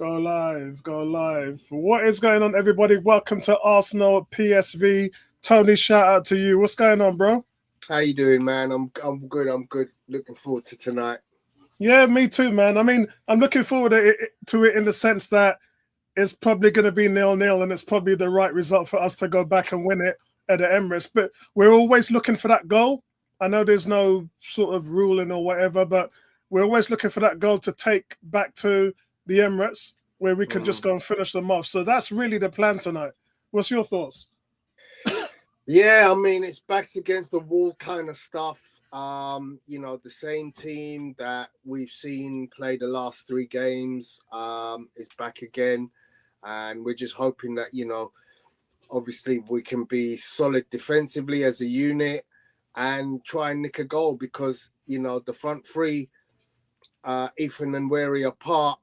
Go live, go live. What is going on, everybody? Welcome to Arsenal PSV. Tony, shout out to you. What's going on, bro? How you doing, man? I'm good. I'm good. Looking forward to tonight. Yeah, me too, man. I mean, I'm looking forward to it in the sense that it's probably going to be 0-0, and it's probably the right result for us to go back and win it at the Emirates. But we're always looking for that goal. I know there's no sort of ruling or whatever, but we're always looking for that goal to take back to the Emirates where we can just go and finish them off. So that's really the plan tonight. What's your thoughts? Yeah, I mean, it's backs against the wall kind of stuff. The same team that we've seen play the last 3 games is back again. And we're just hoping that, obviously we can be solid defensively as a unit and try and nick a goal because, the front three, Ethan and Wary apart,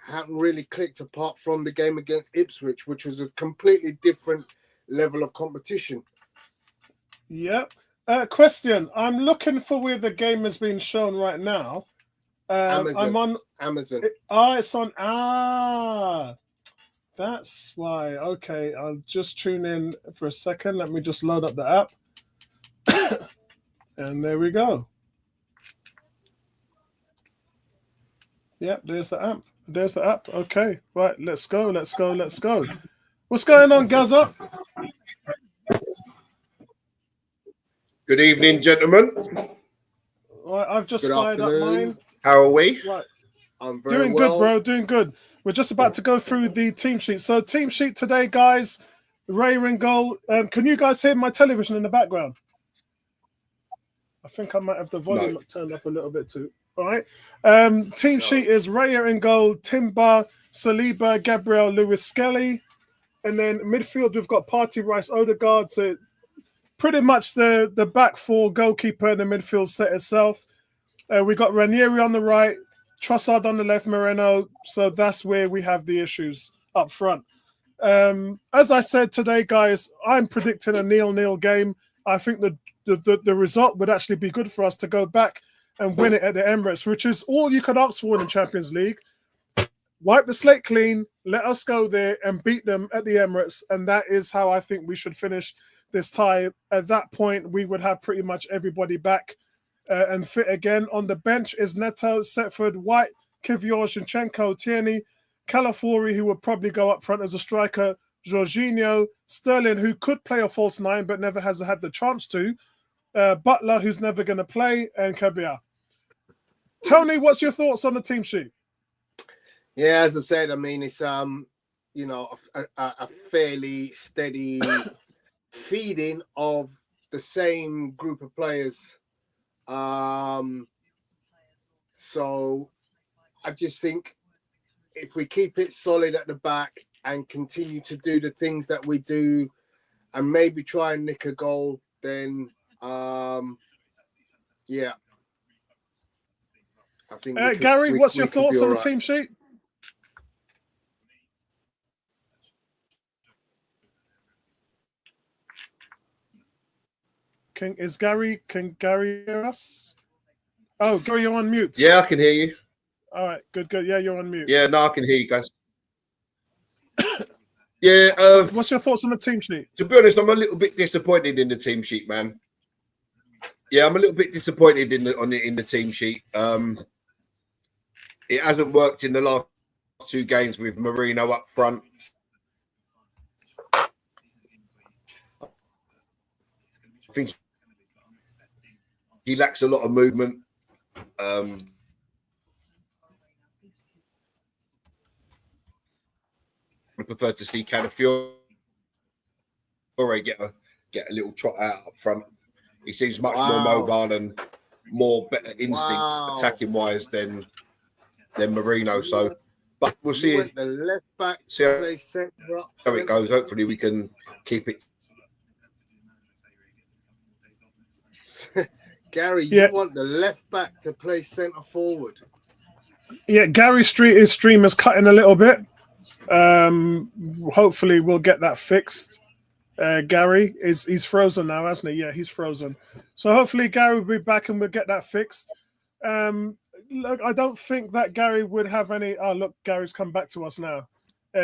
haven't really clicked apart from the game against Ipswich, which was a completely different level of competition. Yep. Question. I'm looking for where the game is being shown right now. Amazon. I'm on Amazon. It's on. That's why. Okay, I'll just tune in for a second. Let me just load up the app. And there we go. Yep, there's the app. There's the app. Okay, right, let's go. What's going on, Gaza? Good evening, gentlemen. Right, I've just fired up mine. How are we? Right. I'm very Doing well. good, bro. Doing good. We're just about to go through the team sheet. So, team sheet today, guys. Ray in goal. Can you guys hear my television in the background? I think I might have the volume turned up a little bit too. All right. Team sheet is Raya in goal, Timber, Saliba, Gabriel, Lewis, Skelly. And then midfield, we've got Partey, Rice, Odegaard. So pretty much the back four, goalkeeper and the midfield set itself. We got Ranieri on the right, Trossard on the left, Moreno. So that's where we have the issues up front. As I said today, guys, I'm predicting a 0-0 game. I think the result would actually be good for us to go back and win it at the Emirates, which is all you can ask for in the Champions League. Wipe the slate clean, let us go there and beat them at the Emirates, and that is how I think we should finish this tie. At that point, we would have pretty much everybody back and fit again. On the bench is Neto, Setford, White, Kivior, Zinchenko, Tierney, Calafiori, who would probably go up front as a striker, Jorginho, Sterling, who could play a false 9 but never has had the chance to, Butler, who's never going to play, and Campbell. Tony, what's your thoughts on the team sheet? Yeah, as I said, I mean, it's a fairly steady feeding of the same group of players. So I just think if we keep it solid at the back and continue to do the things that we do and maybe try and nick a goal, then yeah. I think Gary, what's your thoughts on the team sheet? Can Gary hear us? Oh, Gary, you're on mute. Yeah, I can hear you. All right, good. Yeah, you're on mute. Yeah, no, I can hear you guys. Yeah. What's your thoughts on the team sheet? To be honest, I'm a little bit disappointed in the team sheet, man. Yeah, I'm a little bit disappointed in the team sheet. It hasn't worked in the last 2 games with Marino up front. I think he lacks a lot of movement. I prefer to see Calafiori get a little trot out up front. He seems much more mobile and more better instincts attacking wise than Marino. So, but we'll see. The left back see how it goes. Hopefully, we can keep it. Gary, you want the left back to play centre forward? Yeah, Gary's stream is cutting a little bit. Hopefully, we'll get that fixed. Gary he's frozen now, hasn't he? Yeah, he's frozen. So hopefully Gary will be back and we'll get that fixed. look, I don't think that Gary would have any. Oh, look, Gary's come back to us now.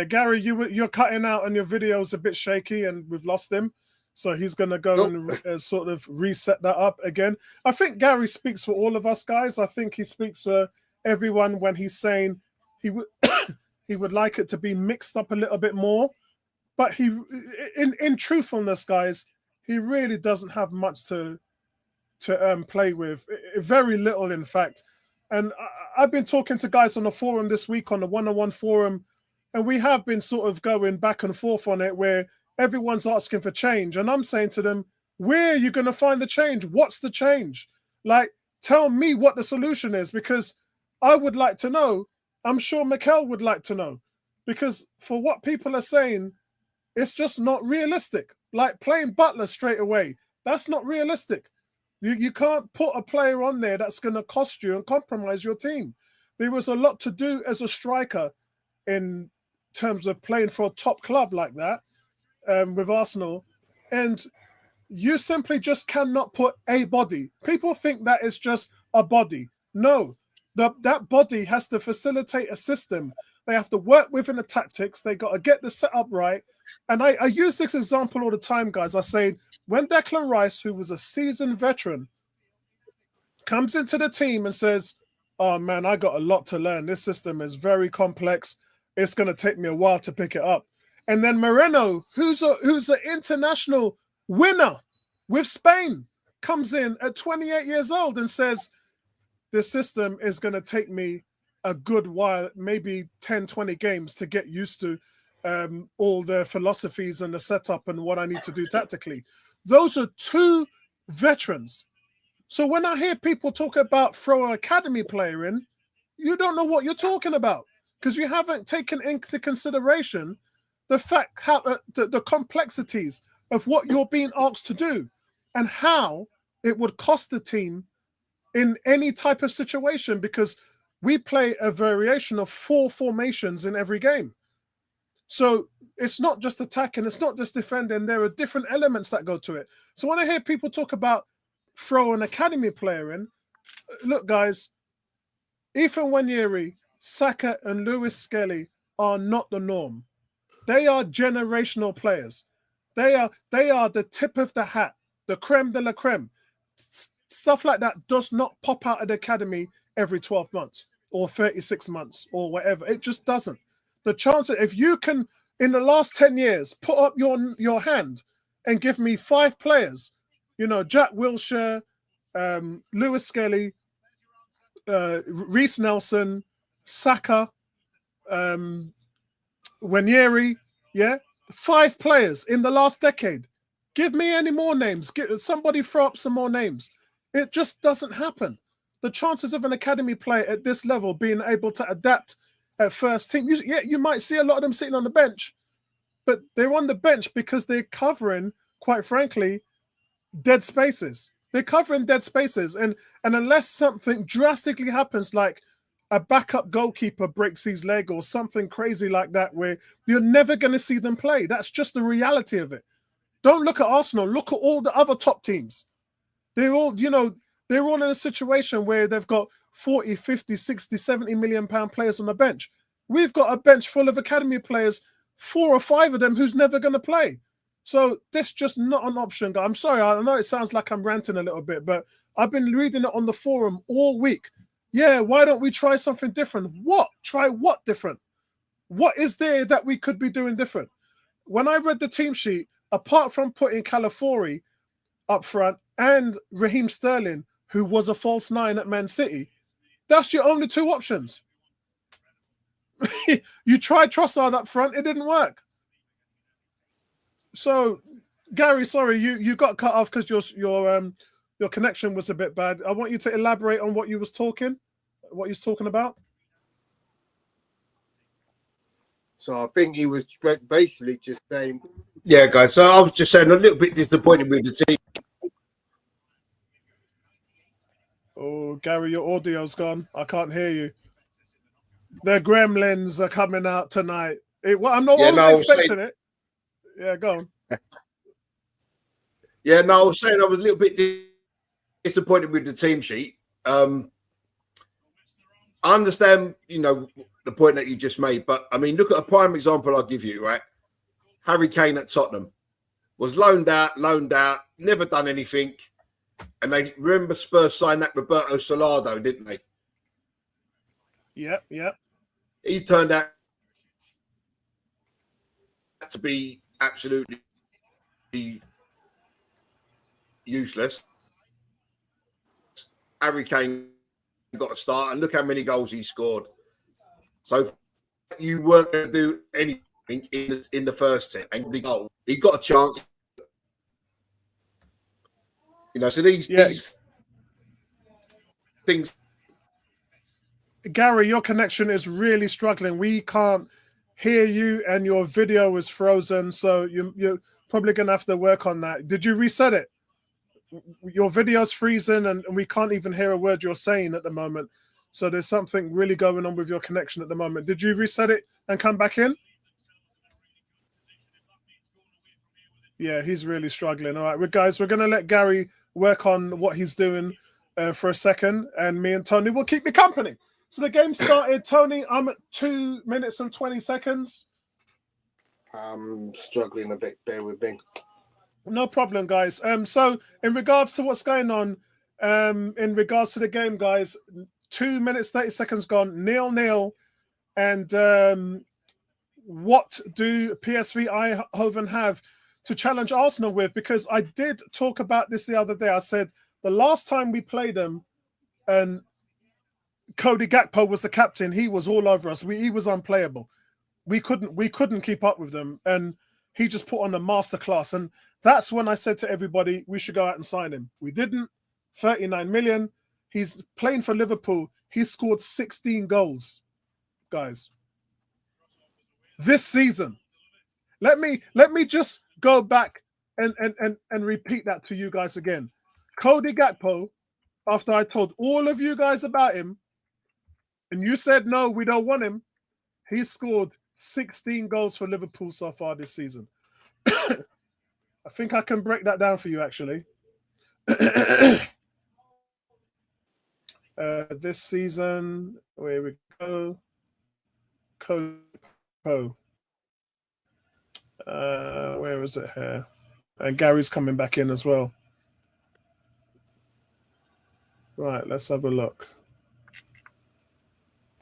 Gary, you're cutting out and your video's a bit shaky, and we've lost him. So he's going to go and sort of reset that up again. I think Gary speaks for all of us, guys. I think he speaks for everyone when he's saying he would he would like it to be mixed up a little bit more. But he, in truthfulness, guys, he really doesn't have much to play with. Very little, in fact. And I've been talking to guys on the forum this week, on the one-on-one forum, and we have been sort of going back and forth on it, where everyone's asking for change. And I'm saying to them, where are you going to find the change? What's the change? Like, tell me what the solution is, because I would like to know. I'm sure Mikel would like to know, because for what people are saying, it's just not realistic. Like playing Butler straight away, that's not realistic. You can't put a player on there that's going to cost you and compromise your team. There was a lot to do as a striker in terms of playing for a top club like that with Arsenal. And you simply just cannot put a body. People think that it's just a body. No, that body has to facilitate a system. They have to work within the tactics. They got to get the setup right. And I use this example all the time, guys. I say, when Declan Rice, who was a seasoned veteran, comes into the team and says, oh, man, I got a lot to learn. This system is very complex. It's going to take me a while to pick it up. And then Moreno, who's an international winner with Spain, comes in at 28 years old and says, this system is going to take me a good while, maybe 10, 20 games to get used to all the philosophies and the setup and what I need to do tactically. Those are two veterans. So when I hear people talk about throw an academy player in, you don't know what you're talking about, because you haven't taken into consideration the fact how the complexities of what you're being asked to do and how it would cost the team in any type of situation, because we play a variation of 4 formations in every game. So it's not just attacking, it's not just defending. There are different elements that go to it. So when I hear people talk about throw an academy player in, look, guys, Ethan Nwaneri, Saka, and Lewis Skelly are not the norm. They are generational players. They are the tip of the hat, the creme de la creme. Stuff like that does not pop out of the academy every 12 months or 36 months or whatever. It just doesn't. The chance that if you can, in the last 10 years, put up your hand and give me 5 players, Jack Wilshere, Lewis Skelly, Reece Nelson, Saka, Nwaneri, 5 players in the last decade. Give me any more names. Somebody throw up some more names. It just doesn't happen. The chances of an academy player at this level being able to adapt at first team, you might see a lot of them sitting on the bench, but they're on the bench because they're covering, quite frankly, dead spaces. They're covering dead spaces. And unless something drastically happens, like a backup goalkeeper breaks his leg or something crazy like that, where you're never going to see them play. That's just the reality of it. Don't look at Arsenal. Look at all the other top teams. They're all, they're all in a situation where they've got 40, 50, 60, 70 million pound players on the bench. We've got a bench full of academy players, 4 or 5 of them who's never going to play. So that's just not an option. I'm sorry, I know it sounds like I'm ranting a little bit, but I've been reading it on the forum all week. Yeah, why don't we try something different? What? Try what different? What is there that we could be doing different? When I read the team sheet, apart from putting Calafiori up front and Raheem Sterling, who was a false 9 at Man City, that's your only 2 options. You tried Trossard up front, it didn't work. So, Gary, sorry, you got cut off because your connection was a bit bad. I want you to elaborate on what you was talking about. So I think he was basically just saying. Yeah, guys. So I was just saying, a little bit disappointed with the team. Oh, Gary, your audio's gone. I can't hear you. The gremlins are coming out tonight. I'm not expecting it. Yeah, go on. Yeah, no, I was saying I was a little bit disappointed with the team sheet. I understand, the point that you just made, but I mean, look at a prime example I'll give you, right? Harry Kane at Tottenham was loaned out, never done anything. And they remember Spurs signed that Roberto Salado, didn't they? Yep. He turned out to be absolutely useless. Harry Kane got a start, and look how many goals he scored. So you weren't going to do anything in the first set, and he got a chance. So these things. Gary, your connection is really struggling. We can't hear you, and your video is frozen. So you're probably going to have to work on that. Did you reset it? Your video's freezing, and we can't even hear a word you're saying at the moment. So there's something really going on with your connection at the moment. Did you reset it and come back in? Yeah, he's really struggling. All right, guys, we're going to let Gary work on what he's doing for a second, and me and Tony will keep you company. So the game started. Tony, I'm at 2 minutes and 20 seconds. I'm struggling a bit. Bear with me. No problem, guys. So in regards to what's going on, in regards to the game, guys, 2 minutes, 30 seconds gone, 0-0. And what do PSV Eindhoven have to challenge Arsenal with? Because I did talk about this the other day. I said the last time we played them, and Cody Gakpo was the captain, he was all over us. He was unplayable. We couldn't keep up with them, and he just put on a masterclass. And that's when I said to everybody, we should go out and sign him. We didn't. 39 million. He's playing for Liverpool. He scored 16 goals, guys, this season. Let me just go back and repeat that to you guys again. Cody Gakpo, after I told all of you guys about him, and you said, no, we don't want him, he scored 16 goals for Liverpool so far this season. I think I can break that down for you, actually. This season, where we go. Where is it here? And Gary's coming back in as well. Right, let's have a look.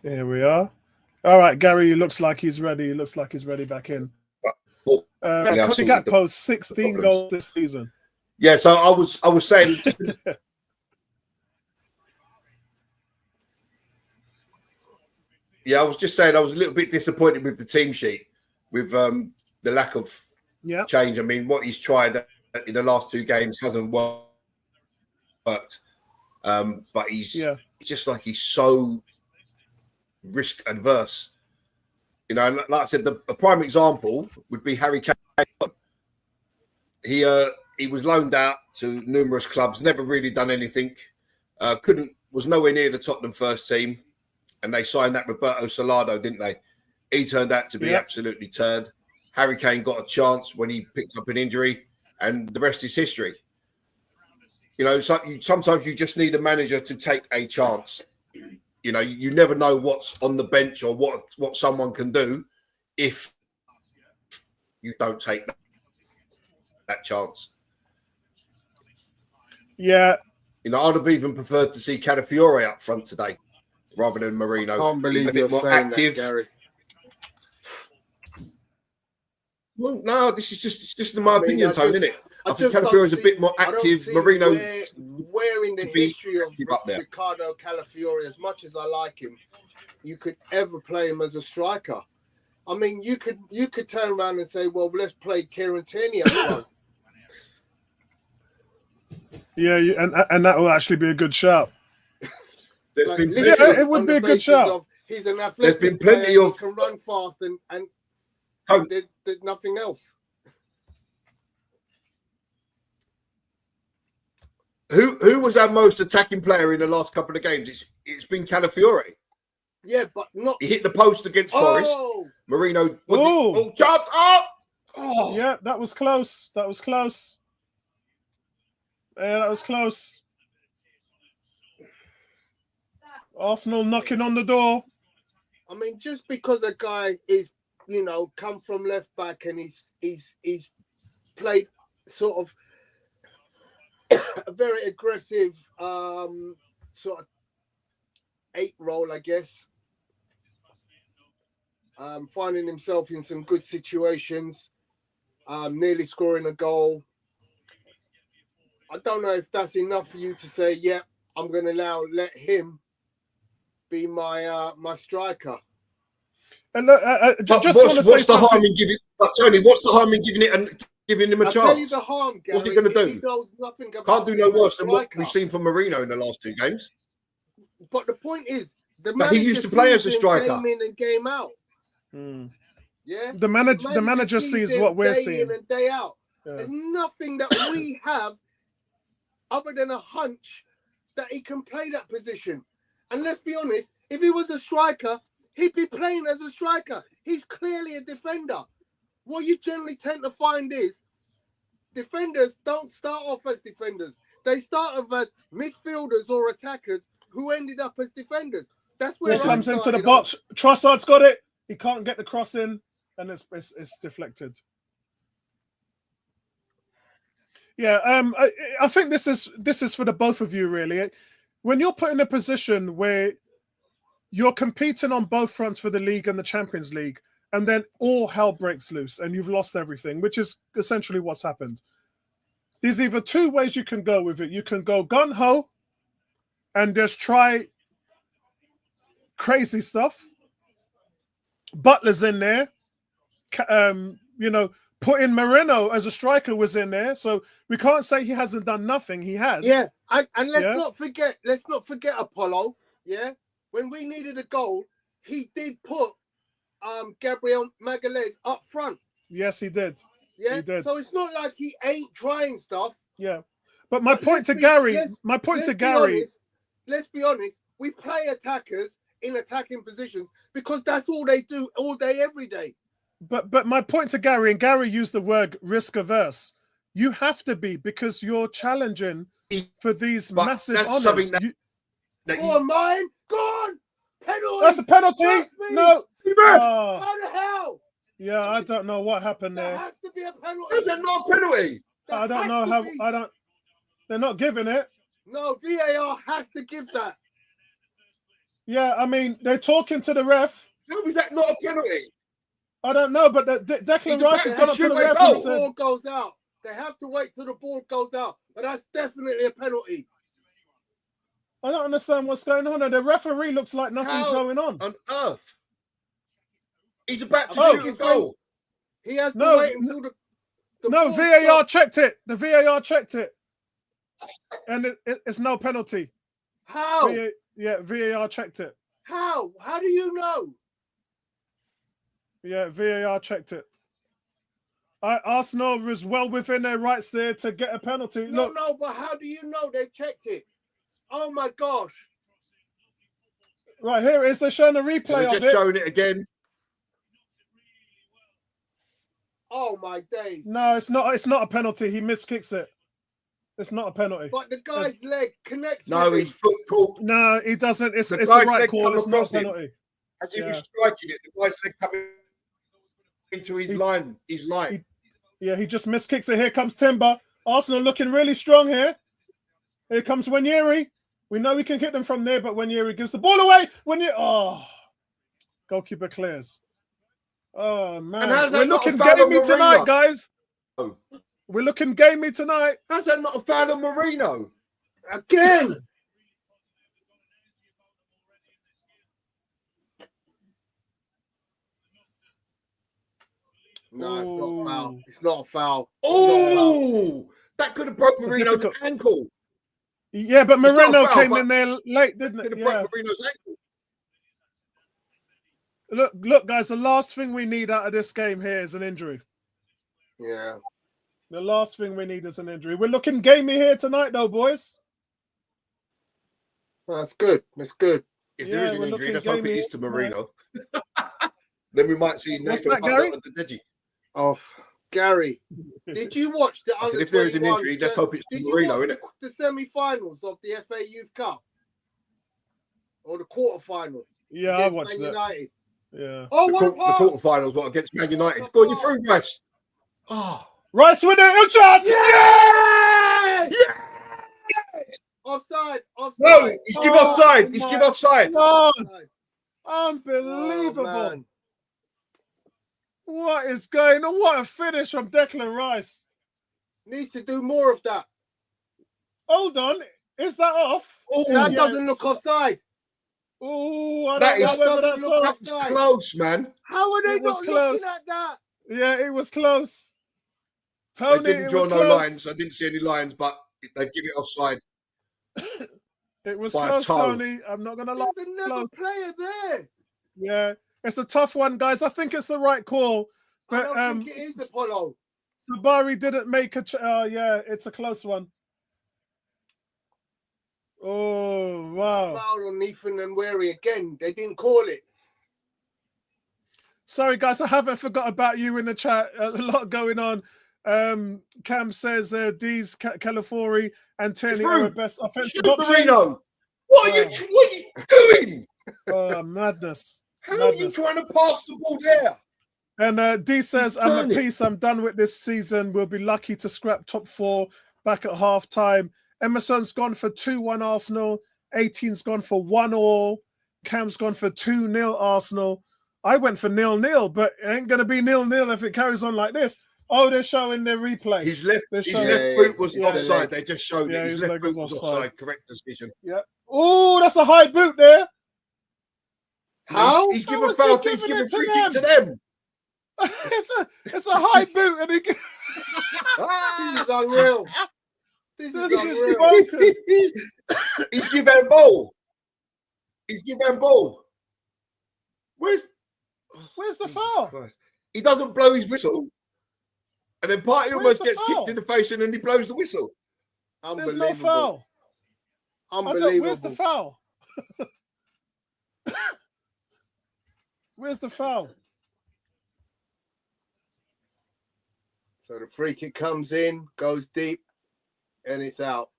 Here we are. All right, Gary, looks like he's ready. He looks like he's ready back in. Cody Gakpo, 16 goals this season. Yeah, so I was saying. Yeah, I was just saying I was a little bit disappointed with the team sheet, with the lack of change. I mean, what he's tried in the last two games hasn't worked. But he's just like, he's so risk adverse. Like I said, the prime example would be Harry Kane. He was loaned out to numerous clubs, never really done anything. Was nowhere near the Tottenham first team, and they signed that Roberto Salado, didn't they? He turned out to be absolutely turned. Harry Kane got a chance when he picked up an injury, and the rest is history. Sometimes you just need a manager to take a chance. You never know what's on the bench or what someone can do if you don't take that chance. Yeah. You know, I'd have even preferred to see Calafiore up front today rather than Marino. I can't believe you're saying that, Gary. Well, no, this is just in my opinion, Tone, isn't it? I think Calafiore is a bit more active. Marino, where in the history of Ricardo Calafiore, as much as I like him, you could ever play him as a striker. I mean, you could turn around and say, well, let's play Kieran Tierney up front. Yeah, and that will actually be a good shout. It would be a good shout. He's an athletic player, he can run fast, and there's nothing else. Who was our most attacking player in the last couple of games? It's been Calafiore. Yeah, but not. He hit the post against Forest. Marino. Chance up. Oh. Yeah, that was close. That was close. Yeah, that was close. Arsenal knocking on the door. I mean, just because a guy is, come from left back and he's played sort of a very aggressive sort of 8 role, I guess. Finding himself in some good situations, nearly scoring a goal. I don't know if that's enough for you to say, yeah, I'm going to now let him be my striker. And look, what's the harm in giving? Tony, what's the harm in giving it and giving him a chance? I'll tell you the harm, Gary. What's he going to do? He knows nothing about Can't do no worse than what we've seen from Marino in the last 2 games. But the point is, he used to play as a striker, game in and game out. Yeah, the manager sees what we're day seeing in and day out. Yeah. There's nothing that we have other than a hunch that he can play that position. And let's be honest, if he was a striker, he'd be playing as a striker. He's clearly a defender. What you generally tend to find is defenders don't start off as defenders. They start off as midfielders or attackers who ended up as defenders. That's where he comes into the box. Trossard's got it. He can't get the cross in, and it's deflected. Yeah, I think this is for the both of you, really. When you're put in a position where you're competing on both fronts for the league and the Champions League, and then all hell breaks loose and you've lost everything, which is essentially what's happened. There's either 2 ways you can go with it. You can go gung-ho and just try crazy stuff. Butler's in there. Put in Marino as a striker was in there. So we can't say he hasn't done nothing. He has. Yeah. And let's not forget Apollo. Yeah. When we needed a goal, he did put Gabriel Magalhaes up front. Yes, he did. Yeah. He did. So it's not like he ain't trying stuff. Yeah. But my point to Gary, let's be honest, we play attackers in attacking positions because that's all they do all day, every day. But my point to Gary, and Gary used the word risk averse. You have to be, because you're challenging for these massive honors. Go on, mine. Go on. Penalty. That's a penalty. No. How the hell? Yeah, I don't know what happened there. There has to be a penalty. Is there not a penalty? I don't know how. They're not giving it. No, VAR has to give that. Yeah, I mean, they're talking to the ref. How is that not a penalty? I don't know, but Declan Rice has gone up to the ref and said, the ball goes out. They have to wait till the ball goes out, but that's definitely a penalty. I don't understand what's going on. The referee looks like nothing's going on. On earth? He's about to shoot a goal. He has to wait until the No, VAR checked it. The VAR checked it. And it's no penalty. How? VAR checked it. How? How do you know? Yeah, VAR checked it. Arsenal was well within their rights there to get a penalty. No, but how do you know they checked it? Oh my gosh! Right, here it is. They're showing a replay of it. Just showing it again. Oh my days! No, it's not. It's not a penalty. He miskicks it. It's not a penalty. But the guy's leg connects. No, he's foot caught. No, he doesn't. It's the right call. It's not a penalty. As he was striking it, the guy's leg coming into his line. His line. He just miskicks it. Here comes Timber. Arsenal looking really strong here. Here comes Wanyeri. We know we can hit them from there, but Wanyeri gives the ball away. Goalkeeper clears. Oh, man. We're looking gamey tonight, guys. Oh. We're looking gamey tonight. How's that not a foul on Marino? Again. No, it's not a foul. It's not a foul. Oh, that could have broke Marino's ankle. Yeah, but Marino came in there late, didn't it? Could have broke Marino's ankle. Look, guys, the last thing we need out of this game here is an injury. Yeah. The last thing we need is an injury. We're looking gamey here tonight, though, boys. Well, that's good. That's good. If there is an injury, let's hope it is to Marino. Then we might see Nathan Gary? at the Deji. Oh, Gary, did you watch the under? If there is an injury, let's hope it's to Marino, isn't it? The semi-finals of the FA Youth Cup. or the quarterfinal. Yeah, I watched Man that. United. Yeah. Oh, The what a pass! quarterfinals what against Man United. Go on, you're through, Rice. Oh, Rice with it, shot! Yeah! yeah! Offside! No, he's given offside. He's given offside. God. Offside. Unbelievable. Oh, man. What is going on? What a finish from Declan Rice. Needs to do more of that. Hold on. Is that off? Oh, That doesn't look offside. Oh, I That don't is- know whether that's doesn't look off. That's close, man. How are they It was not close. looking at that? Yeah, it was close. They Tony, didn't it draw was no close. lines. I didn't see any lines, but they give it offside. It was By a close, toe. Tony. I'm not going to lie. There's another Close. player there. Yeah, it's a tough one, guys. I think it's the right call. I But don't think it is Apollo. Sabari didn't make a... yeah, it's a close one. Oh, wow. Foul on Nathan and Wary again. They didn't call it. Sorry, guys, I haven't forgot about you in the chat. A lot going on. Cam says D's Calafori and Tierney are the best offensive Shoot, option. Marino. What are you doing? Oh, madness. How are you trying to pass the ball there? And D says, I'm Turn at it. peace. I'm done with this season. We'll be lucky to scrap top 4 back at half time. Emerson's gone for 2-1 Arsenal. 18's gone for 1-1. Cam's gone for 2-0 Arsenal. I went for 0-0, but it ain't going to be 0-0 if it carries on like this. Oh, they're showing their replay. His left showing- boot was Yeah, offside. yeah. They just showed Yeah, it. his His leg left boot was was offside. offside. Correct decision. Yeah. Oh, that's a high boot there. How? He's How given was foul. he He's giving given it to free kick to them? them. it's a high boot, and he, This is unreal. This this is is unreal. bonkers. He's given ball. He's given ball. Where's the Jesus foul? Christ. He doesn't blow his whistle. And then Partey Where's almost the gets foul? kicked in the face and then he blows the whistle. There's no Unbelievable. foul. Unbelievable. Where's the foul? Where's the foul? So the free kick comes in, goes deep, and it's out.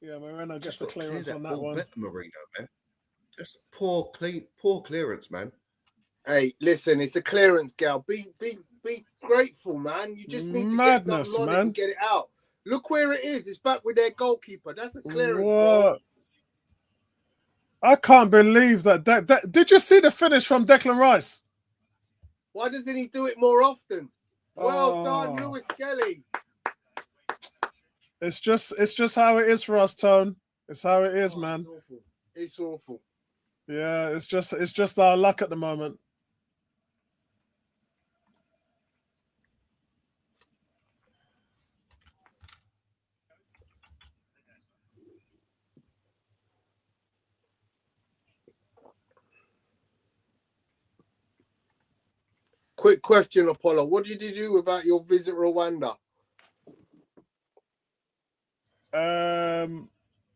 Yeah, Moreno gets Just the got to clear clearance on that ball one. better, Marino, man. Just poor clearance, man. Hey, listen, it's a clearance, gal. Be grateful, man. You just need to Madness, get something on it man. and get it out. Look where it is. It's back with their goalkeeper. That's a clearance, bro. What? I can't believe that. Did you see the finish from Declan Rice? Why doesn't he do it more often? Well done, Oh. Lewis Kelly. It's just how it is for us, Tone. It's how it is, man. It's awful. It's awful. Yeah, it's just our luck at the moment. Quick question, Apollo. What did you do about your visit Rwanda?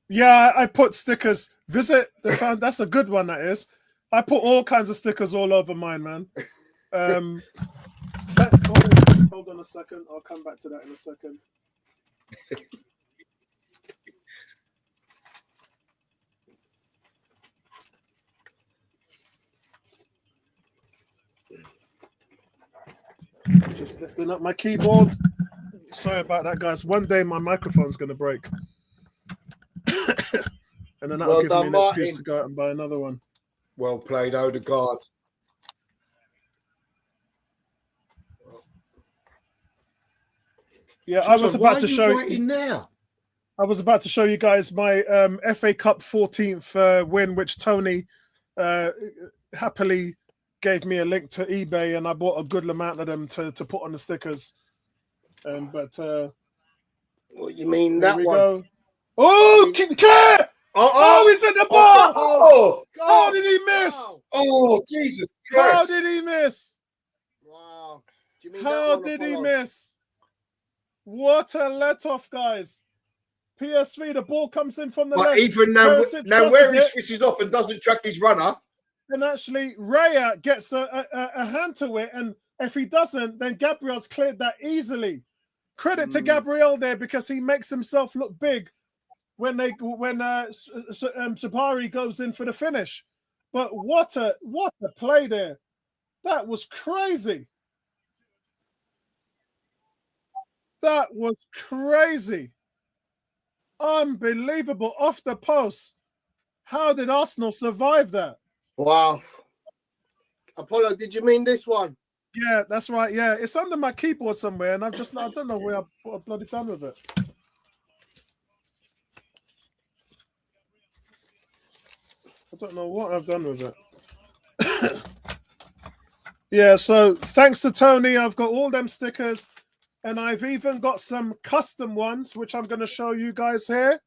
Yeah, I put stickers. Visit the found. That's a good one. That is. I put all kinds of stickers all over mine, man. Hold on a second. I'll come back to that in a second. Just lifting up my keyboard. Sorry about that, guys. One day my microphone's going to break. And then that'll Well give done, me an excuse Martin. to go out and buy another one. Well played, Odegaard. Yeah, I was about to show you now. I was about to show you guys my FA Cup 14th win, which Tony happily gave me a link to eBay, and I bought a good amount of them to put on the stickers. But What you mean there that we one? go. Oh, clear! Oh, he's in the bar! Oh, How did he miss? Wow. oh, Jesus How Christ. did he miss? Wow. Do you mean that How one, did he Apollo? miss? What a let-off, guys. PSV, the ball comes in from the But left. even now Perisic where he crosses it. switches off and doesn't track his runner, And actually, Raya gets a hand to it. And if he doesn't, then Gabriel's cleared that easily. Credit to Gabriel there because he makes himself look big. when Sabari goes in for the finish. But what a play there. That was crazy. That was crazy. Unbelievable. Off the post. How did Arsenal survive that? Wow. Apollo, did you mean this one? Yeah, that's right. Yeah, it's under my keyboard somewhere, and I don't know what I've bloody done with it. I don't know what I've done with it. Yeah, so thanks to Tony, I've got all them stickers, and I've even got some custom ones, which I'm going to show you guys here.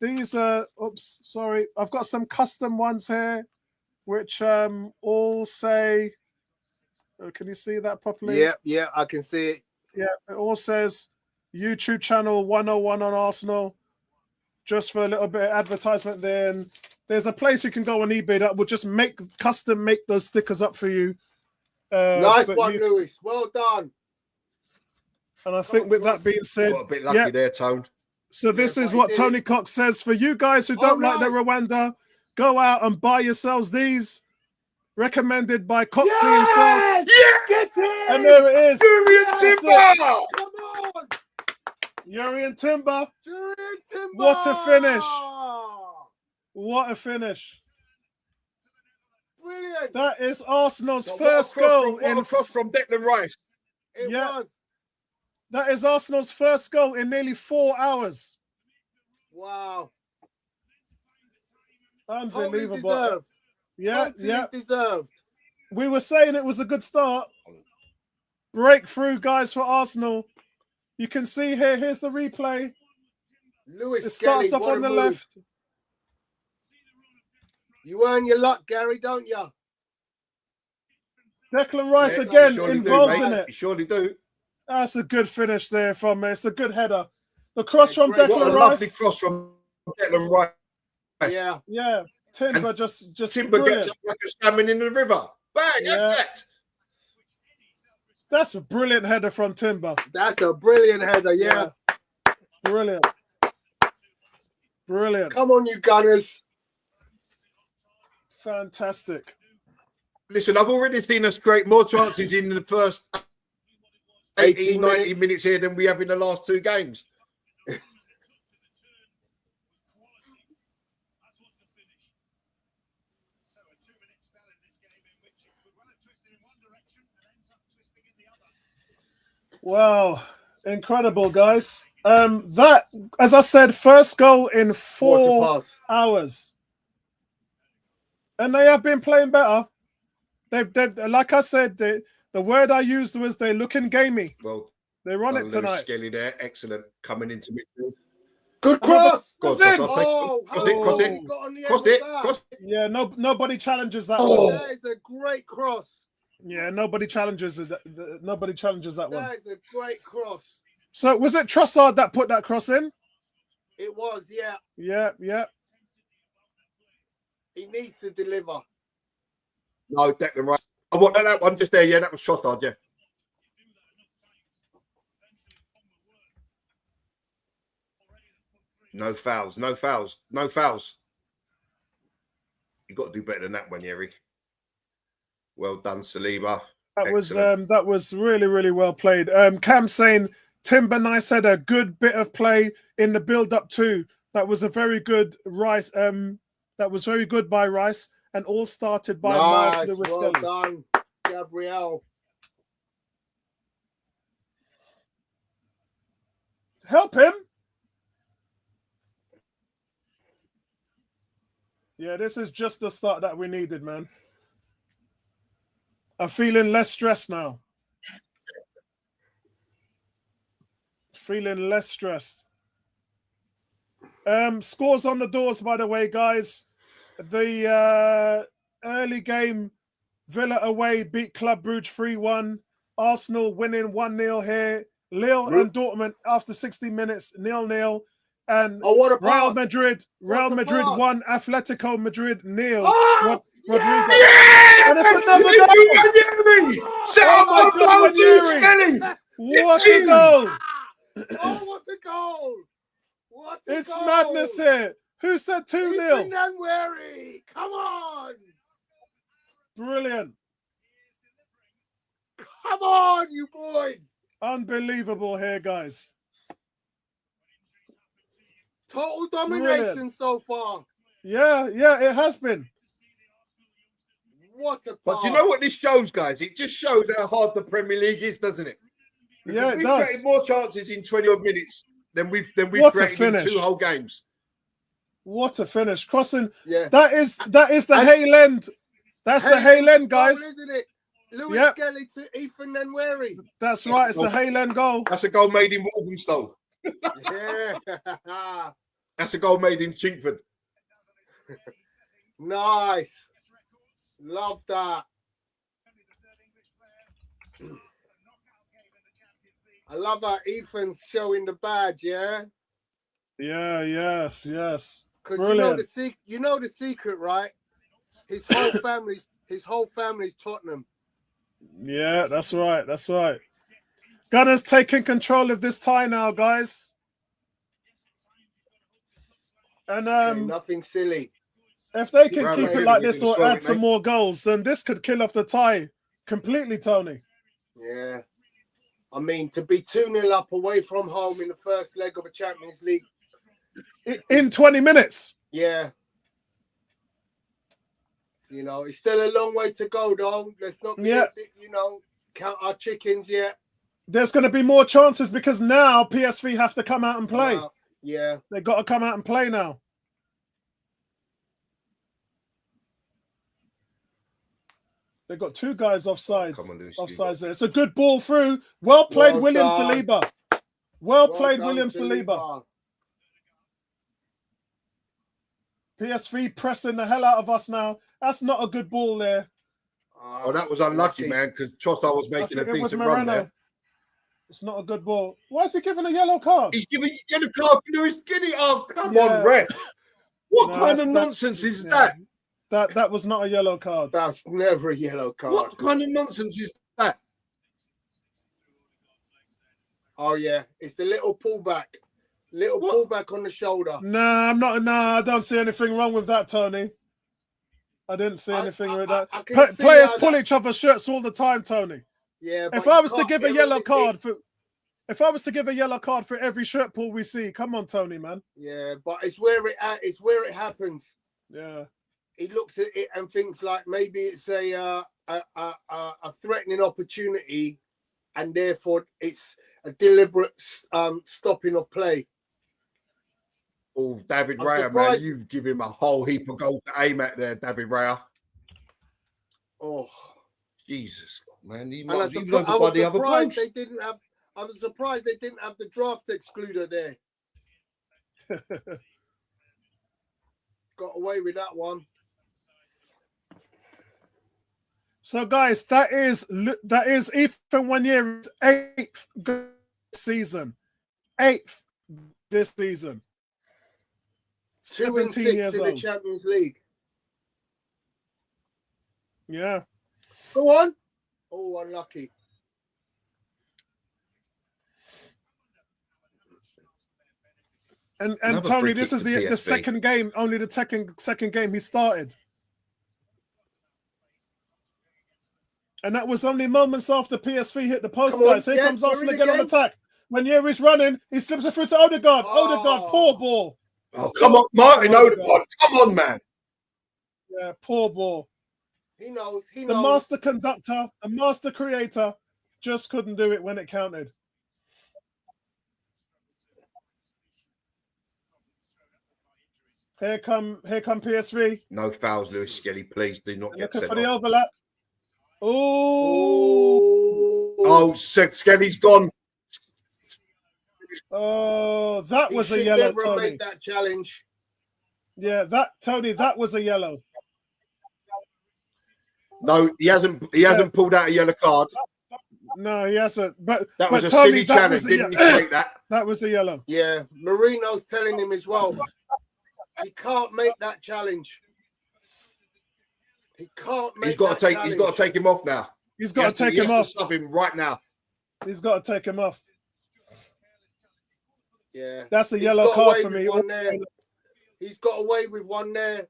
These are, oops, sorry. I've got some custom ones here, which all say, can you see that properly? Yeah, I can see it. Yeah, it all says YouTube channel 101 on Arsenal, just for a little bit of advertisement there. And there's a place you can go on eBay that will just custom make those stickers up for you. Nice one, Lewis. Well done. And I think with that being said, got a bit lucky there, Tone. So this is what Tony Cox says. For you guys who don't like the Rwanda, go out and buy yourselves these. Recommended by Coxie himself. Yeah, get it! And there it is. Jurian Timber! Come on! Jurian Timber. Jurian Timber! What a finish. What a finish. Brilliant. That is Arsenal's first goal. From Declan Rice. It was. That is Arsenal's first goal in nearly 4 hours. Wow. Unbelievable. Totally deserved. Yeah. Deserved. We were saying it was a good start. Breakthrough, guys, for Arsenal. You can see here. Here's the replay. Lewis It starts off on the left. You earn your luck, Gary, don't you? Declan Rice again involved in it. You surely do. That's a good finish there from it's a good header. The cross from Declan Rice. What a lovely cross from Declan Rice. Yeah. Timber just Timber brilliant. gets up like a salmon in the river. Bang! That. That's a brilliant header from Timber. That's a brilliant header. Yeah. Brilliant. Come on, you Gunners. Fantastic. Listen, I've already seen us create more chances in the first 18, 19 minutes here than we have in the last two games. Wow, incredible, guys. That, as I said, first goal in 4 hours. And they have been playing better. They've like I said, the word I used was they're looking gamey. Well, they're on it tonight. Skelly there, excellent, coming into midfield. Good cross. Cross it. Yeah, nobody challenges that one. one. That is a great cross. Yeah, nobody challenges that. Nobody challenges that one. That is a great cross. So was it Trossard that put that cross in? It was, yeah. Yeah. He needs to deliver. No, Declan Rice. I want that one just there. Yeah, that was Trossard. Yeah. No fouls. You got to do better than that one, Yeri. Well done, Saliba. That was really, really well played. Cam saying Timber Nice had a good bit of play in the build-up too. That was a very good Rice. That was very good by Rice, and all started by Miles Lewis. Well done, Gabriel. Help him. Yeah, this is just the start that we needed, man. I'm feeling less stressed now. Feeling less stressed. Scores on the doors, by the way, guys. The early game, Villa away beat Club Brugge 3-1. Arsenal winning 1-0 here. Lille and Dortmund after 60 minutes, 0-0. And what a Real pass. Madrid won, Atletico Madrid 0. Rodrigo. Yeah! And it's another goal. What a goal! Oh, what a goal! What a It's goal. madness here. Who said 2-0? Fernandweri. Come on. Brilliant. Come on, you boys. Unbelievable here, guys. Total domination so far. Yeah, it has been. What a pass. But do you know what this shows, guys? It just shows how hard the Premier League is, doesn't it? Because Yeah, it we've does. created more chances in 20 odd minutes than we've What a created in finish. 2 whole games. What a finish. Crossing. Yeah. That is the Hale end. That's the Hale end, guys. Goal, isn't it? Lewis Yep. Skelly to Ethan Nenweri. That's right. It's the Hale end goal. That's a goal made in Walthamstow. Yeah. That's a goal made in Chingford. Nice. Love that. I love how Ethan's showing the badge, yeah? Yeah, yes. Because Brilliant. you know the secret, right? His whole family's Tottenham. Yeah, that's right. Gunners taking control of this tie now, guys. And Nothing silly. if they can Right, keep right, it like we this can or score add it, some mate. more goals, then this could kill off the tie completely, Tony. Yeah. I mean, to be 2-0 up away from home in the first leg of a Champions League. In 20 minutes. Yeah. You know, it's still a long way to go, though. Let's not count our chickens yet. There's going to be more chances because now PSV have to come out and play. Yeah. They've got to come out and play now. They've got 2 guys offsides. Come on, Lewis. Offsides there. It's a good ball through. Well played, Well William done. Saliba. Well played, done, William Saliba. PSV pressing the hell out of us now. That's not a good ball there. Oh, that was unlucky, man, because Trossard was making a decent run there. It's not a good ball. Why is he giving a yellow card? He's giving yellow card for Lewis Skinny. Oh, come Yeah. on, ref. What No, kind of that's- nonsense is yeah. that? That was not a yellow card. That's never a yellow card. What kind of nonsense is that? Oh, yeah. It's the little pullback. Pullback on the shoulder. I don't see anything wrong with that, Tony. I didn't see anything with that. I can see Players how pull that- each other's shirts all the time, Tony. Yeah. If but I you was to can't give a get yellow rid of card it. for If I was to give a yellow card for every shirt pull we see, come on, Tony, man. Yeah, but it's where it happens. Yeah. He looks at it and thinks like maybe it's a threatening opportunity, and therefore it's a deliberate stopping of play. Oh, David I'm Raya, man, surprised- you give him a whole heap of goals to aim at there, David Raya. Oh, Jesus, man. He and might I be over by was the other surprised post. they didn't have. I was surprised they didn't have the draft excluder there. Got away with that one. So, guys, that is Ethan Wanier's 8th season. 8th this season. 2 and 6 years in the old. Champions League. Yeah. Go on. Oh, unlucky. And Another Tony, free this kick is to the PSV. second game, only the second game he started. And that was only moments after PSV hit the post, Come on, guys. Here yes, comes we're Arsenal in the again on game. attack. When Yeri's running, he slips it through to Odegaard. Oh. Odegaard, poor ball. Oh, come on, Martin Odegaard. Come on, man. Yeah, poor ball. He knows. He The knows. master conductor, the master creator, just couldn't do it when it counted. Here come PSV. No fouls, Lewis Skelly. Please do not get Looking sent for the off. overlap. Oh, Oh, Skelly's gone. oh, that He was a should yellow, never Tony. make that challenge. Yeah, that was a yellow. No, he hasn't pulled out a yellow card. No, he hasn't. But That was a Tony, silly that challenge. was a Didn't he ye- take that? That was a yellow. Yeah, Marino's telling him as well. He can't make that challenge. He can't make He's got to challenge. take him off now. He's got to take him He off. has to stop him right now. He's got to take him off. Yeah. That's a yellow card for me. He's got away with one there.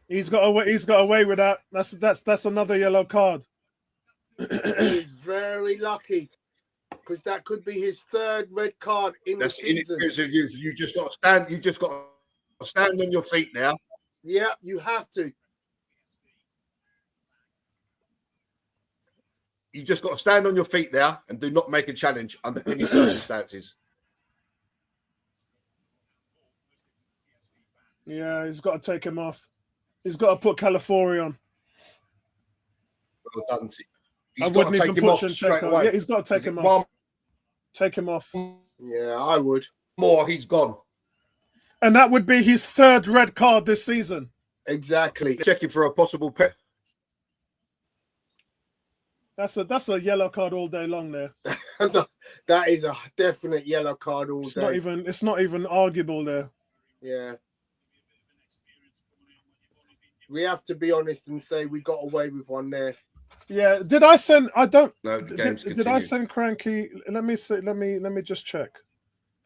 He's got away with that. That's another yellow card. He is very lucky because that could be his third red card in the season. You just got to stand. You just got to stand on your feet now. Yeah, you have to. You just got to stand on your feet now and do not make a challenge under any circumstances. Yeah, he's got to take him off. He's got to put Calafiori on. Well done. I wouldn't even push him straight away. Yeah, he's got to take him off. Take him off. Yeah, I would. More, he's gone. And that would be his third red card this season. Exactly. Checking for a possible pet. That's a yellow card all day long there. That is a definite yellow card all day. It's not even arguable there. Yeah. We have to be honest and say we got away with one there. Yeah. Did I send? I don't. No, the game's did I send Cranky? Let me see. Let me just check.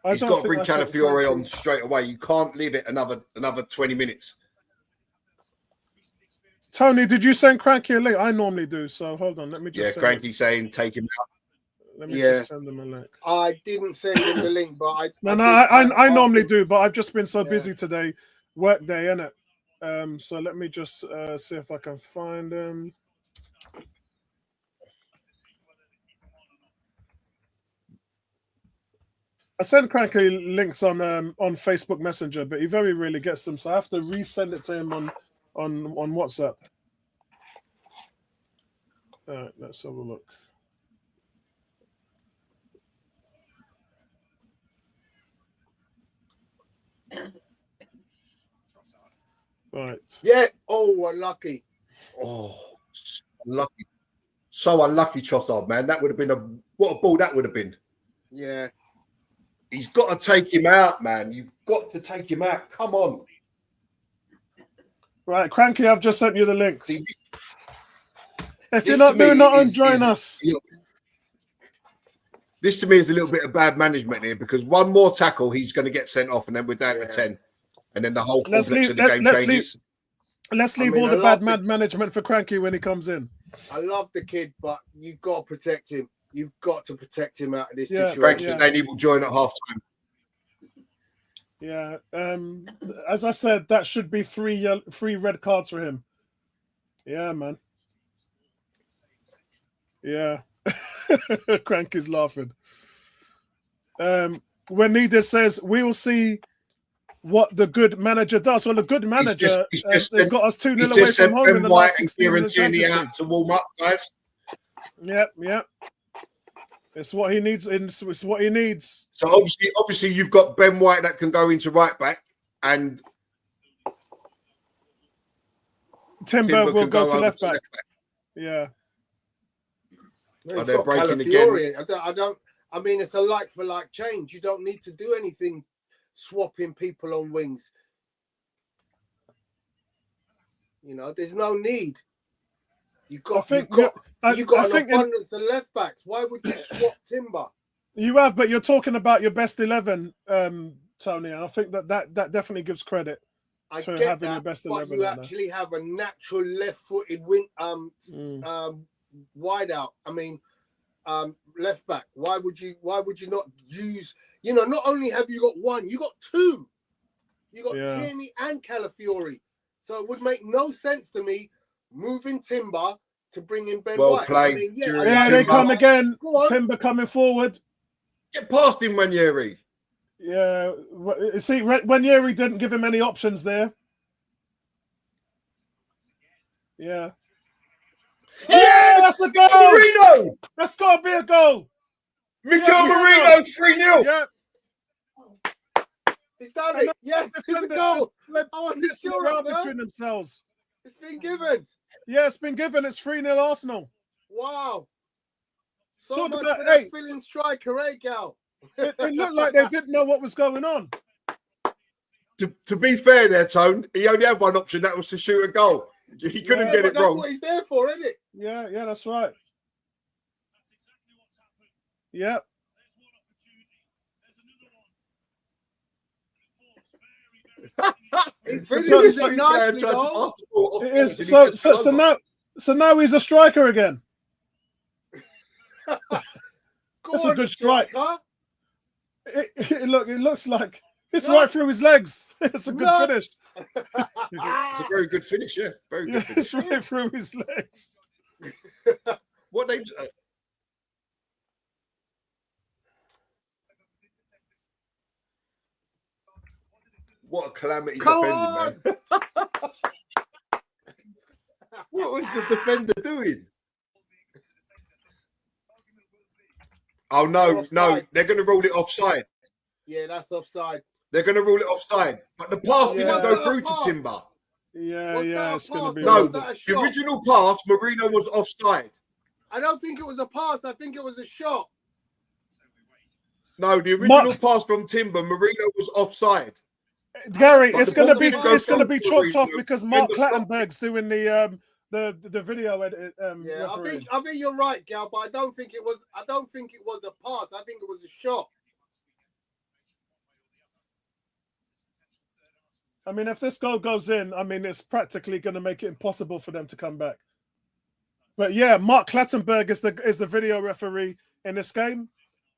He's got to bring Calafiori on straight away. You can't leave it another 20 minutes. Tony, did you send Cranky a link? I normally do. So hold on. Let me just. Yeah, Cranky saying take him out. Let me just send him a link. I didn't send him the link, but I normally do, but I've just been so busy today. Work day, innit? So let me just see if I can find him. I send Cranky links on Facebook Messenger, but he very rarely gets them, so I have to resend it to him on WhatsApp. All right, let's have a look. Right. Yeah. Oh, unlucky. Oh, unlucky. So unlucky, Trossard, man. That would have been what a ball that would have been. Yeah. He's got to take him out, man. You've got to take him out. Come on. Right, Cranky, I've just sent you the link. See, if you're not doing that, join us. This to me is a little bit of bad management here because one more tackle, he's going to get sent off, and then we're down to 10. And then the whole complex of the game changes. Let's leave all the bad management for Cranky when he comes in. I love the kid, but you've got to protect him. You've got to protect him out of this situation. Cranky's saying he will join at half time. Yeah. As I said, that should be three red cards for him. Yeah, man. Yeah. Cranky's laughing. When needed says, we'll see what the good manager does. Well, the good manager has got us 2-0 away from home in the last 16 minutes. Out to warm up, guys. Yep. It's what he needs. It's what he needs. So obviously, you've got Ben White that can go into right back, and Timber will go to left back. Yeah. Well, they're breaking again. I mean, it's a like for like change. You don't need to do anything. Swapping people on wings. You know, there's no need. You've got an abundance of left backs. Why would you swap Timber? You have, but you're talking about your best 11, Tony, and I think that definitely gives credit to having your best 11. But you actually have a natural left-footed wing, wide out. I mean, left back. Why would you not use? You know, not only have you got one, you got two. You got Tierney and Calafiori. So it would make no sense to me moving Timber to bring in Ben White. Played. I mean, they come again. Timber coming forward. Get past him, Wanyeri. Yeah. See, Wanyeri didn't give him any options there. Yeah. Yeah, that's a goal. Marino. That's got to be a goal. Mikel Marino, 3-0. Yeah. He's done it. Yeah, it's a goal. I wasn't sure around between themselves. It's been given. Yeah, it's been given. It's 3-0 Arsenal. Wow. So much for that filling striker, Gal? It looked like they didn't know what was going on. To be fair there, Tone, he only had one option. That was to shoot a goal. He couldn't get it wrong. That's what he's there for, isn't it? Yeah, that's right. Yeah. He finishes it nicely, tried to though. pass the ball off It balance is and he just fell so over. now he's a striker again. Go That's a on, good strike. striker. It looks like it's No. right through his legs. It's a good No. finish. It's a very good finish, yeah. Very good finish. It's right through his legs. What they what a calamity Come defending, man. What was the defender doing? Oh no, they're gonna rule it offside. Yeah, that's offside. They're gonna rule it offside. But the pass didn't Yeah. go through to Timber. Yeah, it's gonna be. No, Was that a the shot? original pass, Marino was offside. I don't think it was a pass. I think it was a shot. No, the original pass from Timber, Marino was offside. Gary, But it's the gonna ball be didn't go through chalked off Marino. because Mark Timber Clattenburg's doing the video edit. Yeah, refereeing. I think you're right, Gal, but I don't think it was a pass. I think it was a shot. I mean, if this goal goes in, I mean, it's practically going to make it impossible for them to come back. But yeah, Mark Clattenburg is the video referee in this game.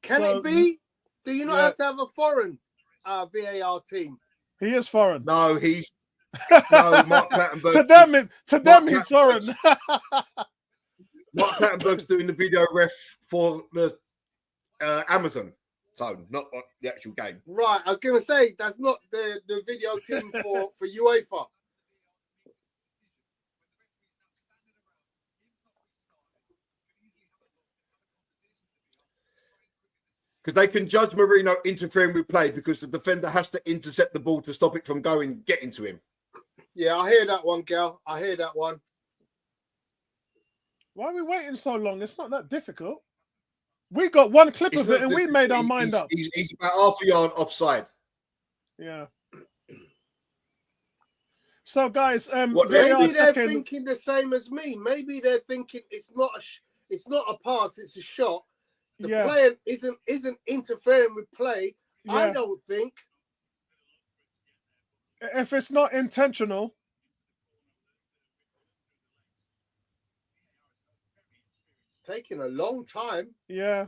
Can it be? Do you not Yeah. have to have a foreign VAR team? He is foreign. No, Mark Clattenburg. to them, he's foreign. Mark Clattenburg's doing the video ref for the Amazon zone, not the actual game. Right, I was going to say that's not the video team for UEFA. Because they can judge Marino interfering with play because the defender has to intercept the ball to stop it from getting to him. Yeah, I hear that one, Gal. I hear that one. Why are we waiting so long? It's not that difficult. We got one clip of it and we made our mind up. He's about half a yard offside. Yeah. So, guys, maybe they're thinking the same as me. Maybe they're thinking it's not a pass, it's a shot. The player isn't interfering with play. Yeah. I don't think. If it's not intentional. Taking a long time. Yeah.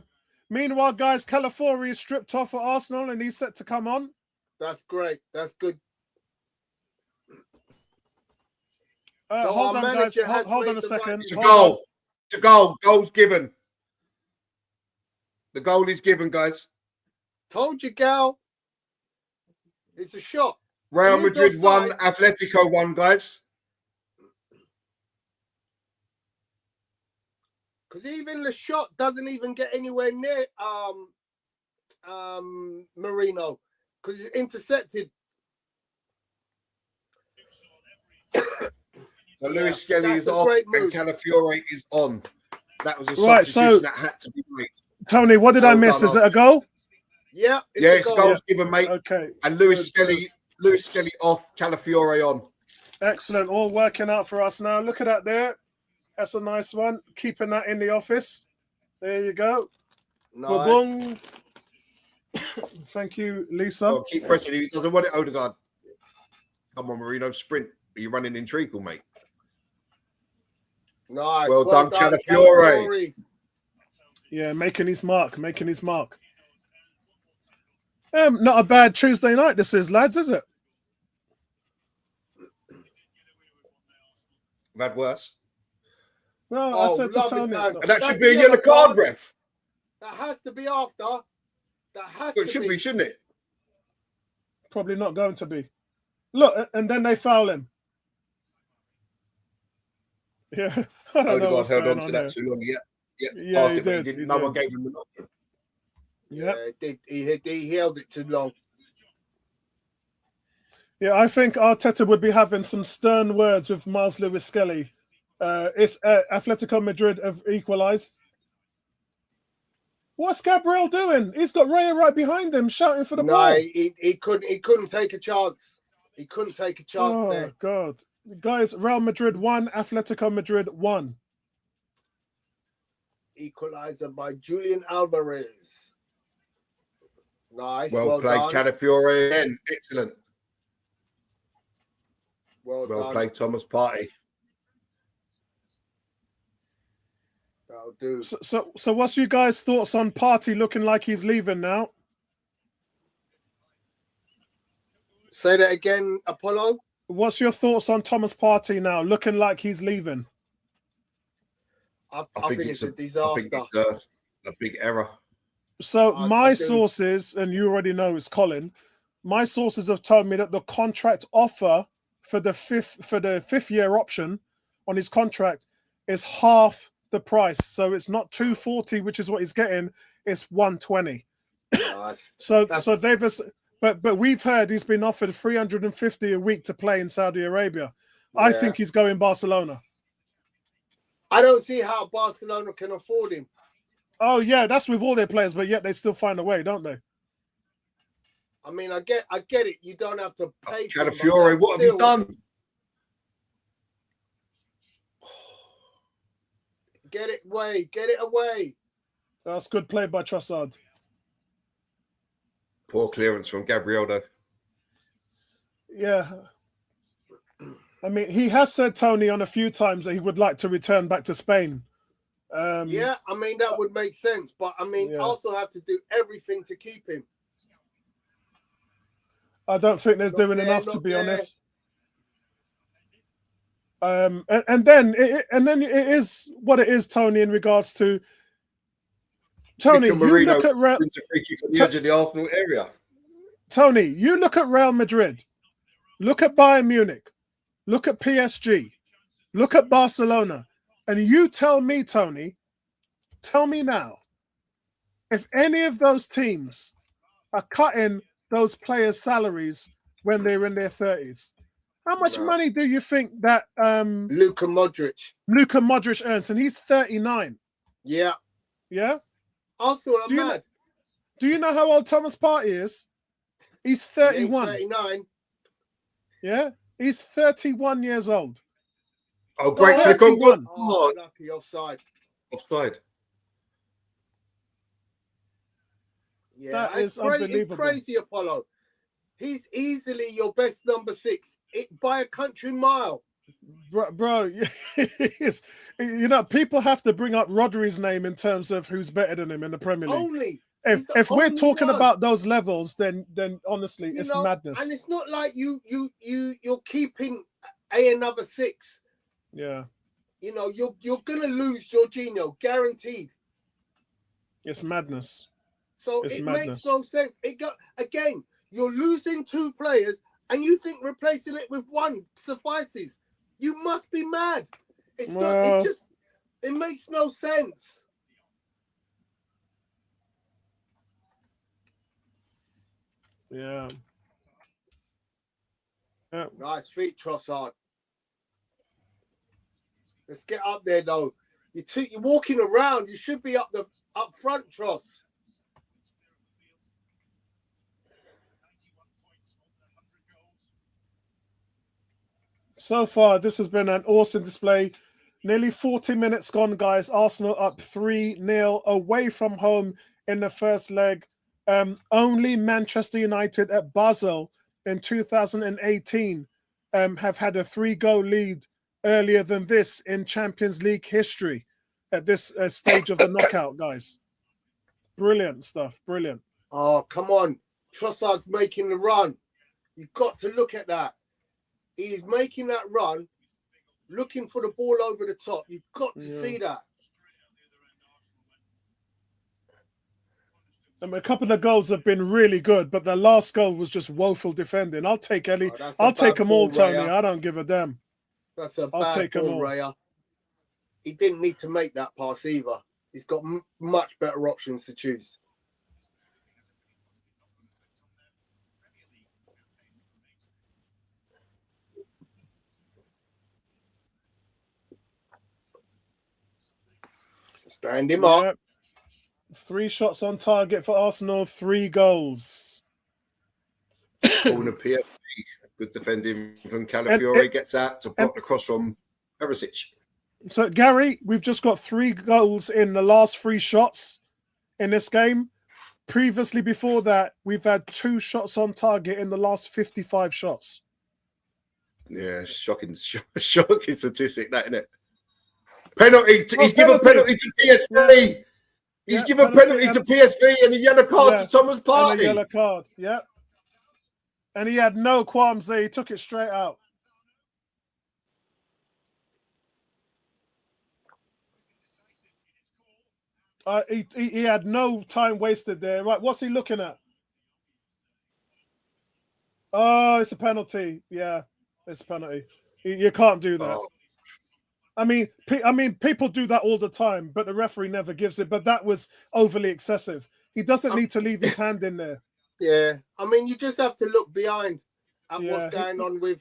Meanwhile, guys, Calafiori is stripped off for Arsenal and he's set to come on. That's great. That's good. So hold on, guys. Hold on a second. It's a goal. It's a goal. Goal's given. The goal is given, guys. Told you, Gal. It's a shot. Real Madrid won, Atletico won, guys. Because even the shot doesn't even get anywhere near Marino because it's intercepted. So Lewis Skelly is off and Calafiori is on. That was a substitution that had to be made. Tony, what did I miss? Is it a goal? Yeah. It's goals given, mate. Okay. And Lewis Skelly off, Calafiori on. Excellent. All working out for us now. Look at that there. That's a nice one. Keeping that in the office. There you go. Nice. Boom. Thank you, Lisa. Oh, keep pressing. He doesn't want it, Odegaard. Come on, Marino, sprint. Are you running in treacle, mate? Nice. Well done, Calafiori. Yeah, making his mark. Not a bad Tuesday night this is, lads, is it? I've had worse. Well, I said to Tony. And that should be a yellow card, ref. That has to be after. It should be, shouldn't it? Probably not going to be. Look, and then they foul him. Yeah. I don't know what's held going on to on that there. too long. Yeah, he did. No one gave him the option. Yeah, he held it too long. Yeah, I think Arteta would be having some stern words with Miles Lewis Skelly. It's Atletico Madrid have equalised. What's Gabriel doing? He's got Raya right behind him, shouting for the ball. No, he couldn't take a chance. He couldn't take a chance there. Oh God, guys! Real Madrid 1, Atletico Madrid 1. Equalizer by Julian Alvarez. Nice. Well played, Calafiori again. Excellent. Well played, Thomas Partey. That'll do. So what's you guys' thoughts on Partey looking like he's leaving now? Say that again, Apollo. What's your thoughts on Thomas Partey now looking like he's leaving? I think it's a disaster. I think it's a big error. So my sources, and you already know it's Colin, my sources have told me that the contract offer for the fifth year option on his contract is half the price. So it's not 240, which is what he's getting, it's 120. So they've, but we've heard he's been offered 350 a week to play in Saudi Arabia. Yeah. I think he's going Barcelona. I don't see how Barcelona can afford him. Oh yeah, that's with all their players, but yet they still find a way, don't they? I mean, I get it. You don't have to pay. Calafiore, what have you done? Get it away. Get it away. That's good play by Trossard. Poor clearance from Gabriel, though. Yeah. I mean, he has said, Tony, on a few times that he would like to return back to Spain. Yeah, I mean, that would make sense. But, I mean, also have to do everything to keep him. I don't think they're doing enough, to be honest. And then it is what it is, Tony, in regards to Tony. You look at Real the Arsenal area. Tony, you look at Real Madrid, look at Bayern Munich, look at PSG, look at Barcelona, and you tell me, Tony, tell me now, if any of those teams are cutting those players' salaries when they're in their 30s. How much money do you think that Luka Modric earns? And he's 39. Yeah. Yeah? Also, I'm mad. Do you know how old Thomas Partey is? He's 31. He's 39. Yeah? He's 31 years old. Oh, great take on good. Oh, lucky offside. Offside. Yeah, that is unbelievable. It's crazy, Apollo. He's easily your best number 6 by a country mile. Bro, you know, people have to bring up Rodri's name in terms of who's better than him in the Premier League. If we're talking about those levels, then honestly, it's madness. And it's not like you're keeping another 6. Yeah. You know, you're gonna lose Jorginho, guaranteed. It's madness. So it makes no sense. Again, you're losing 2 players, and you think replacing it with 1 suffices. You must be mad. It's just, it makes no sense. Yeah. Nice feet, Trossard. Let's get up there, though. You're walking around. You should be up front, Tross. So far, this has been an awesome display. Nearly 40 minutes gone, guys. Arsenal up 3-0 away from home in the first leg. Only Manchester United at Basel in 2018 have had a 3-goal lead earlier than this in Champions League history at this stage of the knockout, guys. Brilliant stuff. Brilliant. Oh, come on. Trossard's making the run. You've got to look at that. He's making that run, looking for the ball over the top. You've got to see that. I mean, a couple of goals have been really good, but the last goal was just woeful defending. I'll take Ellie. I'll take them all, Tony. I don't give a damn. That's a bad ball, Raya. He didn't need to make that pass either. He's got much better options to choose. Stand him up. 3 shots on target for Arsenal, 3 goals. Corner PSV, good defending from Calafiore, gets out to block the cross from Perisic. So, Gary, we've just got 3 goals in the last 3 shots in this game. Previously, before that, we've had 2 shots on target in the last 55 shots. Yeah, shocking statistic, that, isn't it? Penalty. He's given penalty to PSV. He's given penalty to PSV and a yellow card to Thomas Partey. And a yellow card, yeah. And he had no qualms there. He took it straight out. He had no time wasted there. Right, what's he looking at? Oh, it's a penalty. Yeah, it's a penalty. You can't do that. Oh. I mean, people do that all the time, but the referee never gives it. But that was overly excessive. He doesn't need to leave his hand in there. Yeah, I mean, you just have to look behind at what's going on with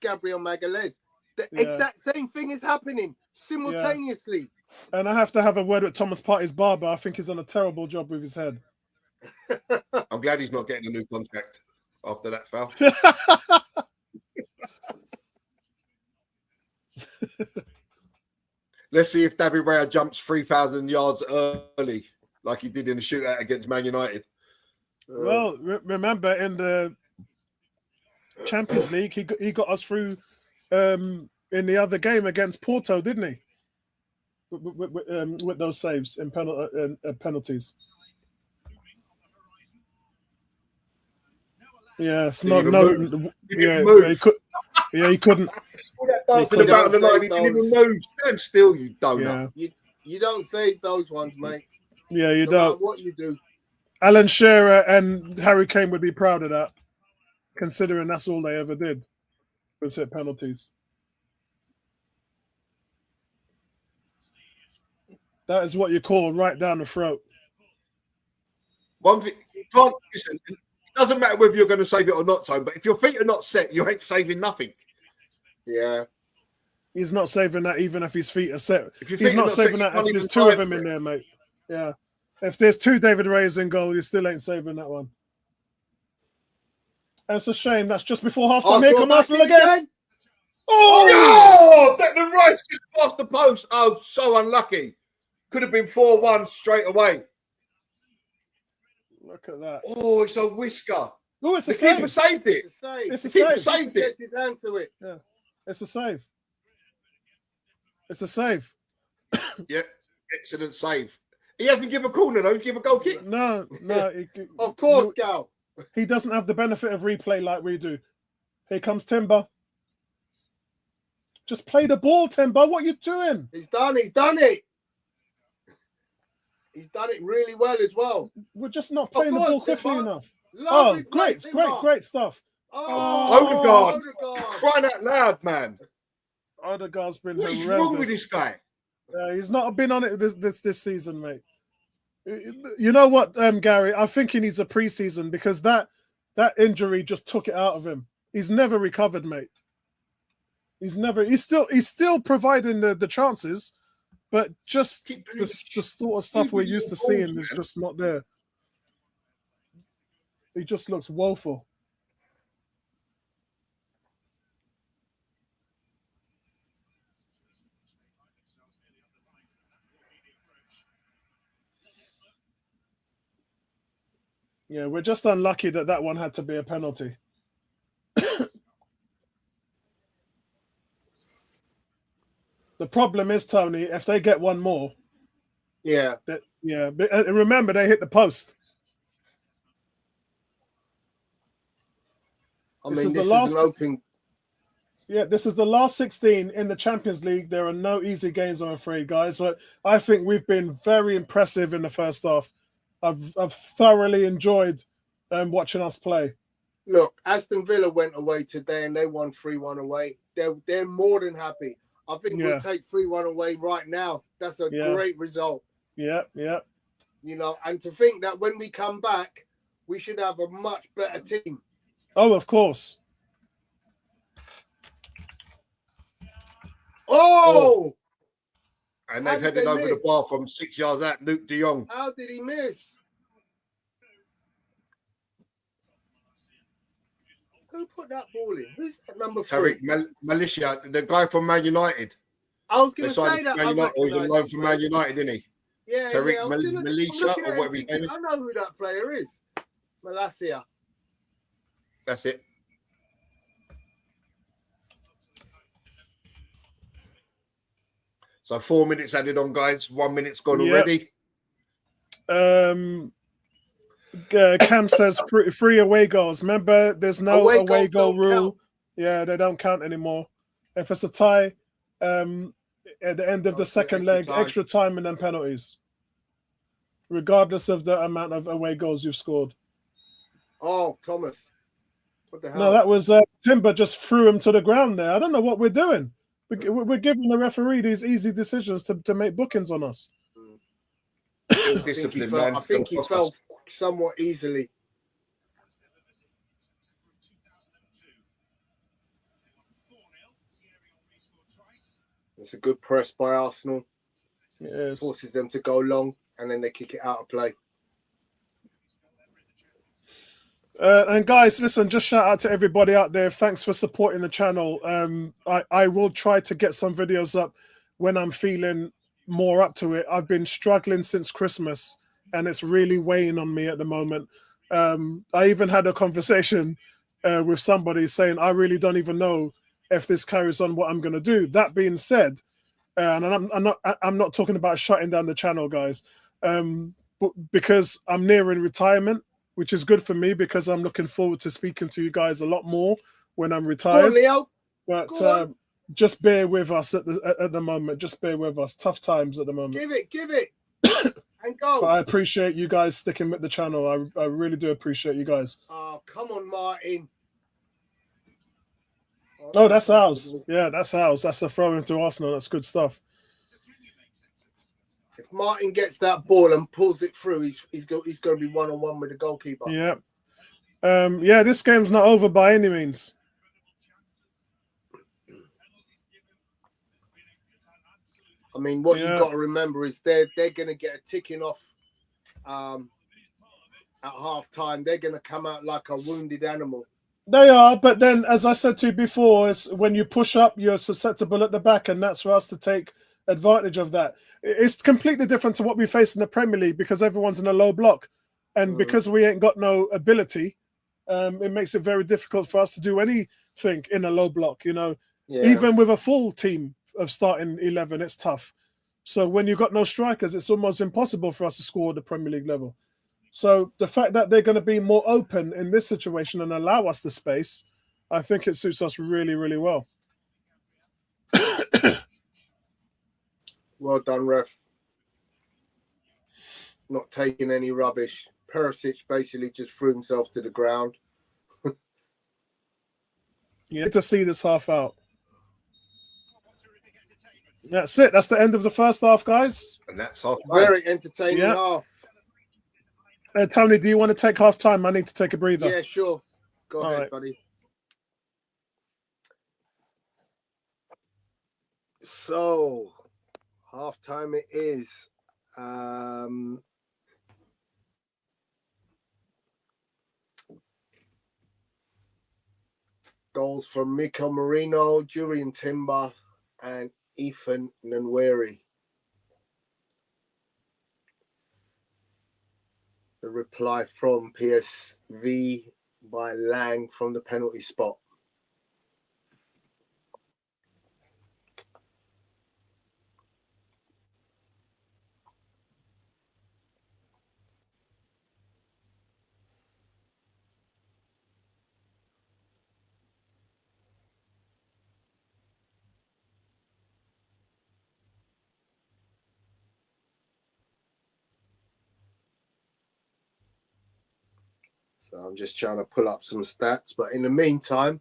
Gabriel Magalhaes. The exact same thing is happening simultaneously. Yeah. And I have to have a word with Thomas Partey's barber. I think he's done a terrible job with his head. I'm glad he's not getting a new contract after that foul. Let's see if David Raya jumps 3,000 yards early, like he did in the shootout against Man United. Well, remember in the Champions League, he got us through in the other game against Porto, didn't he? With those saves in penalties. Yeah, it's not he couldn't. All that dancing about the line, he didn't even move. Stand still, you donut. You don't save those ones, mate. Yeah, you don't. What you do. Alan Shearer and Harry Kane would be proud of that, considering that's all they ever did was hit penalties. That is what you call right down the throat. One thing, you can't listen. It doesn't matter whether you're going to save it or not, Tone, but if your feet are not set, you ain't saving nothing. Yeah. He's not saving that even if his feet are set. He's not saving that if there's two of them in there, mate. Yeah. If there's two David Rayas in goal, you still ain't saving that one. And it's a shame. That's just before half-time. Here come Arsenal again. Oh, no! Declan Rice just past the post. Oh, so unlucky. Could have been 4-1 straight away. Look at that. Oh, it's a whisker. Oh, it's a save. The keeper saved it. It's a save. The keeper saved it. Gets his hand to it. Yeah. It's a save. It's a save. Yeah, excellent save. He hasn't given a corner, though. He gave a goal kick. No. Of course, Gal. He doesn't have the benefit of replay like we do. Here comes Timber. Just play the ball, Timber. What are you doing? He's done it. He's done it really well as well. We're just not playing the ball quickly enough. Lovely great stuff. Odegaard. Crying out loud, man. Odegaard's been horrendous. What is wrong with this guy? He's not been on it this season, mate. You know what, Gary? I think he needs a preseason because that injury just took it out of him. He's never recovered, mate. He's still providing the chances, but just the sort of stuff we're used to seeing is just not there. He just looks woeful. Yeah, we're just unlucky that one had to be a penalty. The problem is, Tony, if they get one more. Yeah. Remember, they hit the post. This is an open. Yeah, this is the last 16 in the Champions League. There are no easy games, I'm afraid, guys. But I think we've been very impressive in the first half. I've thoroughly enjoyed watching us play. Look, Aston Villa went away today and they won 3-1 away. They're more than happy. I think we'll take 3-1 away right now. That's a great result. Yeah. You know, and to think that when we come back, we should have a much better team. Oh, of course. Oh! And they've headed over the bar from 6 yards out. Luke de Jong. How did he miss? Who put that ball in? Who's that number 3? Tariq Militia, the guy from Man United. I was going to say that. He's a loan from Man United, isn't he? Yeah. Tariq Militia, or whatever his name is. I know who that player is. Malacia. That's it. So 4 minutes added on, guys. 1 minute's gone already. Cam says free away goals. Remember, there's no away goal rule. Count. Yeah, they don't count anymore. If it's a tie, at the end of the second leg, extra time and then penalties, regardless of the amount of away goals you've scored. Oh, Thomas. What the hell? No, that was Timber just threw him to the ground there. I don't know what we're doing. We're giving the referee these easy decisions to make bookings on us. I think he fell somewhat easily. It's a good press by Arsenal. Yes. Forces them to go long, and then they kick it out of play. And guys, listen, just shout out to everybody out there. Thanks for supporting the channel. I will try to get some videos up when I'm feeling more up to it. I've been struggling since Christmas, and it's really weighing on me at the moment. I even had a conversation with somebody saying, I really don't even know if this carries on what I'm going to do. That being said, and I'm not talking about shutting down the channel, guys, but because I'm nearing retirement, which is good for me because I'm looking forward to speaking to you guys a lot more when I'm retired. Go on, Leo. But just bear with us at the moment. Just bear with us. Tough times at the moment. Give it. And go. But I appreciate you guys sticking with the channel. I really do appreciate you guys. Oh, come on, Martin. Oh, that's ours. Yeah, that's ours. That's a throw into Arsenal. That's good stuff. If Martin gets that ball and pulls it through, he's going to be one-on-one with the goalkeeper. Yeah. Yeah, this game's not over by any means. I mean, what you've got to remember is they're going to get a ticking off at half-time. They're going to come out like a wounded animal. They are, but then, as I said to you before, it's when you push up, you're susceptible at the back, and that's for us to take advantage of that. It's completely different to what we face in the Premier League because everyone's in a low block, and because we ain't got no ability, it makes it very difficult for us to do anything in a low block. You know, even with a full team of starting 11, it's tough. So when you've got no strikers, it's almost impossible for us to score at the Premier League level. So the fact that they're going to be more open in this situation and allow us the space, I think it suits us really, really well. Well done, ref. Not taking any rubbish. Perisic basically just threw himself to the ground. Yeah, to see this half out. That's it. That's the end of the first half, guys. And that's half time. Very entertaining half. Tony, do you want to take half time? I need to take a breather. Yeah, sure. Go ahead, buddy. So, half time it is. Goals from Mikel Merino, Julian Timber, and Ethan Nwaneri. The reply from PSV by Lang from the penalty spot. So I'm just trying to pull up some stats, but in the meantime,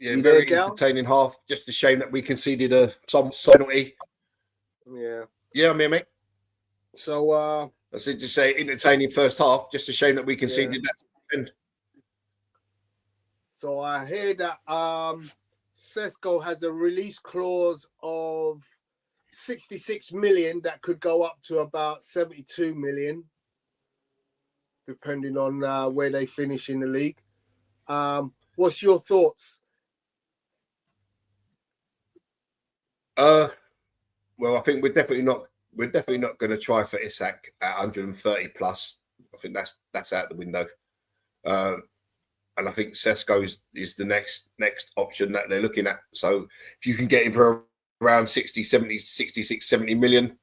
very entertaining half. Just a shame that we conceded some penalty. Yeah, I'm here, mate. So I said to say entertaining first half. Just a shame that we conceded that. So I hear that Sesko has a release clause of 66 million that could go up to about 72 million. Depending on where they finish in the league. What's your thoughts? Well, I think we're definitely not going to try for Isak at 130 plus. I think that's out the window. And I think Sesko is the next option that they're looking at. So if you can get him for around 66, 70 million.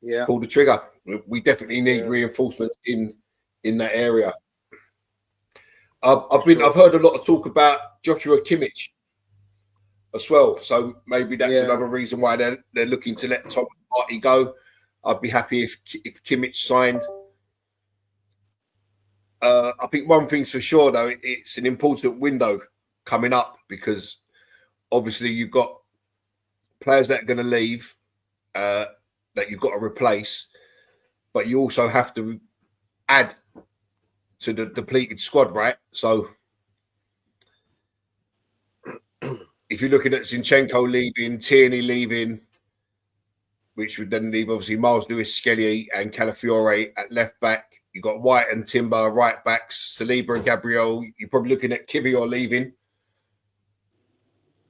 Yeah. Pull the trigger. We definitely need reinforcements in that area. I've heard a lot of talk about Joshua Kimmich as well. So maybe that's another reason why they're looking to let Tom Partey go. I'd be happy if Kimmich signed. I think one thing's for sure, though, it's an important window coming up because obviously you've got players that are going to leave that you've got to replace, but you also have to add to the depleted squad, right? So if you're looking at Zinchenko leaving, Tierney leaving, which would then leave obviously Miles Lewis, Skelly and Calafiore at left back. You've got White and Timber right backs, Saliba and Gabriel. You're probably looking at Kivior leaving.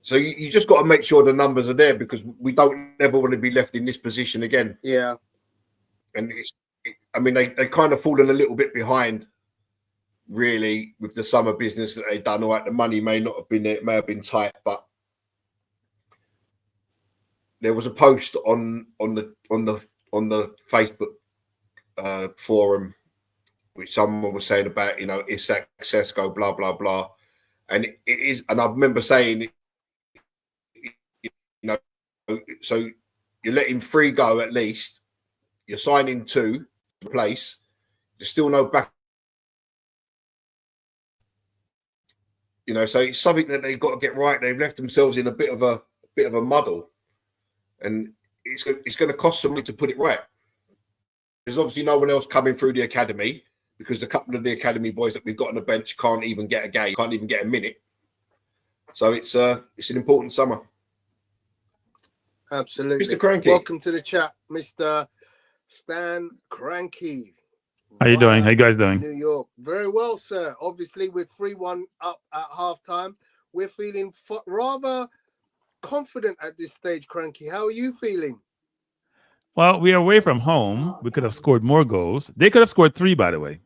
So you just got to make sure the numbers are there because we don't ever want to be left in this position again. Yeah. And they kind of fallen a little bit behind, really, with the summer business that they've done. All right, the money may not have been there, it may have been tight, but there was a post on the Facebook forum which someone was saying about, Isak, Sesko, blah blah blah, and it is. And I remember saying, so you're letting 3 go at least. You're signing 2 to replace. There's still no back. So it's something that they've got to get right. They've left themselves in a bit of a muddle, and it's going to cost something to put it right. There's obviously no one else coming through the academy because a couple of the academy boys that we've got on the bench can't even get a game, can't even get a minute. So it's an important summer. Absolutely. Mr. Cranky. Welcome to the chat, Mr. Stan Cranky. How you doing? How you guys doing? New York. Very well, sir. Obviously, with 3-1 up at halftime, we're feeling rather confident at this stage, Cranky. How are you feeling? Well, we are away from home. We could have scored more goals. They could have scored 3, by the way.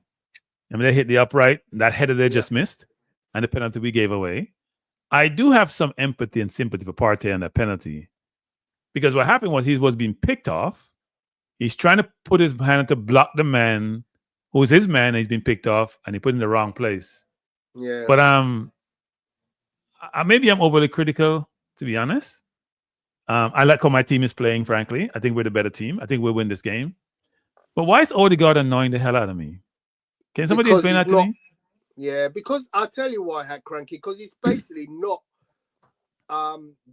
They hit the upright. That header they just missed, and the penalty we gave away. I do have some empathy and sympathy for Partey on that penalty, because what happened was he was being picked off. He's trying to put his hand to block the man who's his man, and he's been picked off, and he put in the wrong place. Yeah. But maybe I'm overly critical, to be honest. I like how my team is playing, frankly. I think we're the better team. I think we'll win this game. But why is Odegaard annoying the hell out of me? Can somebody explain that to me? Yeah, because I'll tell you why, Cranky, because he's basically not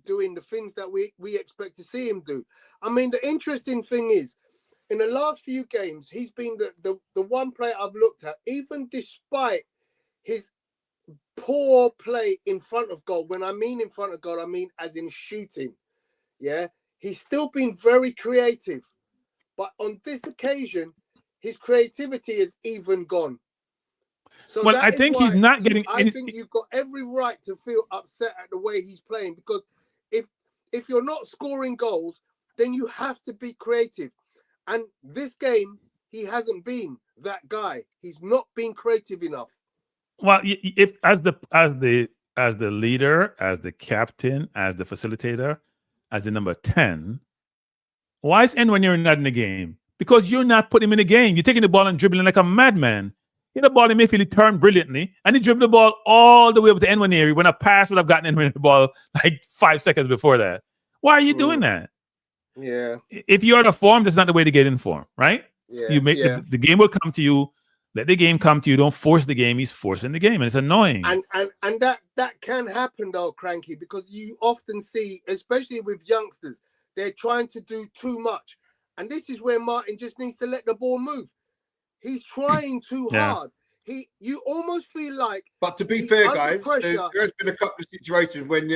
doing the things that we expect to see him do. The interesting thing is, in the last few games, he's been the one player I've looked at, even despite his poor play in front of goal. When I mean in front of goal, I mean as in shooting. Yeah, he's still been very creative. But on this occasion, his creativity is even gone. So well, I think he's not getting. I think you've got every right to feel upset at the way he's playing, because if you're not scoring goals, then you have to be creative. And this game, he hasn't been that guy. He's not been creative enough. Well, if as the leader, as the captain, as the facilitator, as the number 10, why is Nwaneri not in the game? Because you're not putting him in the game. You're taking the ball and dribbling like a madman. Hit the ball in midfield, he turned brilliantly, and he dribbled the ball all the way over to Nwaneri when a pass would have gotten Nwaneri the ball like 5 seconds before that. Why are you doing that? Yeah. If you're out of form, that's not the way to get in form, right? Yeah. You make the game will come to you. Let the game come to you. Don't force the game. He's forcing the game, and it's annoying. And that can happen though, Cranky, because you often see, especially with youngsters, they're trying to do too much, and this is where Martin just needs to let the ball move. He's trying too hard. You almost feel like. But to be fair, guys, there has been a couple of situations when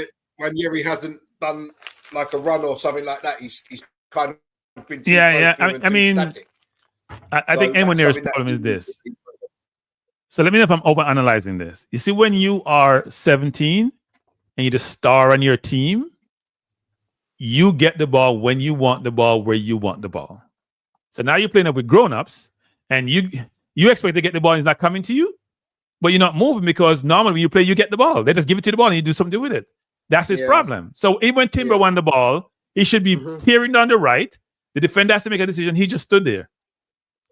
Yeri hasn't done like a run or something like that. He's kind of been too static. I think Nwaneri's problem is this. So let me know if I'm over-analyzing this. You see, when you are 17 and you're the star on your team, you get the ball when you want the ball, where you want the ball. So now you're playing up with grown-ups, and you expect to get the ball, and it's not coming to you, but you're not moving, because normally when you play, you get the ball. They just give it to the ball and you do something with it. That's his problem. So even when Timber won the ball, He should be tearing down the right. The defender has to make a decision. He just stood there.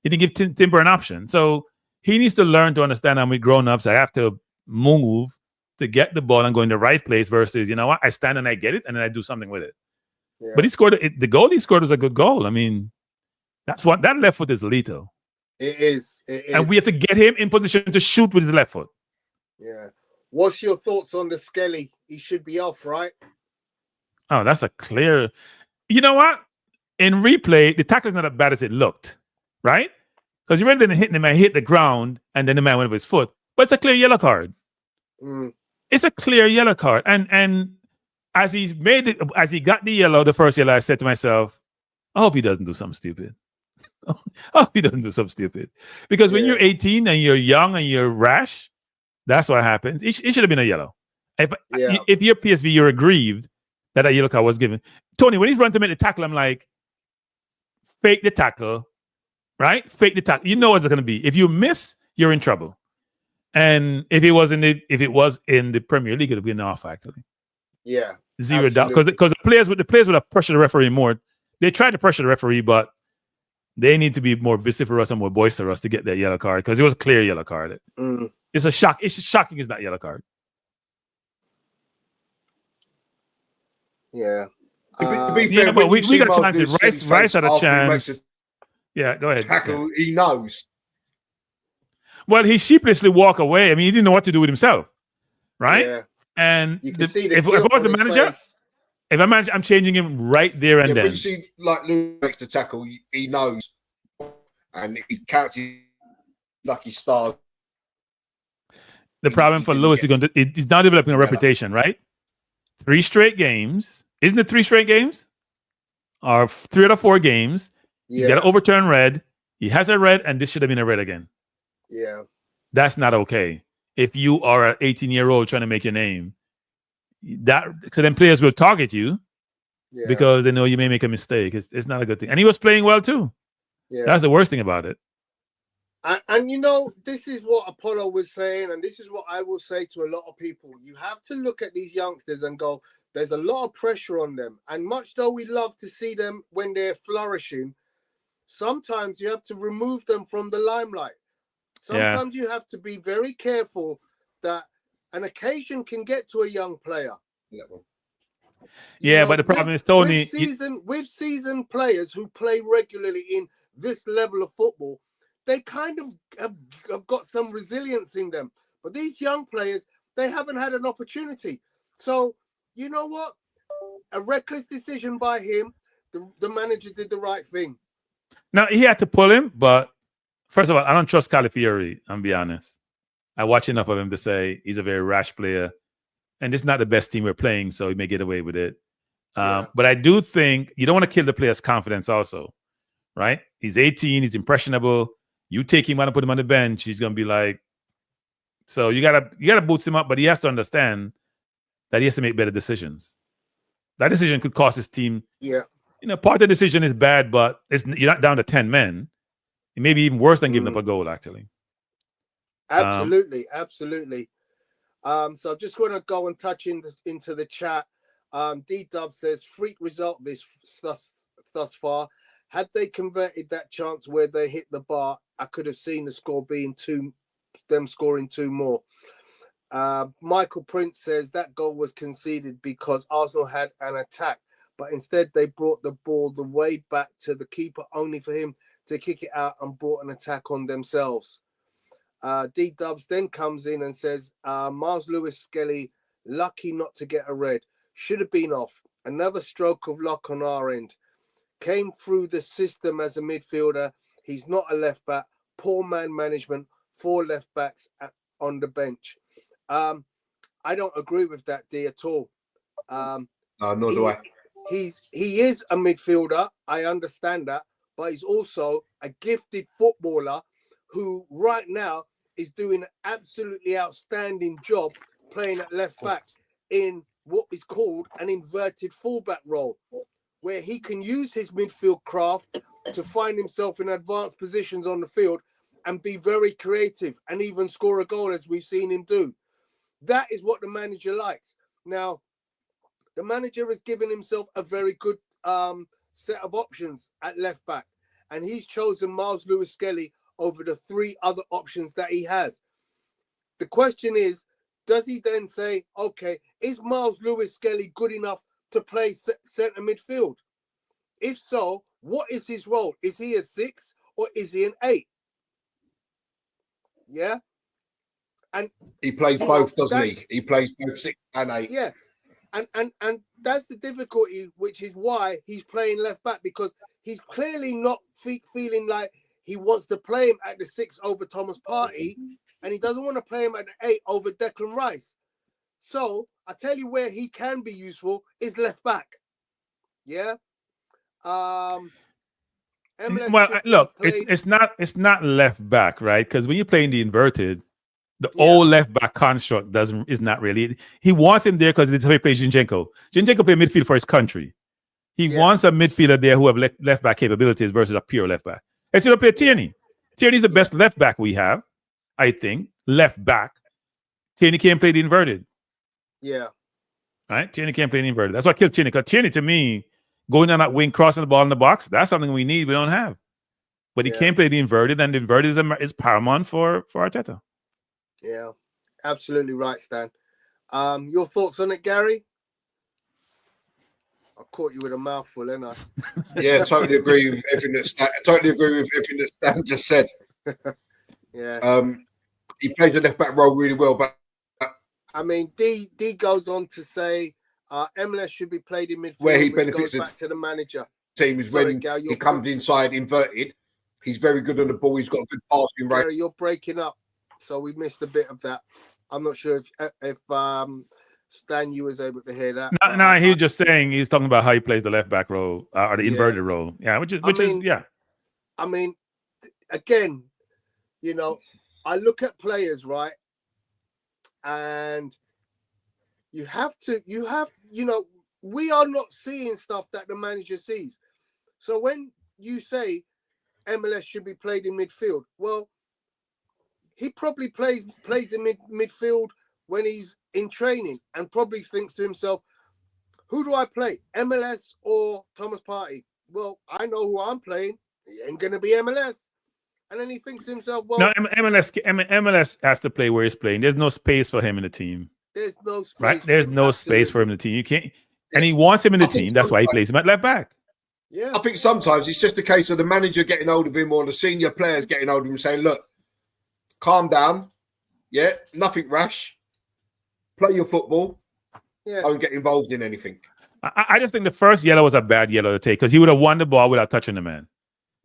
He didn't give Timber an option. So he needs to learn to understand I'm with grown-ups. I have to move to get the ball and go in the right place versus, you know what, I stand and I get it and then I do something with it. Yeah. But he scored the goal he scored was a good goal. I mean, that's what that left foot is lethal. It is. And we have to get him in position to shoot with his left foot. Yeah. What's your thoughts on the Skelly? He should be off, right? Oh, that's a clear. You know what? In replay, the tackle is not as bad as it looked, right? Because you really didn't hit him and hit the ground, and then the man went over his foot. But it's a clear yellow card. It's a clear yellow card. And as he got the yellow, the first yellow, I said to myself, I hope he doesn't do something stupid. I hope he doesn't do something stupid. Because when you're 18 and you're young and you're rash, that's what happens. It should have been a yellow. If you're PSV, you're aggrieved that a yellow card was given. Tony, when he's running to make the tackle, I'm like, fake the tackle, right? Fake the tackle. You know what it's going to be. If you miss, you're in trouble. And if it was in the Premier League, it would have been off actually. Yeah, zero doubt. Because the players would have pressured the referee more. They tried to pressure the referee, but they need to be more vociferous and more boisterous to get that yellow card because it was a clear yellow card. It's a shock. It's shocking. It's not yellow card. Yeah. To be fair, but we got to challenge it. Rice had a chance. Yeah, go ahead. Tackle, he knows. Well, he sheepishly walked away. I mean, he didn't know what to do with himself, right? Yeah. And if I was the manager, if I'm manager, I'm changing him right there and then. But you see, like Lou makes the tackle, he knows, and he counts his lucky star. The problem for Lewis is he's now developing a reputation, right? 3 straight games. Isn't it 3 straight games? Or 3 out of 4 games. He's got to overturn red. He has a red, and this should have been a red again. Yeah. That's not okay. If you are an 18-year-old trying to make your name, so then players will target you because they know you may make a mistake. It's not a good thing. And he was playing well too. Yeah. That's the worst thing about it. And you know, this is what Apollo was saying, and this is what I will say to a lot of people. You have to look at these youngsters and go, there's a lot of pressure on them. And much though we love to see them when they're flourishing, sometimes you have to remove them from the limelight. Sometimes you have to be very careful that an occasion can get to a young player. Yeah, but the problem is, Tony, with seasoned players who play regularly in this level of football, they kind of have got some resilience in them. But these young players, they haven't had an opportunity. So, you know what? A reckless decision by him. The manager did the right thing. Now, he had to pull him, but first of all, I don't trust Calafiori, I'll be honest. I watch enough of him to say he's a very rash player. And this is not the best team we're playing, so he may get away with it. But I do think you don't want to kill the player's confidence also, right? He's 18, he's impressionable. You take him out and put him on the bench, he's going to be like, so you gotta boost him up, but he has to understand that he has to make better decisions. That decision could cost his team. Yeah. You know, part of the decision is bad, but you're not down to 10 men. It may be even worse than giving up a goal, actually. Absolutely. So I'm just going to go and touch into the chat. D-Dub says, freak result thus far. Had they converted that chance where they hit the bar, I could have seen the score being them scoring 2 more. Michael Prince says that goal was conceded because Arsenal had an attack, but instead they brought the ball the way back to the keeper only for him to kick it out and brought an attack on themselves. D-Dubs then comes in and says, Miles Lewis-Skelly, lucky not to get a red. Should have been off. Another stroke of luck on our end. Came through the system as a midfielder. He's not a left-back. Poor man management. 4 left-backs on the bench. I don't agree with that, D, at all. Nor do I. He is a midfielder. I understand that. But he's also a gifted footballer who right now is doing an absolutely outstanding job playing at left back in what is called an inverted fullback role, where he can use his midfield craft to find himself in advanced positions on the field and be very creative and even score a goal, as we've seen him do. That is what the manager likes. Now, the manager has given himself a very good set of options at left back, and he's chosen Miles Lewis-Skelly over the 3 other options that he has. The question is, does he then say, okay, is Miles Lewis-Skelly good enough to play centre midfield? If so, what is his role? Is he a 6 or is he an 8? Yeah. And he plays both, doesn't he? He plays both 6 and 8. Yeah. And that's the difficulty, which is why he's playing left back, because he's clearly not feeling like he wants to play him at the 6 over Thomas Partey, and he doesn't want to play him at the 8 over Declan Rice. So I tell you where he can be useful is left back. Yeah. Well, look, it's not left back, right? Because when you're playing the inverted, the old left back construct is not really. He wants him there because it's how he plays Zinchenko. Zinchenko plays midfield for his country. He wants a midfielder there who have left back capabilities versus a pure left back. Instead of play Tierney. Tierney's the best left back we have, I think. Left back. Tierney can't play the inverted. Yeah. Right? Tierney can't play the inverted. That's why I killed Tierney. Because Tierney, to me, going down that wing, crossing the ball in the box, that's something we need. We don't have. But he can't play the inverted, and the inverted is paramount for Arteta. Yeah, absolutely right, Stan. Your thoughts on it, Gary? I caught you with a mouthful, didn't I? Yeah, totally agree with everything that Stan just said. Yeah. He plays the left back role really well, but I mean, D goes on to say MLS should be played in midfield, where he benefits goes back to the manager. Team is when he comes inside inverted. He's very good on the ball. He's got a good passing rate. Gary, you're breaking up, so we missed a bit of that. I'm not sure if Stan, you was able to hear that. No, he's just saying he's talking about how he plays the left back role or the inverted role. Yeah, which is. I mean, again, you know, I look at players, right, and you know, we are not seeing stuff that the manager sees. So when you say MLS should be played in midfield, well, he probably plays in midfield when he's in training and probably thinks to himself, who do I play, MLS or Thomas Partey? Well, I know who I'm playing. It ain't going to be MLS. And then he thinks to himself, well... No, MLS has to play where he's playing. There's no space for him in the team. There's no space. Right? There's no space for him in the team. You can't... And he wants him in the team. That's why he plays him at left back. Yeah. I think sometimes it's just a case of the manager getting hold of him or the senior players getting hold of him and saying, look, calm down. Yeah, nothing rash. Play your football. Yeah. Don't get involved in anything. I just think the first yellow was a bad yellow to take because he would have won the ball without touching the man.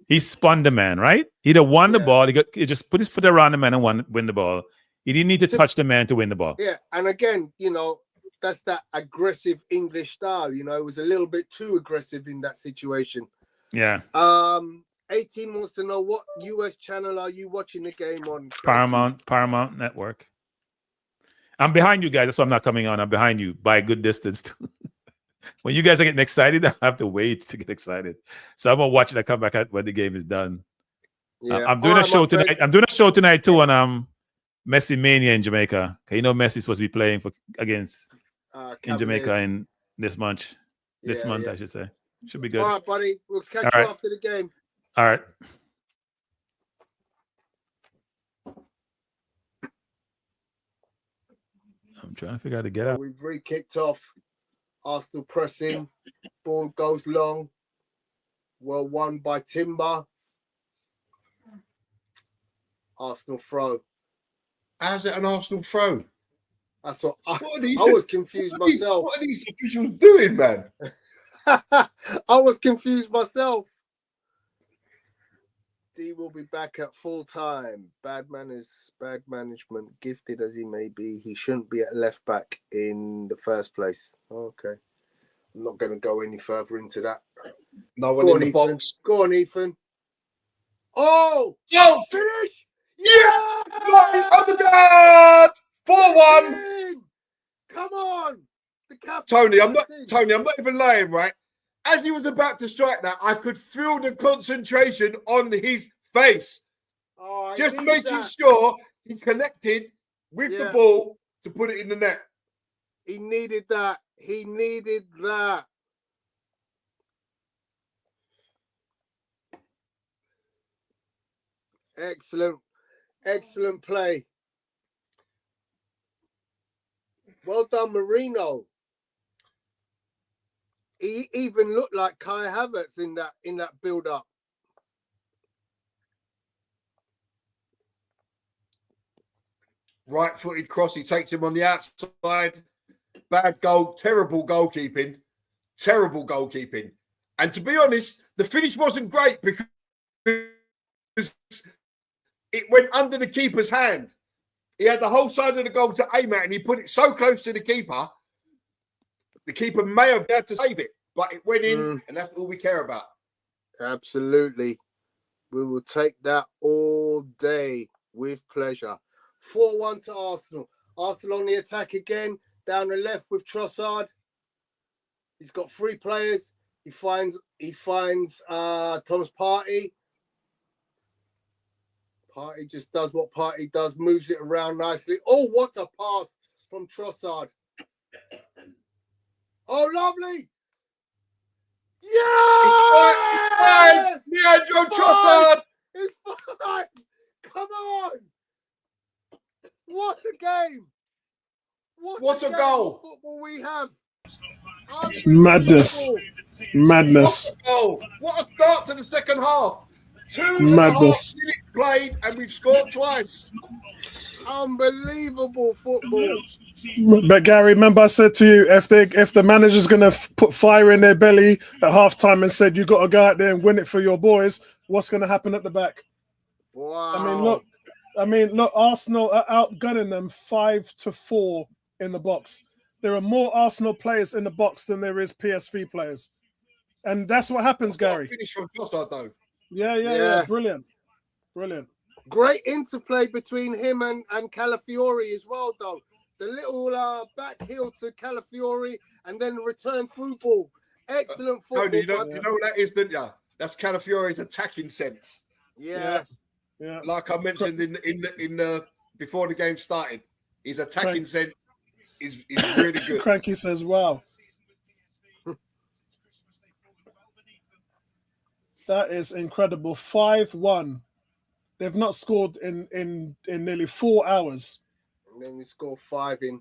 He spun the man, right? He'd have won the ball. He just put his foot around the man and win the ball. He didn't need to touch the man to win the ball. Yeah, and again, you know, that's that aggressive English style. You know, it was a little bit too aggressive in that situation. Yeah. 18 wants to know, what US channel are you watching the game on? Paramount Network. I'm behind you guys. That's why I'm not coming on. I'm behind you by a good distance. When you guys are getting excited, I have to wait to get excited. So I'm gonna watch it. I come back when the game is done. Yeah. I'm doing a show tonight. I'm doing a show tonight too on Messi Mania in Jamaica. You know Messi's supposed to be playing against in Jamaica in this month. This month, I should say. Should be good. All right, buddy. We'll catch you after the game. All right. I'm trying to figure out how to get out. We've re-kicked off. Arsenal pressing. Ball goes long. Well won by Timber. Arsenal throw. How's it an Arsenal throw? That's what I was confused myself. What are these officials doing, man? I was confused myself. D will be back at full time. Bad manners, bad management. Gifted as he may be, he shouldn't be at left back in the first place. Okay. I'm not going to go any further into that. No one in the box. Go on, Ethan. Oh! Yo! Finish! Yeah! Oh my God! 4-1. Come on! The captain. Tony, I'm not even lying, right? As he was about to strike that, I could feel the concentration on his face. Oh, just making sure he connected with the ball to put it in the net. He needed that. He needed that. Excellent play. Well done, Marino. He even looked like Kai Havertz in that build-up. Right-footed cross. He takes him on the outside. Bad goal. Terrible goalkeeping. And to be honest, the finish wasn't great because it went under the keeper's hand. He had the whole side of the goal to aim at, and he put it so close to the keeper. The keeper may have had to save it, but it went in, and that's all we care about. Absolutely. We will take that all day with pleasure. 4-1 to Arsenal. Arsenal on the attack again. Down the left with Trossard. He's got 3 players. He finds Thomas Partey. Partey just does what Partey does, moves it around nicely. Oh, what a pass from Trossard. Oh, lovely. Yeah! It's fine. Leandro Trossard. It's fine. Come on. What a game. What a game goal. of football we have. It's madness. Madness. What a start to the second half. 2.5 Madness. minutes played, and we've scored twice. Unbelievable football. But Gary, remember I said to you, if the manager's going to put fire in their belly at halftime and said you got to go out there and win it for your boys, what's going to happen at the back? Wow. I mean, look, Arsenal are outgunning them 5-4 in the box. There are more Arsenal players in the box than there is PSV players. And that's what happens, Gary. Finish from Trossard, though. Yeah. Brilliant. Great interplay between him and Calafiori as well, though. The little back heel to Calafiori and then return through ball. Excellent football. Tony, you know what that is, don't you? That's Calafiori's attacking sense. Yeah. Like I mentioned in the before the game started, his attacking sense is really good. Cranky says, "Wow, that is incredible." 5-1. They've not scored in nearly 4 hours. And then we score 5 in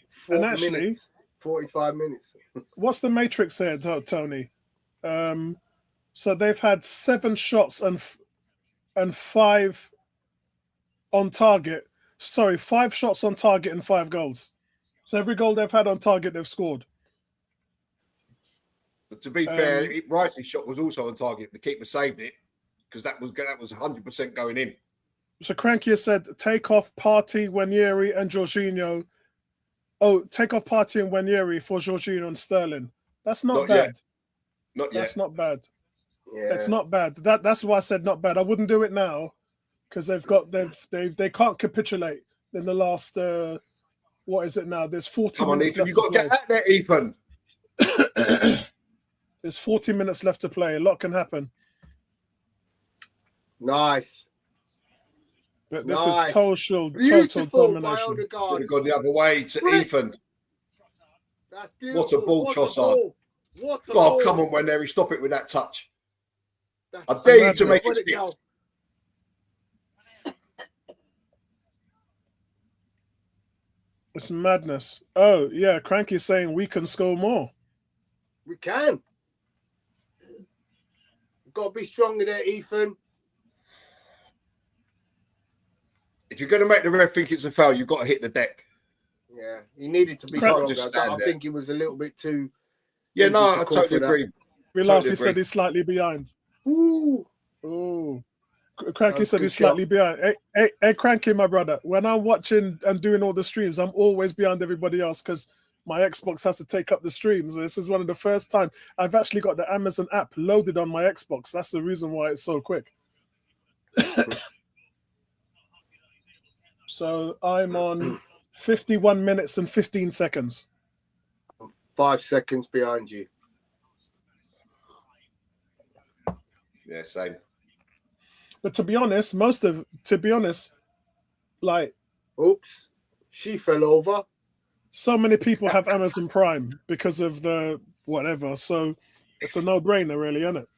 4 minutes, 45 minutes. What's the matrix here, Tony? So they've had 7 shots and 5 on target. Sorry, 5 shots on target and 5 goals. So every goal they've had on target, they've scored. But to be fair, Rice's shot was also on target. The keeper saved it because that was 100% going in. So Cranky said, take off Partey, Wanyeri, and Jorginho. Oh, take off Partey and Wanyeri for Jorginho and Sterling. That's not bad. Yet. Not yet. That's not bad. Yeah. It's not bad. That's why I said not bad. I wouldn't do it now because they can't capitulate in the last what is it now? There's 40 Come on, minutes Ethan, left you've got to get out there, Ethan. There's 40 minutes left to play. A lot can happen. Nice. But this is total Beautiful domination. by Odegaard. Would have gone the other way to Ethan. That's beautiful. What a ball, Trossard. What a God, ball. come on, Wanyeri, stop it with that touch. That's I dare you to make Put it stick. down. It's madness. Oh, yeah. Cranky's saying we can score more. We can. Got to be stronger there, Ethan. If you're going to make the ref think it's a foul, you've got to hit the deck. Yeah, he needed to be Can't stronger. just stand I there. think he was a little bit too. Yeah, easy no, to I call totally for that. agree. We laugh. Totally He said agree. he's slightly behind. Ooh. Oh. Cranky That's said good he's slightly behind. Hey, Cranky, my brother, when I'm watching and doing all the streams, I'm always behind everybody else because my Xbox has to take up the streams. This is one of the first time I've actually got the Amazon app loaded on my Xbox. That's the reason why it's so quick. So I'm on 51 minutes and 15 seconds. 5 seconds behind you. Yeah, same. But to be honest, like, Oops. She fell over. so many people have Amazon Prime because of the whatever. So it's a no-brainer, really, isn't it?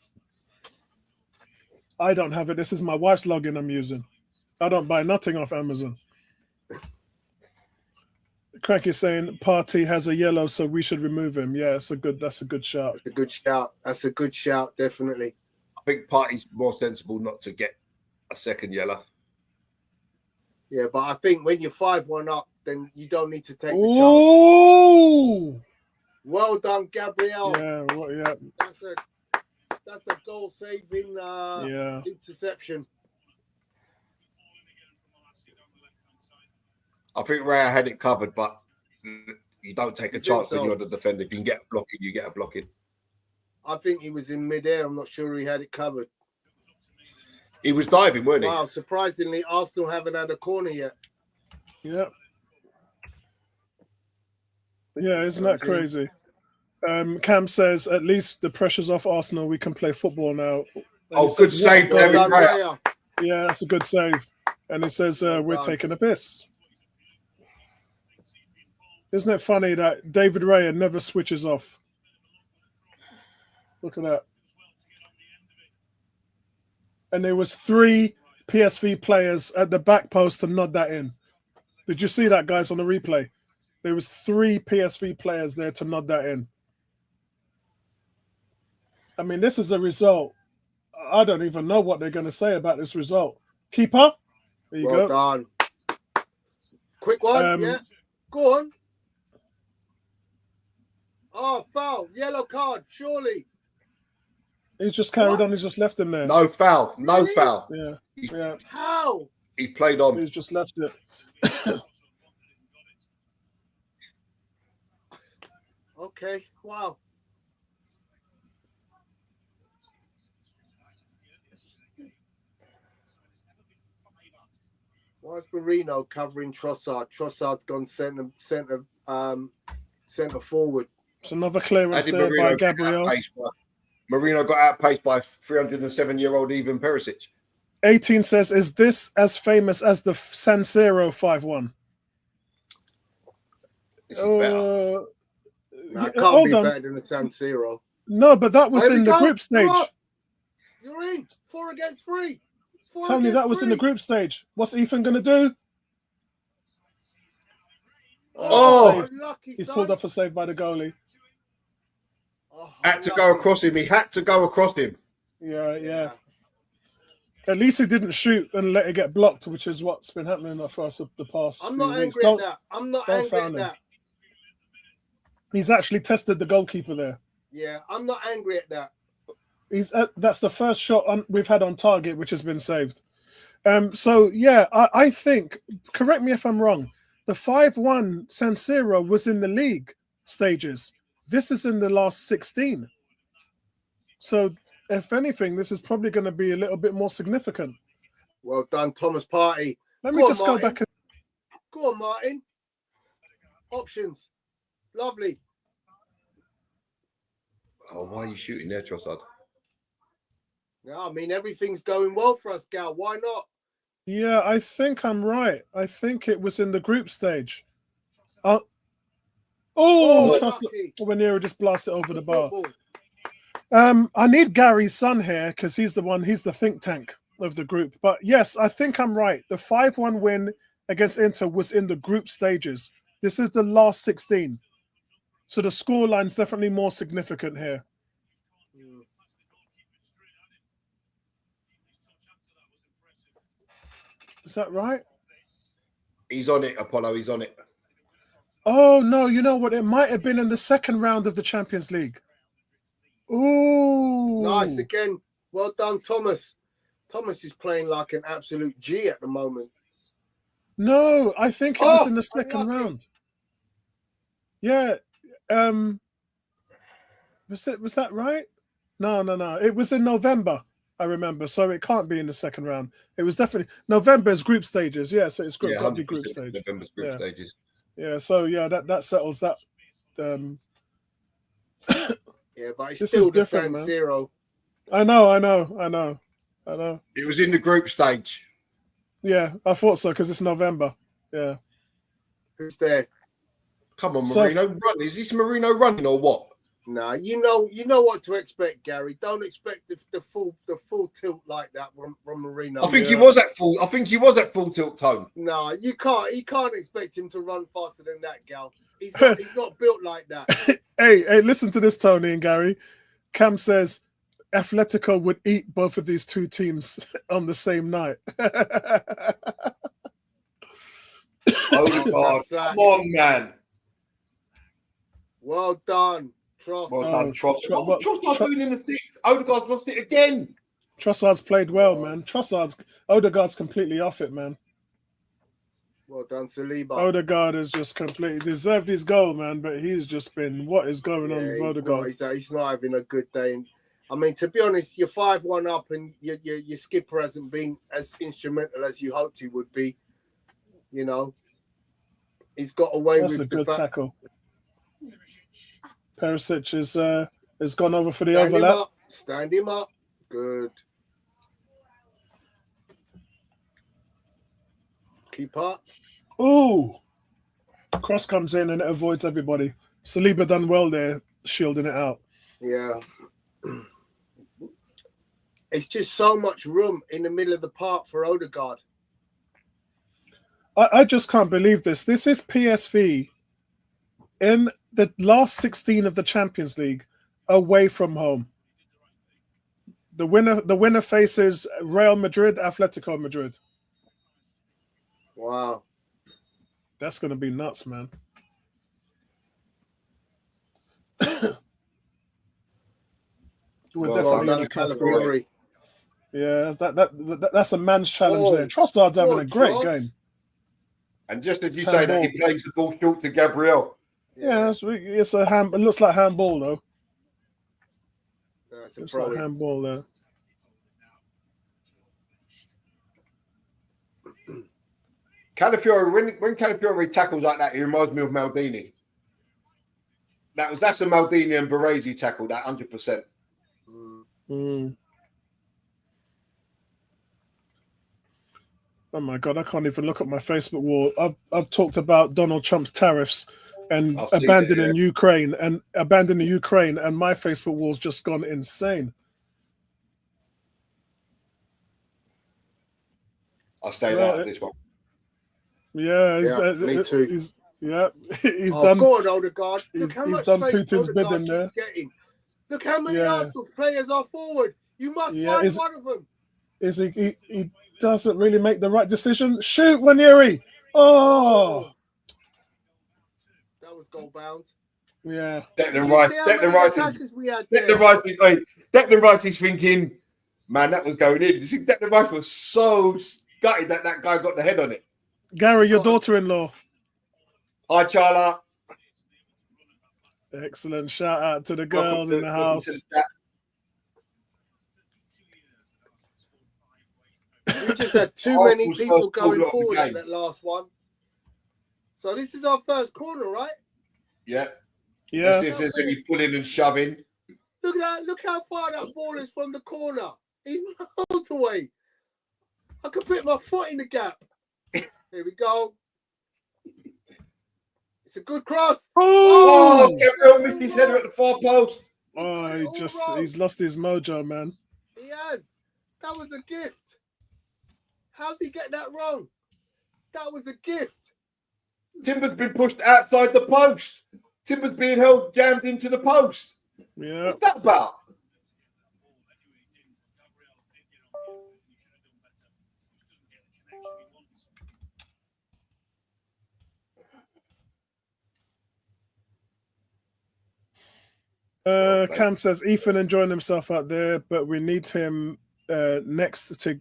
I don't have it. This is my wife's login I'm using. I don't buy nothing off Amazon. Cranky's saying Party has a yellow, so we should remove him. Yeah, that's a good shout. That's a good shout. That's a good shout, definitely. I think Party's more sensible not to get a second yellow. Yeah, but I think when you're 5-1 up, then you don't need to take the chance. Oh, well done, Gabriel. Yeah, That's a goal-saving interception. I think Raya had it covered, but you don't take a chance when you're the defender. If you can get a blocking, you get a blocking. I think he was in midair. I'm not sure he had it covered. He was diving, weren't he? Wow, surprisingly, Arsenal haven't had a corner yet. Yeah. Yeah, isn't that crazy? Cam says, at least the pressure's off Arsenal. We can play football now. And good save, David Raya. Yeah, that's a good save. And it says, we're taking a piss. Isn't it funny that David Raya never switches off? Look at that. And there was 3 PSV players at the back post to nod that in. Did you see that, guys, on the replay? There was 3 PSV players there to nod that in. I mean, this is a result. I don't even know what they're going to say about this result. Keeper? There you go. Well done. Quick one, yeah. Go on. Oh, foul. Yellow card, surely. He's just carried on. He's just left him there. No foul. No Really? foul. Yeah. How? He played on. He's just left it. Okay, wow. Why is Marino covering Trossard? Trossard's gone centre forward. It's another clearance there by Gabriel. Marino got outpaced by 307-year-old Ivan Perisic. 18 says, is this as famous as the San Siro 5-1? This is better. That can't be better than the San Siro. No, but that was in the group stage. You're in. 4 against 3. Tell me that was in the group stage. What's Ethan going to do? Oh, he's pulled off a save by the goalie. Had to go across him. He had to go across him. Yeah. At least he didn't shoot and let it get blocked, which is what's been happening for us the past I'm few not weeks. angry at that. I'm not angry at that. He's actually tested the goalkeeper there. Yeah, I'm not angry at that. That's the first shot we've had on target, which has been saved. So, yeah, I think, correct me if I'm wrong, the 5-1 San Siro was in the league stages. This is in the last 16. So, if anything, this is probably going to be a little bit more significant. Well done, Thomas Partey. Let me just go back. Go on, Martin. Options. Lovely. Oh, why are you shooting there, Trossard? Yeah, I mean, everything's going well for us, Gal. Why not? Yeah, I think I'm right. I think it was in the group stage. Wanero just blasted over the bar. I need Gary's son here because he's the think tank of the group. But yes, I think I'm right. The 5-1 win against Inter was in the group stages. This is the last 16. So the scoreline's definitely more significant here. Is that right? He's on it, Apollo. He's on it. Oh, no. You know what? It might have been in the second round of the Champions League. Ooh. Nice again. Well done, Thomas. Thomas is playing like an absolute G at the moment. No, I think it was in the second round. Yeah. Was that right? No. It was in November, I remember. So it can't be in the second round. It was definitely November's group stages. Yeah, so it's group stage. November's group stages. Yeah, so yeah, that settles that. Yeah, but it's still the San Siro. I know. It was in the group stage. Yeah, I thought so because it's November. Yeah. Who's there? Come on, Marino. Run. Is this Marino running or what? Nah, you know what to expect, Gary. Don't expect the full tilt like that from Marino. I think he was at full. I think he was at full tilt, Tone. No, you can't. You can't expect him to run faster than that, Gal. He's not built like that. Hey, listen to this, Tony and Gary. Cam says Atletico would eat both of these two teams on the same night. Oh God! Come on, man. Well done, Tross. Well done, Tross. Trossard's doing in the thick. Odegaard's lost it again. Trossard's played well, man. Odegaard's completely off it, man. Well done, Saliba. Odegaard has just completely deserved his goal, man, but he's just been, what is going on with Odegaard? He's not having a good day. I mean, to be honest, you're 5-1 up and your skipper hasn't been as instrumental as you hoped he would be. You know, he's got away with a good tackle. Perisic has gone over for the overlap. Stand him up. Good. Keep up. Ooh. Cross comes in and it avoids everybody. Saliba done well there, shielding it out. Yeah. It's just so much room in the middle of the park for Odegaard. I just can't believe this. This is PSV in the last 16 of the Champions League away from home. The winner faces Real Madrid, Atletico Madrid. Wow. That's going to be nuts, man. Well done, Calafiori. Yeah, that's a man's challenge there. Trossard's having a great game. And just as you say that, he plays the ball short to Gabriel. Yeah, it's a hand. It looks like handball though. That's it's like handball there. Calafiori, when Calafiori tackles like that, he reminds me of Maldini. That's a Maldini and Baresi tackle, that 100%. Oh my God, I can't even look at my Facebook wall. I've talked about Donald Trump's tariffs and abandoning Ukraine and my Facebook wall's just gone insane. I'll stay out of this one. Yeah, me too. He's done. Go on, Odegaard. He's done Putin's bidding there. Look how many Arsenal players are forward. You must find one of them. He doesn't really make the right decision. Shoot, Waneri. Oh, that was goal bound. Yeah. Declan Rice is thinking, man, that was going in. You see, Declan Rice was so gutted that guy got the head on it. Gary, your daughter-in-law. Hi, Charla. Excellent. Shout out to the girls in the house. We just had too many people going forward in that last one. So this is our first corner, right? Yeah. Yeah. Let's see if there's any pulling and shoving. Look at that. Look how far that ball is from the corner. He's miles away. I could put my foot in the gap. Here we go. It's a good cross. Oh, Campbell missed his header at the far post. Oh, he's lost his mojo, man. He has. That was a gift. How's he get that wrong? That was a gift. Timber's been pushed outside the post. Timber's being held jammed into the post. Yeah. What's that about? Cam says Ethan enjoying himself out there, but we need him next to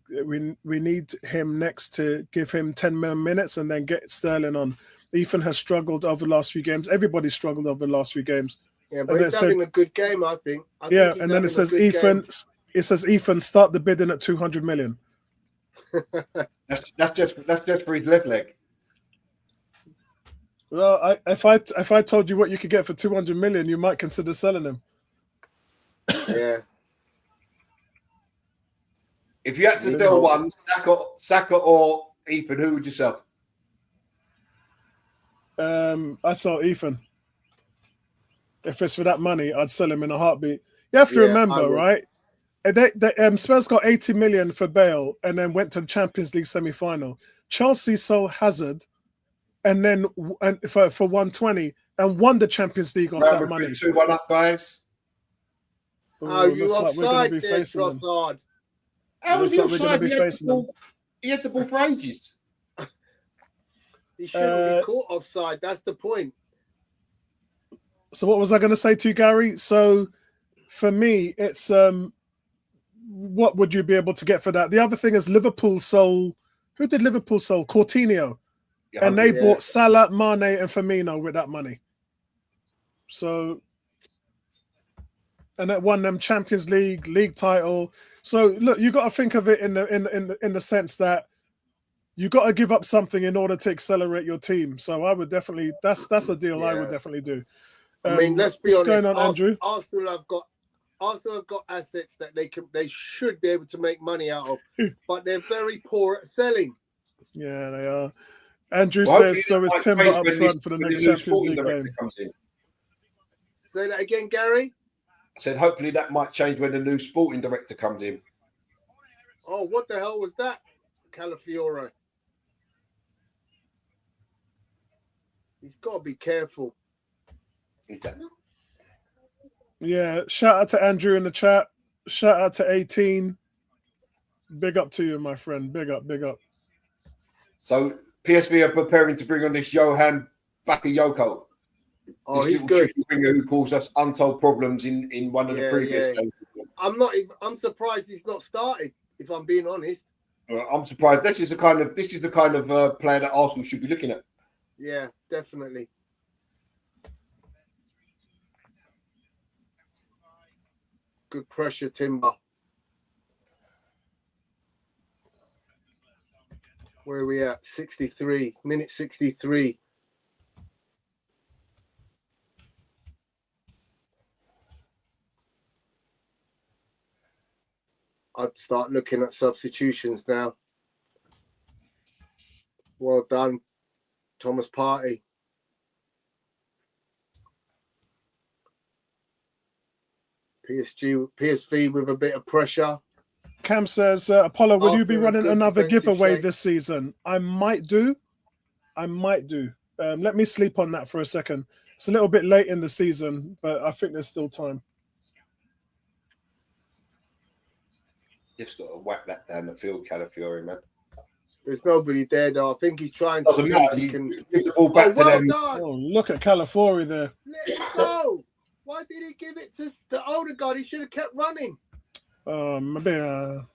give him 10 minutes and then get Sterling on. Ethan has struggled over the last few games. Everybody struggled over the last few games. Yeah, but he's having a good game, I think. And then it says Ethan start the bidding at 200 million. that's just for his left leg. Well, if I told you what you could get for 200 million, you might consider selling him. Yeah. If you had to sell one, Saka or Ethan, who would you sell? I saw Ethan. If it's for that money, I'd sell him in a heartbeat. You have to remember, right? Spurs got 80 million for Bale and then went to the Champions League semi-final. Chelsea sold Hazard and then for 120 and won the Champions League off that money. 2-1 up, guys. Oh, you offside there, Trossard. How was he offside? He had the ball for ages. He shouldn't be caught offside. That's the point. So what was I going to say to you, Gary? So for me, it's what would you be able to get for that? The other thing is Liverpool sold. Who did Liverpool sell? Coutinho. Yeah, and they bought Salah, Mane, and Firmino with that money. So, and that won them Champions League title. So look, you got to think of it in the sense that you got to give up something in order to accelerate your team. So I would definitely that's a deal I would definitely do. I mean, let's be honest. Going on, Andrew? Arsenal have got assets that they should be able to make money out of, but they're very poor at selling. Yeah, they are. Andrew says so is Timber up front for the next Champions League game. Say that again, Gary. I said hopefully that might change when the new sporting director comes in. Oh, what the hell was that, Calafiore? He's got to be careful. Yeah, shout out to Andrew in the chat. Shout out to 18. Big up to you, my friend. Big up, big up. So PSV are preparing to bring on this Johan Bakayoko. Oh, he's good. Who caused us untold problems in one of the previous games. I'm surprised he's not started, if I'm being honest. I'm surprised. This is the kind of player that Arsenal should be looking at. Yeah, definitely. Good pressure, Timber. Where are we at? 63. Minute 63. I'd start looking at substitutions now. Well done, Thomas Partey. PSV with a bit of pressure. Cam says, Apollo, will you be running another giveaway this season? I might do. Let me sleep on that for a second. It's a little bit late in the season, but I think there's still time. Just got to whack that down the field, Calafiore, man. There's nobody there, though. I think he's trying to see if he can give the ball back to them. Done. Oh, look at Calafiore there. Let it go. Why did he give it to the older guy? He should have kept running. Maybe.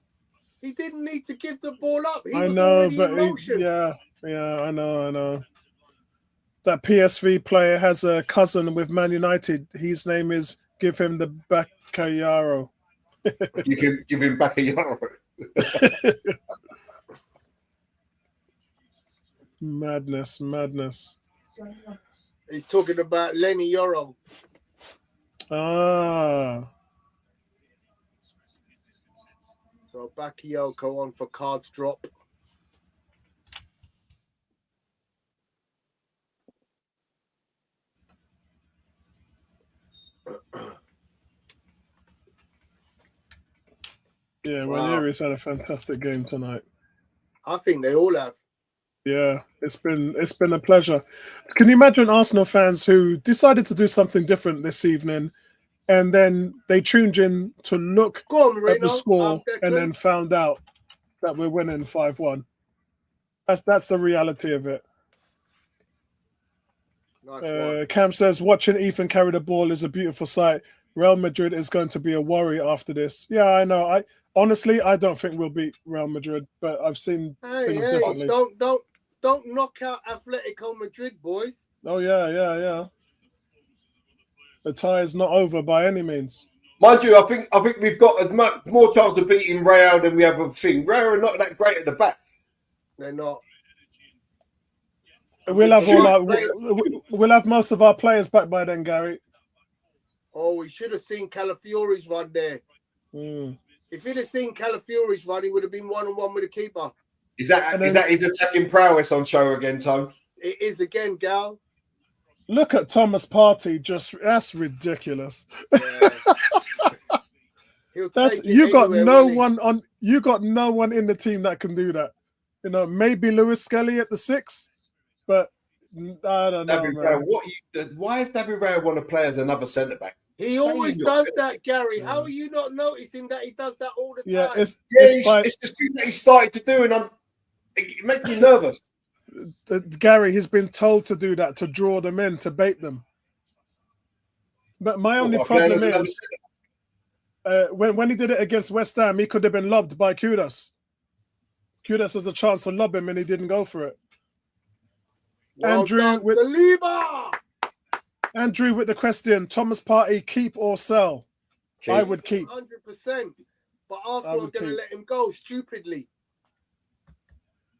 He didn't need to give the ball up. I know, but I know. That PSV player has a cousin with Man United. His name is Give him the Bakayaro. give him Bakayaro. Madness. He's talking about Lenny Yoro. Ah. So Bakayoko on for cards drop. Yeah, Ranieri's had a fantastic game tonight. I think they all have. Yeah, it's been a pleasure. Can you imagine Arsenal fans who decided to do something different this evening, and then they tuned in to look at the score and then found out that we're winning 5-1? That's the reality of it. Nice Cam says, watching Ethan carry the ball is a beautiful sight. Real Madrid is going to be a worry after this. Yeah, I know. Honestly, I don't think we'll beat Real Madrid, but I've seen things differently. Don't knock out Atletico Madrid, boys. Oh yeah. The tie is not over by any means. Mind you, I think we've got as much more chance of beating Real than we have of thing. Real are not that great at the back. They're not. We'll have most of our players back by then, Gary. Oh, we should have seen Calafiore's run there. If he'd have seen Calafiore's run, he would have been 1-on-1 with the keeper. Is that his attacking prowess on show again, Tom? It is again, Gal. Look at Thomas Partey. That's ridiculous. Yeah. You got no one in the team that can do that. You know, maybe Lewis Skelly at the 6, but I don't know. Man. Why does David Raya want to play as another centre back? He always does that, Gary. Yeah. How are you not noticing that he does that all the time? It's just thing that he started to do, and it makes me nervous. Gary, he's been told to do that, to draw them in, to bait them. But my only problem is when he did it against West Ham, he could have been lobbed by Kudus. Kudus has a chance to lob him, and he didn't go for it. Well Andrew with the question: Thomas Partey, keep or sell? Keep. I would keep. 100%. But Arsenal are going to let him go stupidly.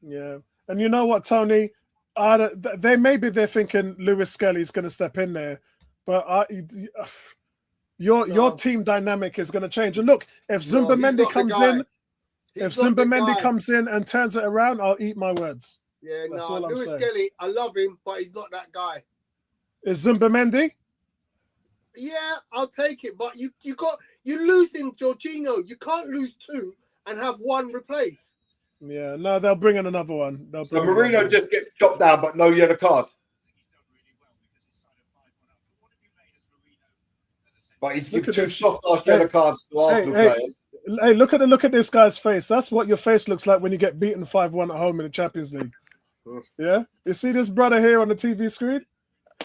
Yeah, and you know what, Tony? They're thinking Lewis Skelly's going to step in there, but your team dynamic is going to change. And look, if Zumba Mendy comes in and turns it around, I'll eat my words. Yeah, Lewis Skelly, I love him, but he's not that guy. Is Zumba Mendy? Yeah, I'll take it. But you're losing Jorginho. You can't lose 2 and have 1 replace. Yeah, no, they'll bring in another one. So Marino just gets chopped down, but no yellow card. But he's given 2 soft yellow cards to Arsenal players. Hey, look at this guy's face. That's what your face looks like when you get beaten 5-1 at home in the Champions League. Yeah, you see this brother here on the TV screen?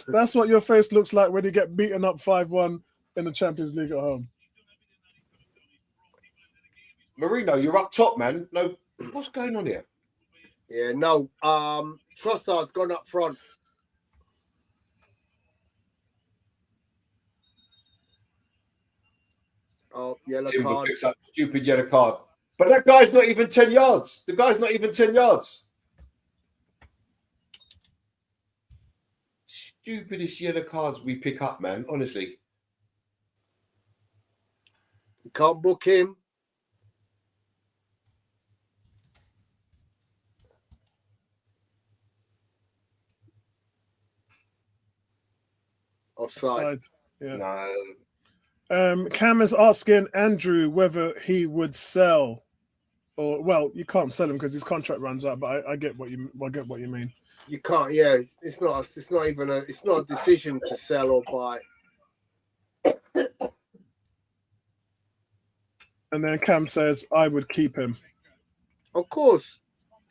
That's what your face looks like when you get beaten up 5-1 in the Champions League at home. Marino, you're up top, man. No, what's going on here? Yeah, no. Trossard's gone up front. Oh, yellow Timber card. picks up stupid yellow card. But that guy's not even 10 yards. The guy's not even 10 yards. Stupidest yellow cards we pick up, man. Honestly. You can't book him. Offside. Yeah. No. Cam is asking Andrew whether he would sell, or well, you can't sell him because his contract runs out. But I get what you mean. You can't. Yeah, it's not a decision to sell or buy. And then Cam says, "I would keep him." Of course.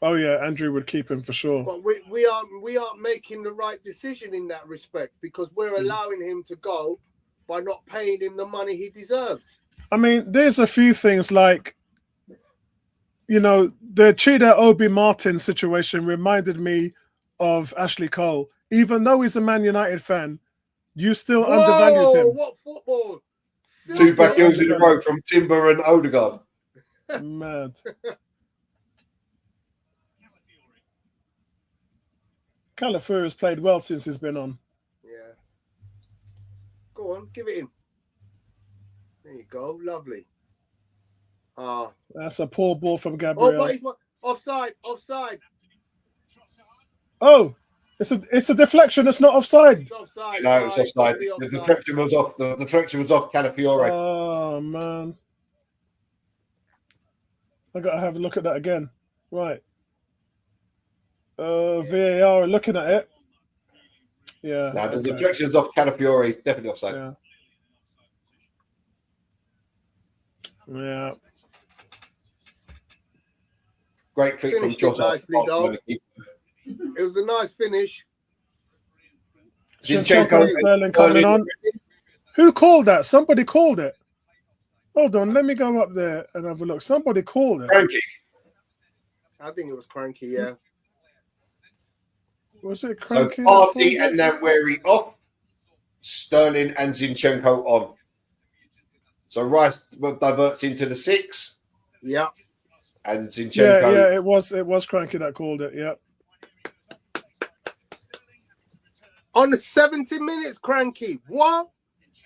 Oh yeah, Andrew would keep him for sure. But we aren't making the right decision in that respect because we're allowing him to go by not paying him the money he deserves. I mean, there's a few things like, you know, the Chida Obi Martin situation reminded me of Ashley Cole. Even though he's a Man United fan, you still undervalued him. What football? 2 back heels in a row from Timber and Odegaard. Mad. Calafiori's played well since he's been on. Yeah. Go on, give it him. There you go. Lovely. That's a poor ball from Gabriel. Oh, but offside. Oh, it's a deflection. It's not offside. It's offside. No, it's offside. The deflection was off. The deflection was off Calafiori. Oh man, I gotta have a look at that again. Right. VAR are looking at it. Yeah. No, the deflection was off Calafiori. Definitely offside. Yeah. Great trick from Jota. It was a nice finish. Zinchenko coming on. Who called that? Somebody called it. Hold on, let me go up there and have a look. Somebody called it. Cranky. I think it was Cranky, yeah. Was it Cranky? So Partey and Nwaneri off, Sterling and Zinchenko on. So Rice diverts into the 6. Yeah. And Zinchenko. Yeah, it was Cranky that called it, yeah. On the 70 minutes, Cranky. What?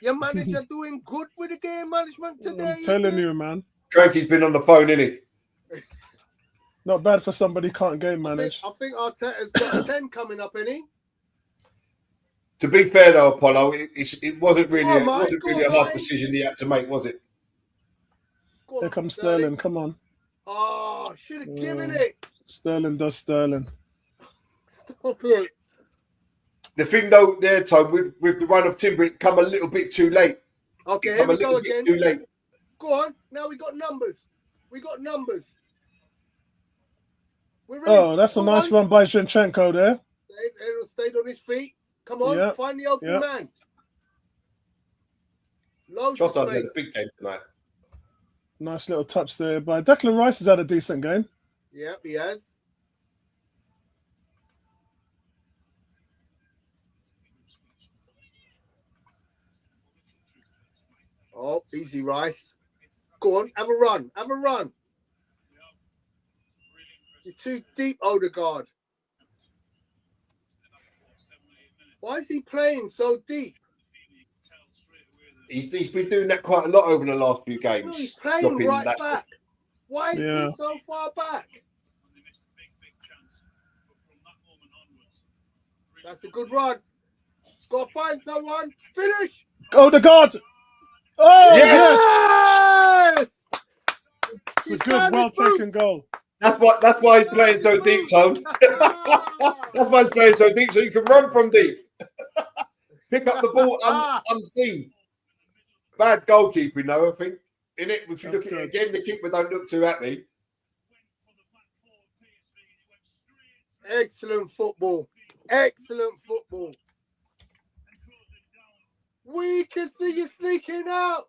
Your manager doing good with the game management today? I'm telling you, man. Cranky's been on the phone, isn't he? Not bad for somebody who can't game manage. I think Arteta's got a 10 coming up, isn't he? To be fair though, Apollo, it wasn't really Oh, it wasn't go really on, a hard mate. decision he had to make, was it? Go Here on, comes Sterling. Come on. Oh, should have given it. Sterling does Sterling. Stop it. The thing though, there, Tom, with the run of Timber, it come a little bit too late. Okay, It here come a we go little bit again. too late. Go on. Now we got numbers. We're in. Oh, that's a Go nice on. run by Zinchenko there. Stayed on his feet. Come on, Yeah, find the open yeah. man. Loads of Trossard had space. a big game tonight. Nice little touch there by Declan Rice. Has had a decent game. Yeah, he has. Oh, easy, Rice. Go on, have a run. You're too deep, Odegaard. Why is he playing so deep? He's been doing that quite a lot over the last few games. No, he's playing Dropping right that- back. Why is Yeah. he so far back? That's a good run. Go find someone. Finish. Odegaard. Oh, yes. Yes! It's a He's good, found his well-taken goal. That's why he's playing so deep, Tom. That's why he's playing so deep, so you can run from deep. Pick up the ball unseen. Bad goalkeeping, though, I think. In it, if you look at it again, the keeper don't look too happy. Excellent football. We can see you sneaking out.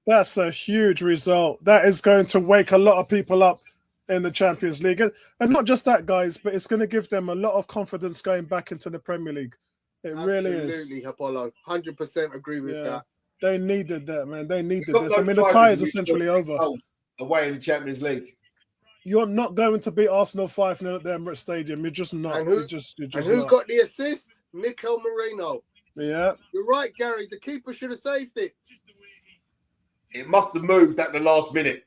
That's a huge result. That is going to wake a lot of people up in the Champions League. And not just that, guys, but it's going to give them a lot of confidence going back into the Premier League. It really is. Absolutely, Apollo. 100% agree with that. They needed that, man. They needed Got this. I those mean, the drivers tie is who essentially took over. goals away in the Champions League. You're not going to beat Arsenal 5-0 at the Emirates Stadium. You're just not. And who, you're just who not. got the assist? Mikel Merino. Yeah. You're right, Gary. The keeper should have saved it. It must have moved at the last minute.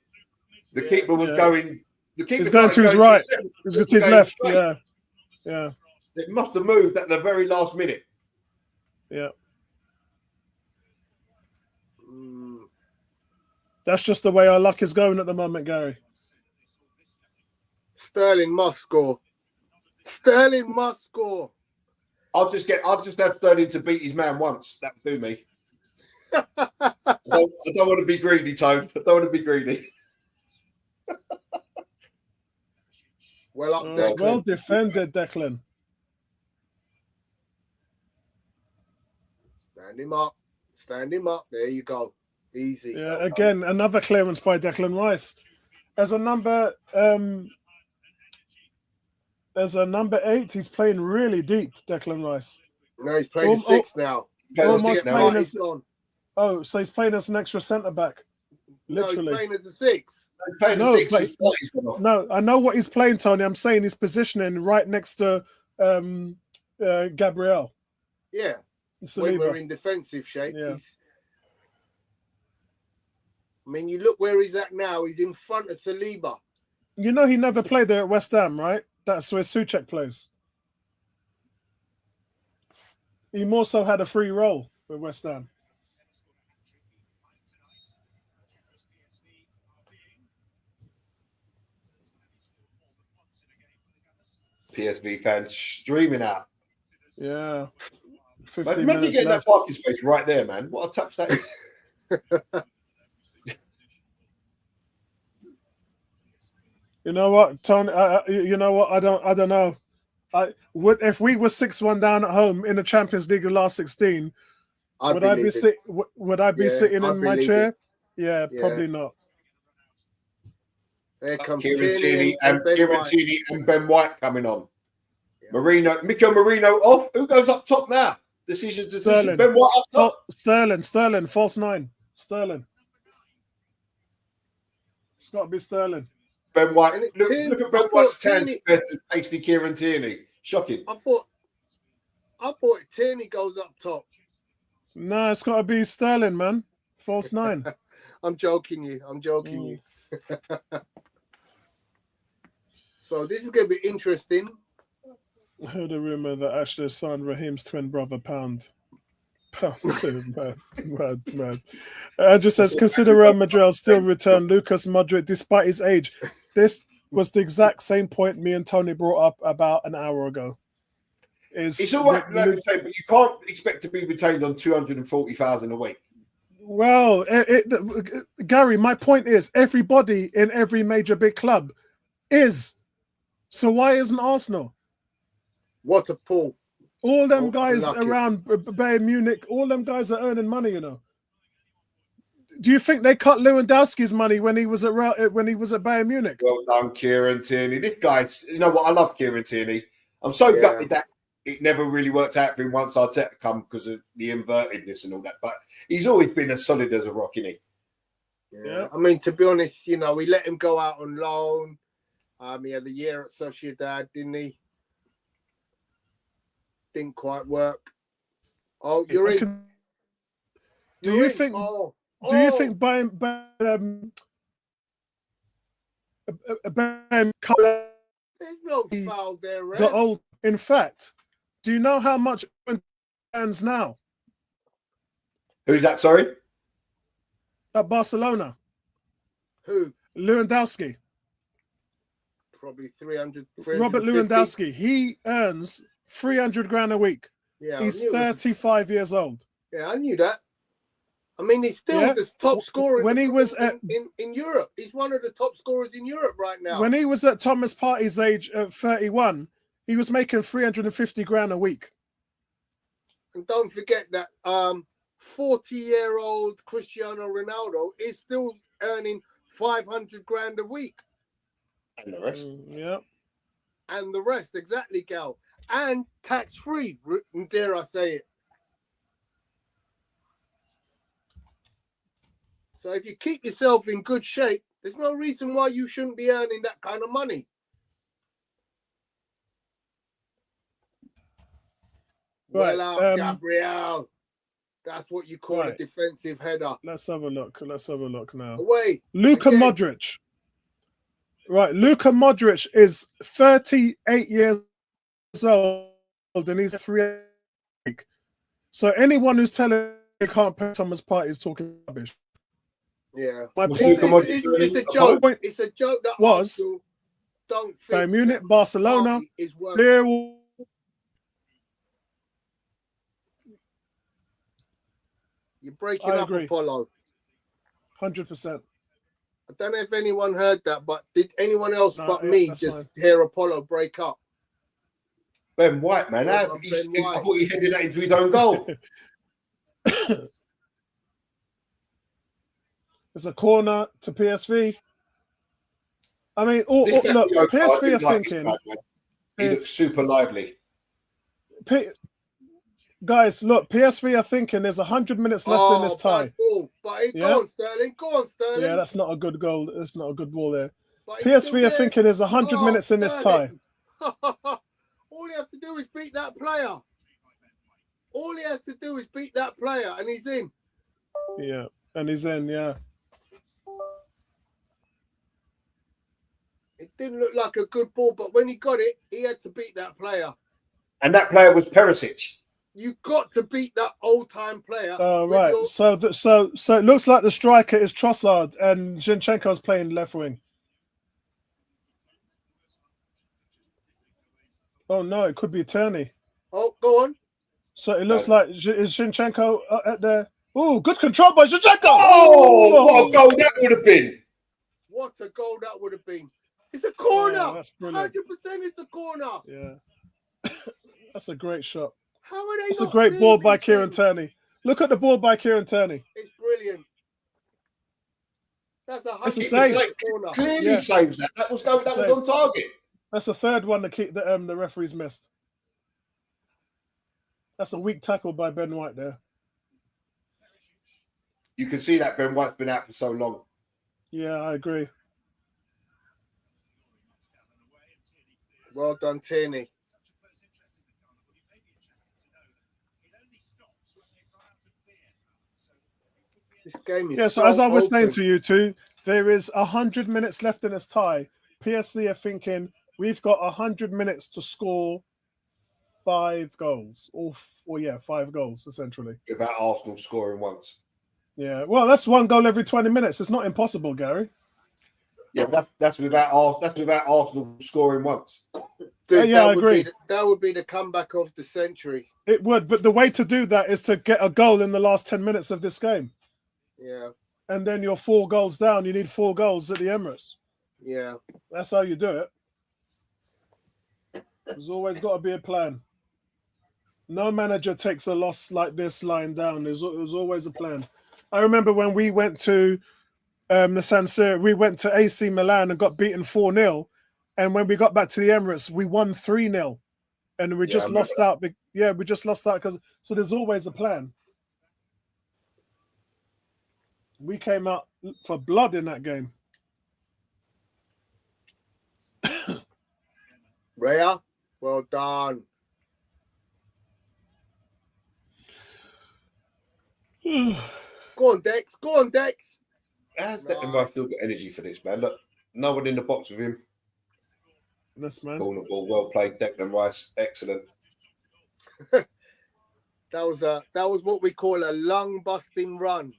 The keeper was going. The keeper He's going to his right. He's going to his left. Yeah. Yeah. It must have moved at the very last minute. Yeah. That's just the way our luck is going at the moment, Gary. Sterling must score. I'll just have Sterling to beat his man once. That would do me. I don't want to be greedy, Tone. I don't want to be greedy. Well up, Declan. Well defended, Declan. Stand him up. There you go. Easy. Yeah, again, another clearance by Declan Rice. As a number 8, he's playing really deep, Declan Rice. No, he's playing 6 now. Almost playing as, on. so he's playing as an extra centre back. Literally. No, he's playing as a 6. No, I know what he's playing, Tony. I'm saying he's positioning right next to Gabriel. Yeah. Saliba. When we're in defensive shape. Yeah. I mean, you look where he's at now. He's in front of Saliba. You know he never played there at West Ham, right? That's where Souček plays. He more so had a free role with West Ham. PSV fans streaming out. Yeah. 15 Imagine minutes getting left. that parking space right there, man. What a touch that is. You know what, Tony? You know what? I don't know. If we were 6-1 down at home in the Champions League in the last 16, would I be sitting in my chair? Yeah, probably not. There comes Tierney and Ben White coming on. Yeah. Mikel Merino off. Who goes up top now? Decision. Sterling. Ben White up top. Sterling, false 9. Sterling. It's got to be Sterling. Ben White. Look at Ben White's tan compared to hasty Kieran Tierney. Shocking. I thought Tierney goes up top. No, it's got to be Sterling, man. False 9. I'm joking you. So this is going to be interesting. I heard a rumor that Ashley signed Raheem's twin brother Pound. Mad. Andrew says, consider Real Madrid still return Lucas Modric despite his age. This was the exact same point me and Tony brought up about an hour ago. It's all right, but you can't expect to be retained on 240,000 a week. Well, Gary, my point is everybody in every major big club is. So why isn't Arsenal? What a pull. All them guys around Bayern Munich, all them guys are earning money, you know. Do you think they cut Lewandowski's money when he was at Bayern Munich? Well done, Kieran Tierney. This guy's, you know what? I love Kieran Tierney. I'm so gutted that it never really worked out for him once Arteta come because of the invertedness and all that. But he's always been as solid as a rock, isn't he? Yeah. I mean, to be honest, you know, we let him go out on loan. He had a year at Sociedad, didn't he? Didn't quite work. Oh, you're in. Do you think Bayern there's no foul there, Red? The old. In fact, do you know how much earns now? Who's that? Sorry, at Barcelona. Who? Lewandowski. Probably 300. Robert Lewandowski. He earns 300 grand a week. Yeah, he's 35 years old. Yeah, I knew that. I mean, he's still the top scorer when he was in Europe. He's one of the top scorers in Europe right now. When he was at Thomas Partey's age at 31, he was making 350 grand a week. And don't forget that 40-year-old Cristiano Ronaldo is still earning 500 grand a week. And the rest. Yeah. And the rest, exactly, Gal. And tax-free, dare I say it. So if you keep yourself in good shape, there's no reason why you shouldn't be earning that kind of money. Right, well out, Gabriel. That's what you call a defensive header. Let's have a look now. Away. Luka Modric. Right, Luka Modric is 38 years old and he's 3. So anyone who's telling you can't pay Thomas Partey is talking rubbish. Yeah. It's a joke. It's a joke that was don't think Bayern Munich, Barcelona. Is You're breaking up, Apollo. 100%. I don't know if anyone heard that, but did anyone else but me just hear Apollo break up? Ben White, man. I thought he headed that into his own goal. It's a corner to PSV. I mean, look, PSV are thinking. He looks super lively. Guys, look, PSV are thinking there's 100 minutes left in this tie. Go on, Sterling. Yeah, that's not a good goal. That's not a good ball there. PSV are thinking there's 100 minutes in this tie. All he has to do is beat that player. And he's in. Yeah, and he's in, yeah. It didn't look like a good ball, but when he got it, he had to beat that player. And that player was Perisic. You got to beat that old-time player. Right. So it looks like the striker is Trossard and Zinchenko's playing left wing. Oh no, it could be Tierney. Oh, go on. So it looks like is Zinchenko at there. Oh, good control by Zinchenko. Oh, what a goal that would have been. What a goal that would have been. It's a corner. Yeah, that's 100% it's a corner. Yeah. That's a great shot. How are they? It's a great ball by Kieran Tierney. Look at the ball by Kieran Tierney. It's brilliant. That's a 100% corner. Clearly saves that. That was on target. That's the third one the referees missed. That's a weak tackle by Ben White there. You can see that Ben White's been out for so long. Yeah, I agree. Well done, Tierney. This game is so as I was saying to you two, there is 100 minutes left in this tie. PSV are thinking we've got 100 minutes to score 5 goals. Or 5 goals essentially. Without Arsenal scoring once. Yeah, well, that's 1 goal every 20 minutes. It's not impossible, Gary. Yeah, that's without Arsenal scoring once. Dude, I agree. That would be the comeback of the century. It would, but the way to do that is to get a goal in the last 10 minutes of this game. Yeah. And then you're 4 goals down. You need 4 goals at the Emirates. Yeah. That's how you do it. There's always got to be a plan. No manager takes a loss like this lying down. There's always a plan. I remember when we went to the San Siro, we went to AC Milan and got beaten 4-0. And when we got back to the Emirates, we won 3-0. And we just lost out. Yeah, we just lost out because so there's always a plan. We came out for blood in that game. Rhea, well done. Go on, Dex. Go on, Dex. How's Declan still got energy for this, man? Look, no one in the box with him. Yes, man. Ball, well played, Declan Rice. Excellent. That was what we call a lung busting run.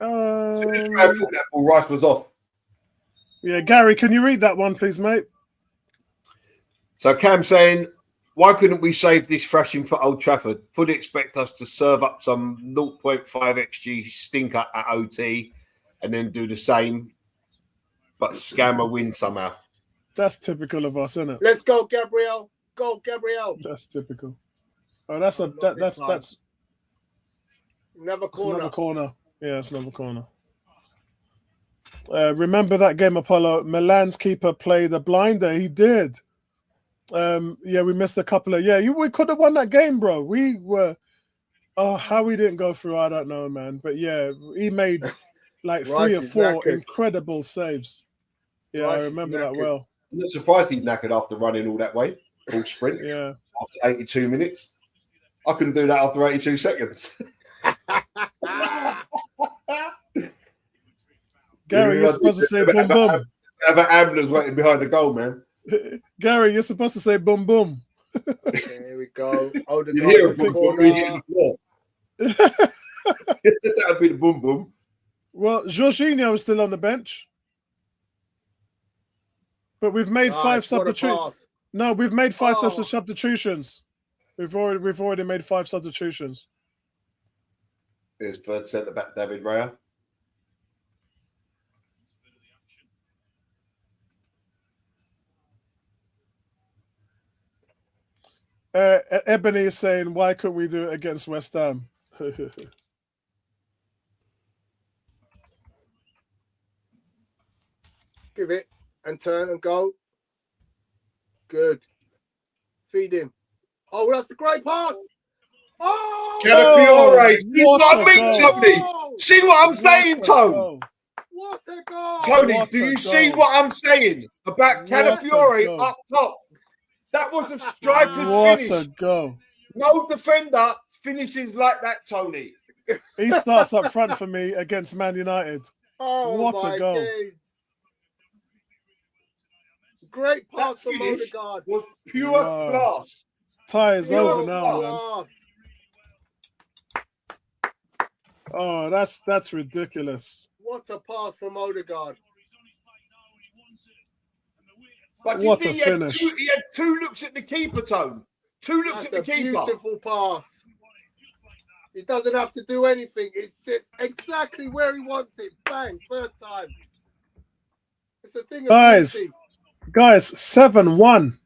That ball, Rice was off. Yeah, Gary, can you read that one, please, mate? So Cam saying, why couldn't we save this thrashing for Old Trafford? Fully expect us to serve up some 0.5 XG stinker at OT and then do the same, but scam a win somehow. That's typical of us, isn't it? Let's go, Gabriel. Go, Gabriel. That's typical. Oh, that's another corner. Another corner. Yeah, it's another corner. Remember that game, Apollo? Milan's keeper played a blinder. He did. Yeah, we missed a couple of. Yeah, we could have won that game, bro. We were. Oh, how we didn't go through, I don't know, man. But yeah, he made like 3 or 4 incredible saves. Yeah, Rice I remember that well. I'm not surprised he's knackered after running all that way, full sprint. Yeah. After 82 minutes, I couldn't do that after 82 seconds. Gary, you're supposed to say boom boom. Have an ambulance waiting behind the goal, man. Gary, you're supposed to say boom boom. There we go. Oh, the you hear it before we hit the floor. That would be the boom boom. Well, Jorginho is still on the bench, but we've made 5 substitutions. No, we've made 5 substitutions. We've already made 5 substitutions. Here's Bird centre back David Raya. Ebony is saying, why couldn't we do it against West Ham? Give it and turn and go. Good. Feed him. Oh, that's a great pass. Oh! Calafiore. See what I mean, Tony? See what I'm saying, Tony? What a goal! Tony, do you see what I'm saying about Calafiore up top? That was a striker's finish. What a goal. No defender finishes like that, Tony. He starts up front for me against Man United. Oh, what a goal. Days. Great pass from Odegaard. Was pure class. Tie is over now, man. Oh, that's ridiculous. What a pass from Odegaard. But what a finish. He had 2 looks at the keeper, Tone. 2 looks at the keeper. Beautiful pass. He doesn't have to do anything. It sits exactly where he wants it. Bang, first time. It's a thing of beauty. Guys, 7-1.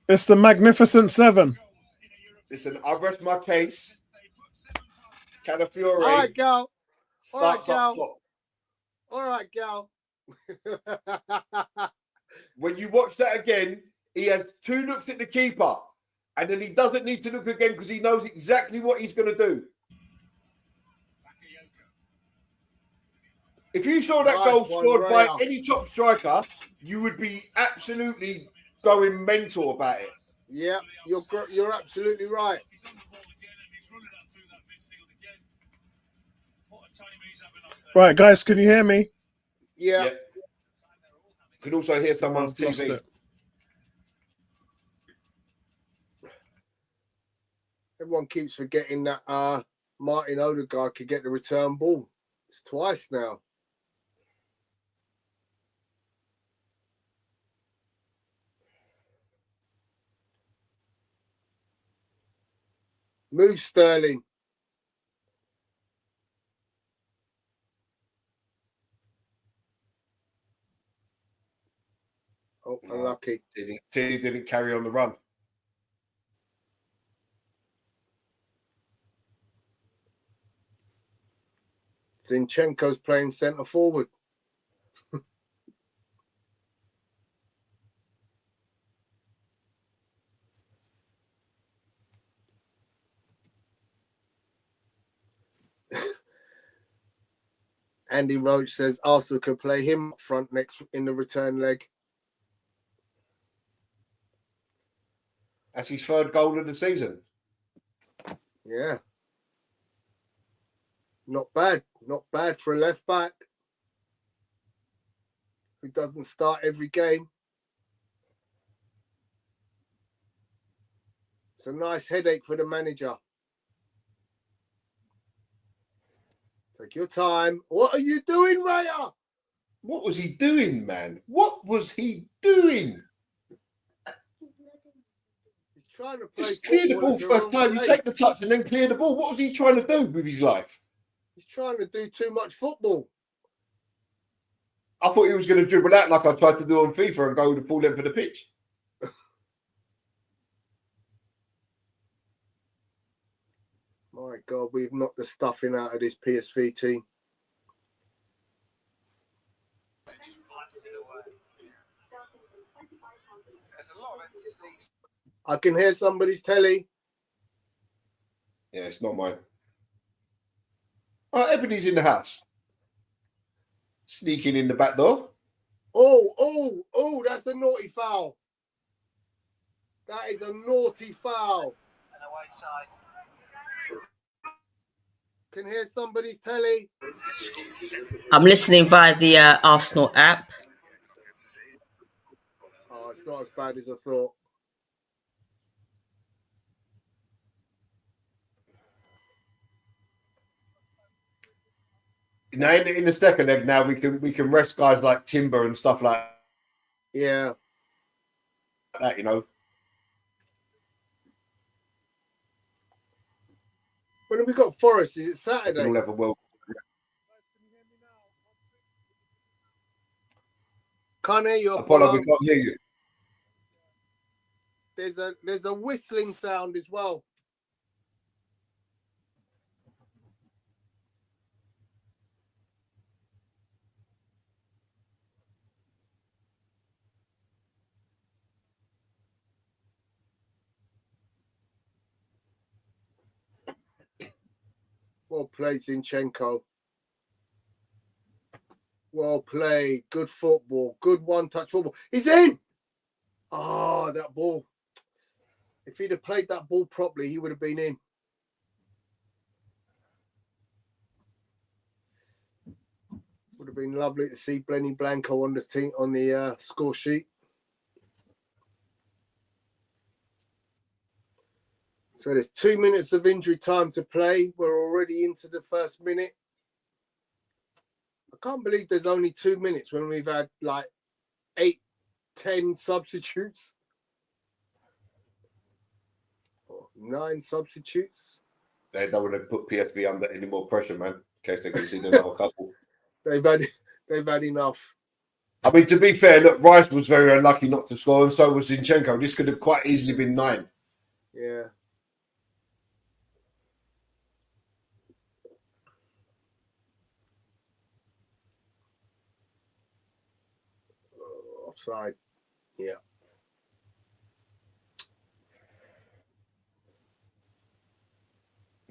It's the Magnificent 7. Listen, I rest my case. Calafiore. All right, Gal. Starts up top. All right, Gal. When you watch that again, he has 2 looks at the keeper, and then he doesn't need to look again because he knows exactly what he's going to do. If you saw that goal scored by any top striker, you would be absolutely going mental about it. Yeah, you're absolutely right. Right, guys, can you hear me? Yeah. You can also hear someone's I've lost TV. it. Everyone keeps forgetting that Martin Odegaard could get the return ball. It's twice now. Move Sterling. Oh, unlucky. Tilly didn't carry on the run. Zinchenko's playing centre forward. Andy Roach says Arsenal could play him up front next in the return leg. That's his third goal of the season. Yeah. Not bad. Not bad for a left back who doesn't start every game. It's a nice headache for the manager. Take your time. What are you doing, Raya? What was he doing, man? What was he doing? He's trying to play. Just clear the ball first time. You take the touch and then clear the ball. What was he trying to do with his life? He's trying to do too much football. I thought he was going to dribble out like I tried to do on FIFA and go the full length of the pitch. My God, we've knocked the stuffing out of this PSV team. I can hear somebody's telly. Yeah, it's not mine. Oh, Ebony's in the house. Sneaking in the back door. Oh, that's a naughty foul. That is a naughty foul. And away side. Can hear somebody's telly. I'm listening via the Arsenal app. Oh, it's not as bad as I thought. Now in the second leg, now we can rest guys like Timber and stuff like that, you know. When have we got Forest? Is it Saturday? We'll have a world. Can't hear you, Apollo, we can't hear you. There's a whistling sound as well. Well played, Zinchenko. Well played. Good football. Good one-touch football. He's in! Oh, that ball. If he'd have played that ball properly, he would have been in. Would have been lovely to see Blenny Blanco on the team on the score sheet. So there's 2 minutes of injury time to play. We're already into the first minute. I can't believe there's only 2 minutes when we've had like 8, 10 substitutes. Or 9 substitutes. They don't want to put PSV under any more pressure, man, in case they can see another couple. They've had enough. I mean, to be fair, look, Rice was very unlucky not to score, and so was Zinchenko. This could have quite easily been 9. Yeah. Offside. Yeah.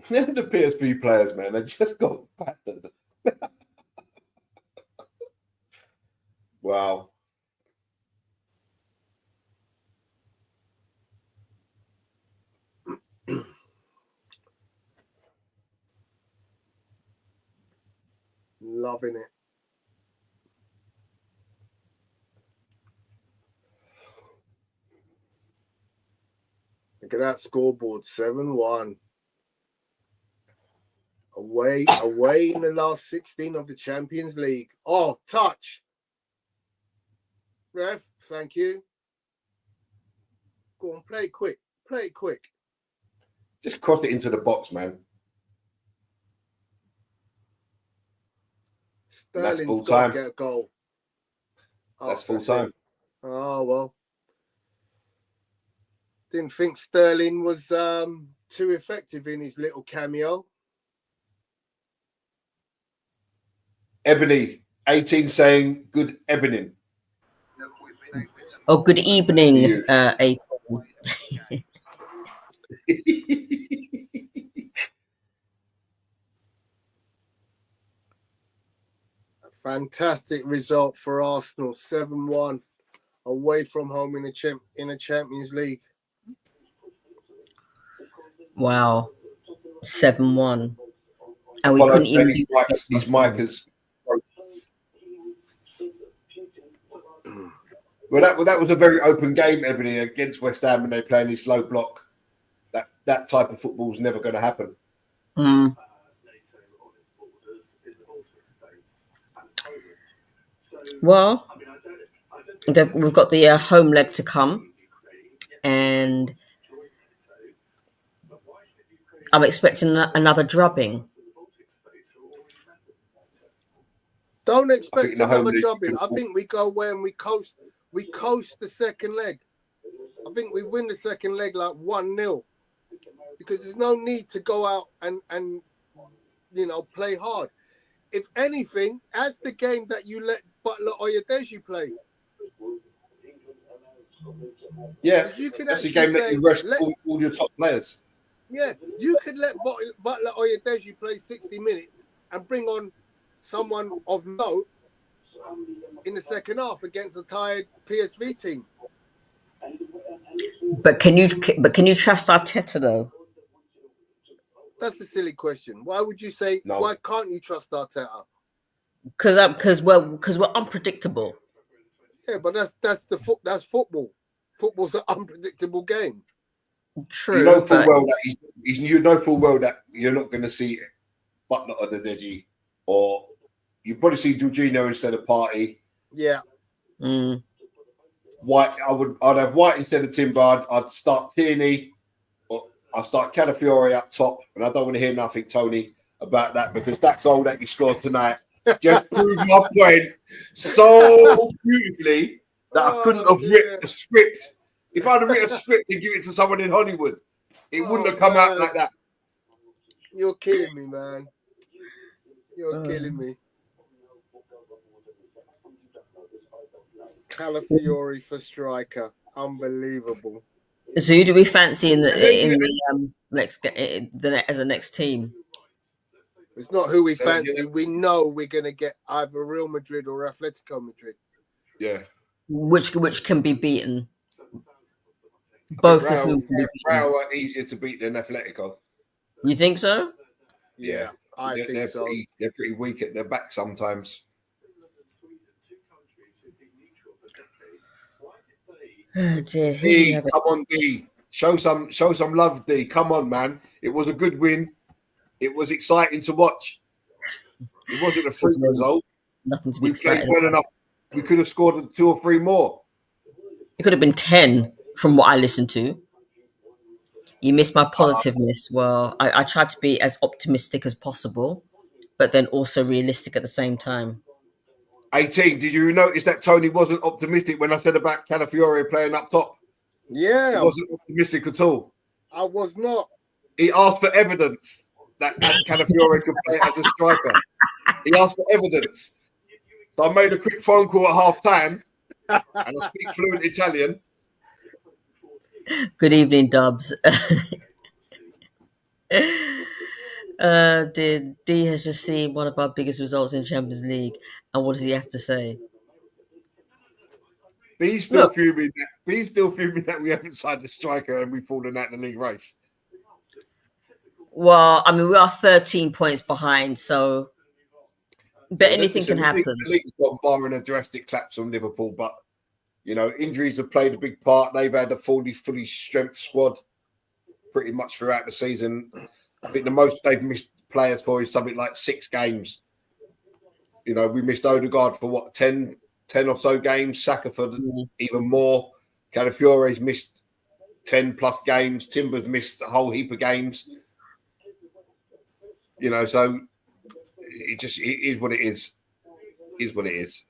The PSV players, man, they just got battered. Wow. Loving it. Look at that scoreboard, 7-1. Away in the last 16 of the Champions League. Oh, touch. Ref, thank you. Go on, play it quick. Play it quick. Just cross it into the box, man. Sterling's got to get a goal. That's full time. Oh, well. Didn't think Sterling was too effective in his little cameo. Ebony, 18 saying good evening. Oh, good evening, 18. Fantastic result for Arsenal, 7-1 away from home in a Champions League. Wow, 7-1, and we couldn't even. His mic is. Well, that was a very open game, Ebony, against West Ham, and they play in this low block. That type of football is never going to happen. Mm. Well, we've got the home leg to come, and I'm expecting another drubbing. Don't expect another drubbing. I think we go away and we coast the second leg. I think we win the second leg like 1-0 because there's no need to go out and play hard. If anything, as the game that you let Butler or Oyedeji play. Yeah, that's a game that you rest all your top players. Yeah, you could let Butler or Oyedeji play 60 minutes and bring on someone of note in the second half against a tired PSV team. But can you trust Arteta though? That's a silly question. Why would you say? No. Why can't you trust Arteta? Because we're unpredictable. Yeah, but that's football. Football's an unpredictable game. True. You know full well that you know full well that you're not going to see Butler or Odedeji, or you probably see Jorginho instead of Partey. Yeah. Mm. White. I'd have White instead of Timber. I'd start Tierney, or I'd start Calafiore up top, and I don't want to hear nothing, Tony, about that because that's all that you scored tonight. Just proved my point so beautifully that I couldn't have written a script. If I'd have written a script and give it to someone in Hollywood, it wouldn't have come out like that. You're killing me, man. You're killing me. Calafiore for striker, unbelievable. So who do we fancy in the next team? It's not who we fancy. We know we're going to get either Real Madrid or Atletico Madrid. Yeah. Which can be beaten. Both of whom can be beaten. Real are easier to beat than Atletico. You think so? Yeah, I think so. They're pretty weak at their back sometimes. Oh dear. D, come on, D. Show some love, D. Come on, man. It was a good win. It was exciting to watch. It wasn't a freak result. Nothing to be excited. We played well enough. We could have scored 2 or 3 more. It could have been 10 from what I listened to. You missed my positiveness. Well, I tried to be as optimistic as possible, but then also realistic at the same time. 18, did you notice that Tony wasn't optimistic when I said about Calafiore playing up top? Yeah. He wasn't optimistic at all. I was not. He asked for evidence that Calafiore could play as a striker. He asked for evidence. So I made a quick phone call at half time and I speak fluent Italian. Good evening, Dubs. D has just seen one of our biggest results in Champions League, and what does he have to say? He's still fuming that we haven't signed a striker and we've fallen out in the league race. Well, I mean, we are 13 points behind, so But anything can happen. The league's got barring a drastic collapse on Liverpool, but injuries have played a big part. They've had a fully strength squad pretty much throughout the season. I think the most they've missed players for is something like 6 games. We missed Odegaard for 10 or so games. Saka for even more. Calafiore's missed 10 plus games. Timber's missed a whole heap of games. So it is what it is. It is what it is.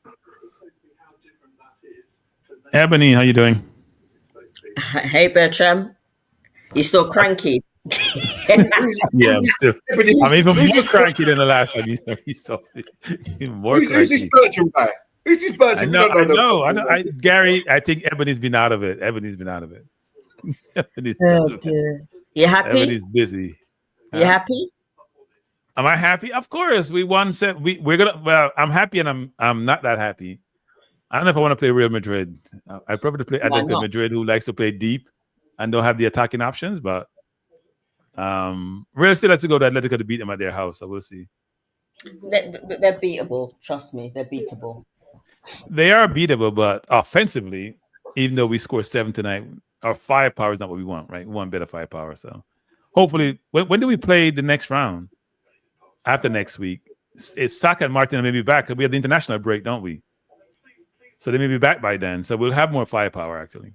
Ebony, how you doing? Hey, Bertram. You still cranky? Yeah, I'm even more cranky than the last time you saw me. Even more cranky. Who's this Bertram guy? Who's this Bertram? I know. Gary, I think Ebony's been out of it. Ebony's Oh, dear. You happy? Ebony's busy. You happy? Am I happy? Of course. We won. We're gonna. Well, I'm happy, and I'm not that happy. I don't know if I want to play Real Madrid. I prefer to play Atletico Madrid, who likes to play deep and don't have the attacking options. But Real still has to go to Atletico to beat them at their house. So we'll see. They're beatable. Trust me, they're beatable. They are beatable, but offensively, even though we score 7 tonight, our firepower is not what we want. Right, we want better firepower. So hopefully, when do we play the next round? After next week, it's Saka and Martin may be back. We have the international break, don't we? So they may be back by then. So we'll have more firepower, actually.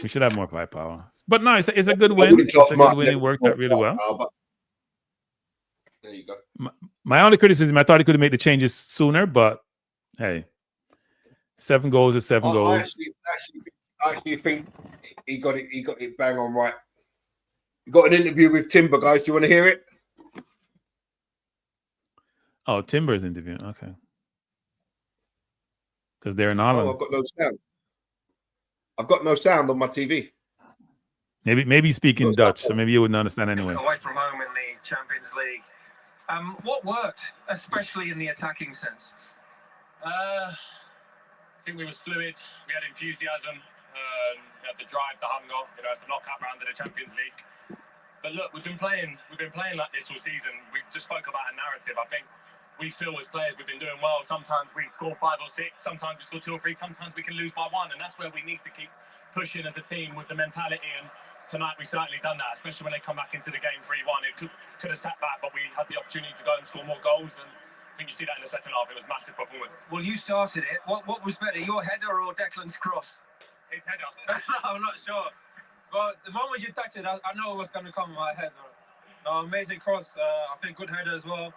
We should have more firepower. But no, it's a good win. It's a good win. It worked out really well. There you go. My only criticism, I thought he could have made the changes sooner, but hey, 7 goals is 7 goals. I actually think he got it bang on right. You got an interview with Timber, guys. Do you want to hear it? Oh, Timber's interview. Okay. Because they're in Ireland. Oh, I've got no sound. I've got no sound on my TV. Maybe speaking Dutch, so maybe you wouldn't understand anyway. Away from home in the Champions League. What worked, especially in the attacking sense? I think we was fluid. We had enthusiasm. We had the drive, the hunger. It's the knockout round of the Champions League. But look, we've been playing like this all season. We just spoke about a narrative. I think we feel as players we've been doing well. Sometimes we score 5 or 6. Sometimes we score 2 or 3. Sometimes we can lose by 1, and that's where we need to keep pushing as a team with the mentality. And tonight we certainly done that, especially when they come back into the game 3-1. It could have sat back, but we had the opportunity to go and score more goals. And I think you see that in the second half. It was massive performance. Well, you started it. What was better, your header or Declan's cross? His header. I'm not sure. But the moment you touch it, I know what's going to come in my head. No, amazing cross. I think good header as well.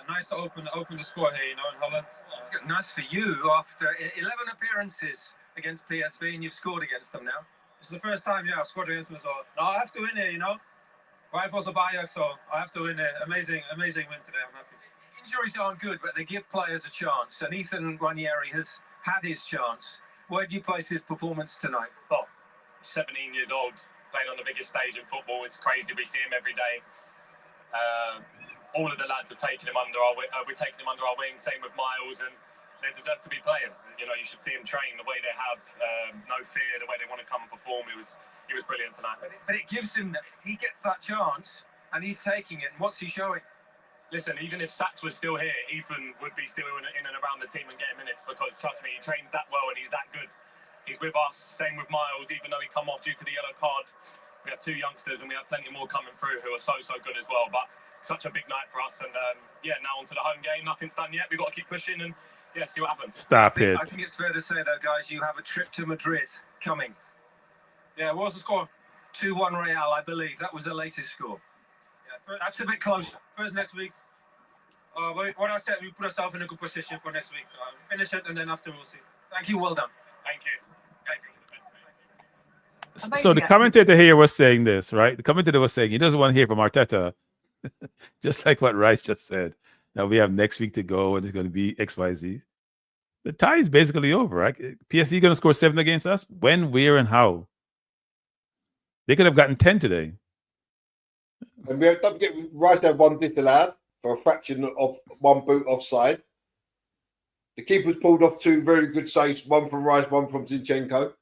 Nice to open the score here, in Holland. Nice for you after 11 appearances against PSV, and you've scored against them now. It's the first time, I've scored against them. So no, I have to win it, Rivals of Ajax, so I have to win it. Amazing win today. I'm happy. Injuries aren't good, but they give players a chance. And Ethan Ranieri has had his chance. Where do you place his performance tonight? Oh, 17 years old, playing on the biggest stage in football. It's crazy. We see him every day. All of the lads are taking him under our wing. We're taking him under our wing. Same with Miles, and they deserve to be playing. You should see him train the way they have, no fear, the way they want to come and perform. He was brilliant tonight. But it gives him he gets that chance, and he's taking it. And what's he showing? Listen, even if Sachs was still here, Ethan would be still in and around the team and getting minutes because, trust me, he trains that well and he's that good. He's with us. Same with Miles, even though he come off due to the yellow card. We have 2 youngsters and we have plenty more coming through who are so good as well. But such a big night for us. And now onto the home game. Nothing's done yet. We've got to keep pushing and see what happens. Stop it. I think it's fair to say, though, guys, you have a trip to Madrid coming. Yeah, what was the score? 2-1 Real, I believe. That was the latest score. Yeah, that's a bit closer. First next week. What I said, we put ourselves in a good position for next week. Finish it, and then after we'll see. Thank you. Well done. Thank you. So the commentator here was saying this, right? The commentator was saying he doesn't want to hear from Arteta, just like what Rice just said. Now we have next week to go, and it's going to be XYZ. The tie is basically over, right? PSG going to score 7 against us? When, where, and how? They could have gotten 10 today. And we don't forget Rice had 1 disallowed for a fraction of 1 boot offside. The keeper's pulled off 2 very good saves, 1 from Rice, 1 from Zinchenko.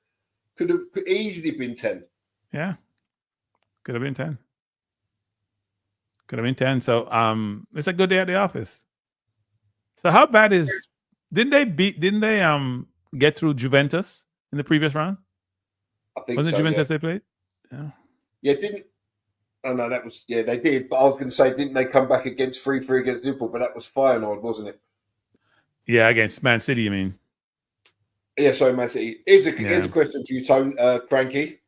Could easily been 10. Yeah. Could have been 10. Could have been 10. So it's a good day at the office. So how bad is didn't they get through Juventus in the previous round? I think Wasn't so, it Juventus yeah. they played? Yeah. Yeah, oh no, that was they did. But I was going to say, didn't they come back against 3-3 against Liverpool? But that was Feyenoord, wasn't it? Yeah, against Man City, you mean? Yeah, sorry, Man City. Here's a question for you, Tone, Cranky.